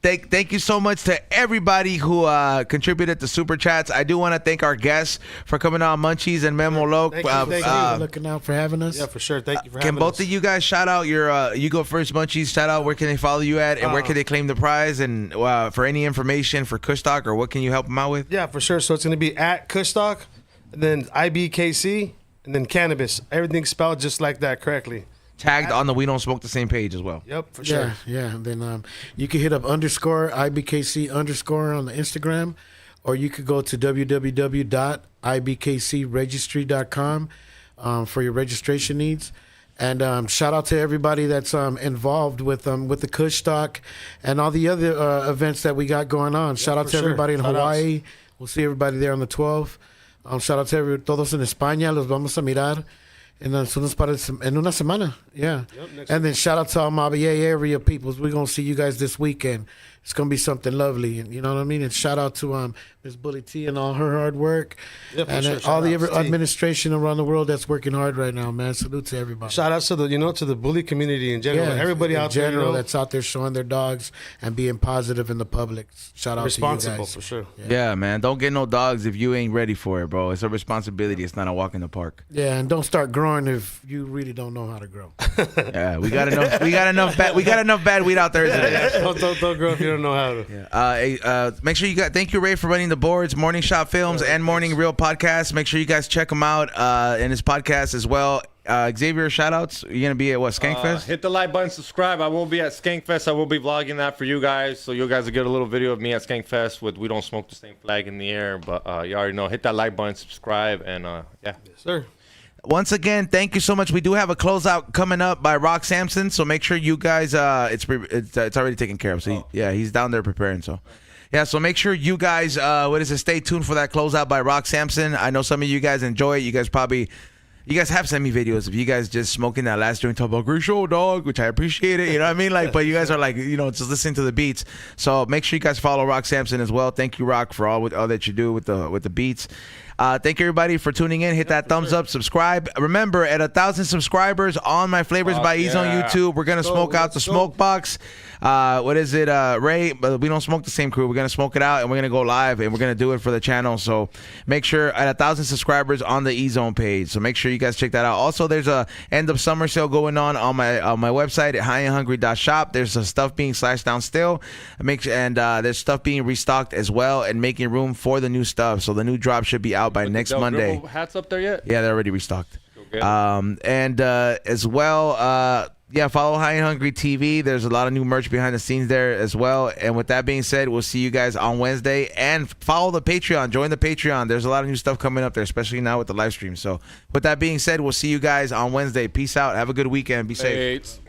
Thank you so much to everybody who contributed to super chats. I do want to thank our guests for coming on, Munchies and Memo Loc. Thank you. For looking out for having us. Yeah, for sure. Thank you for having Can both us. of you guys shout out your you go first, Munchies? Shout out where can they follow you at, and where can they claim the prize, and for any information for Kushstock, or what can you help them out with? Yeah, for sure. So it's gonna be at Kushstock, and then IBKC, and then cannabis. Everything's spelled just like that correctly. Tagged on the We Don't Smoke the Same page as well. Yep, for sure. Yeah. And then you can hit up _IBKC_ on the Instagram, or you could go to www.ibkcregistry.com for your registration needs. And shout out to everybody that's involved with the Kushstock and all the other events that we got going on. Shout out for to sure. everybody in Shout Hawaii. We'll see everybody there on the 12th. Shout out to todos en España. Los vamos a mirar. En una semana, yeah. Yep, and then shout out to all my Bay Area peoples. We're gonna see you guys this weekend. It's gonna be something lovely, and you know what I mean. And shout out to Miss Bully T and all her hard work, Yeah, for and sure. all the Shout outs to T. administration around the world that's working hard right now, man. Salute to everybody. Shout out to the bully community in general. Everybody in out general there, you know, that's out there showing their dogs and being positive in the public. Shout out responsible to you guys. for sure. Yeah, man. Don't get no dogs if you ain't ready for it, bro. It's a responsibility. It's not a walk in the park. Yeah, and don't start growing if you really don't know how to grow. Yeah, we got enough. We got enough bad weed out there today. Don't grow if you don't know how to. Make sure you got. Thank you, Ray, for running the boards, Morning Shop Films, and Morning Real Podcast. Make sure you guys check him out in his podcast as well. Xavier, shout outs. You're gonna be at what, Skankfest? Hit the like button, subscribe. I will be at Skankfest. I will be vlogging that for you guys, so you guys will get a little video of me at Skankfest with We Don't Smoke the Same flag in the air. But you already know. Hit that like button, subscribe, and yeah. Yes, sir. Once again, thank you so much. We do have a closeout coming up by Rock Sampson, so make sure you guys. It's already taken care of. So he's down there preparing. So. Yeah, so make sure you guys, stay tuned for that closeout by Rock Sampson. I know some of you guys enjoy it. You guys have sent me videos of you guys just smoking that last joint, talking about great show, dog, which I appreciate it. You know what I mean? Like, but you guys are like, just listening to the beats. So make sure you guys follow Rock Sampson as well. Thank you, Rock, for all that you do with the beats. Thank you, everybody, for tuning in. Hit that thumbs up, subscribe. Remember, at 1,000 subscribers on my Flavors by Ease on YouTube, we're gonna smoke out the smoke box. What is it, Ray? But we don't smoke the same crew. We're gonna smoke it out, and we're gonna go live, and we're gonna do it for the channel. So make sure at 1,000 subscribers on the E Zone page. So make sure you guys check that out. Also, there's a end of summer sale going on my website at highandhungry.shop. There's some stuff being slashed down still, and there's stuff being restocked as well, and making room for the new stuff. So the new drop should be out by next Monday. Hats up there yet? Yeah, they're already restocked. Okay. And as well, follow High and Hungry TV. There's a lot of new merch behind the scenes there as well. And with that being said, we'll see you guys on Wednesday. And follow the Patreon. Join the Patreon. There's a lot of new stuff coming up there, especially now with the live stream. So with that being said, we'll see you guys on Wednesday. Peace out. Have a good weekend. Be safe. Thanks.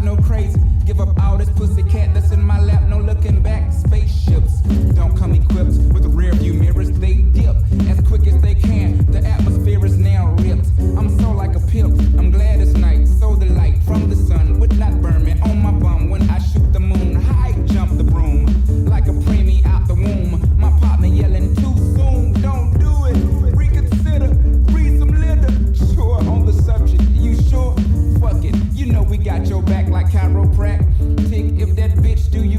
no crazy. Give up all this pussy cat that's in my lap, no looking back. Spaceships don't come equipped with rear view mirrors. They dip as quick as they can. The atmosphere is now ripped. I'm so like a pimp. I'm glad it's night. So the light from the sun would not burn me on my bum when I shoot the moon. High jump the broom like a preemie out the womb. My partner yelling too soon. Don't do it. Reconsider. Breathe some litter. Sure on the subject. You sure? Fuck it. You know we got your back like chiropractic. If that bitch do you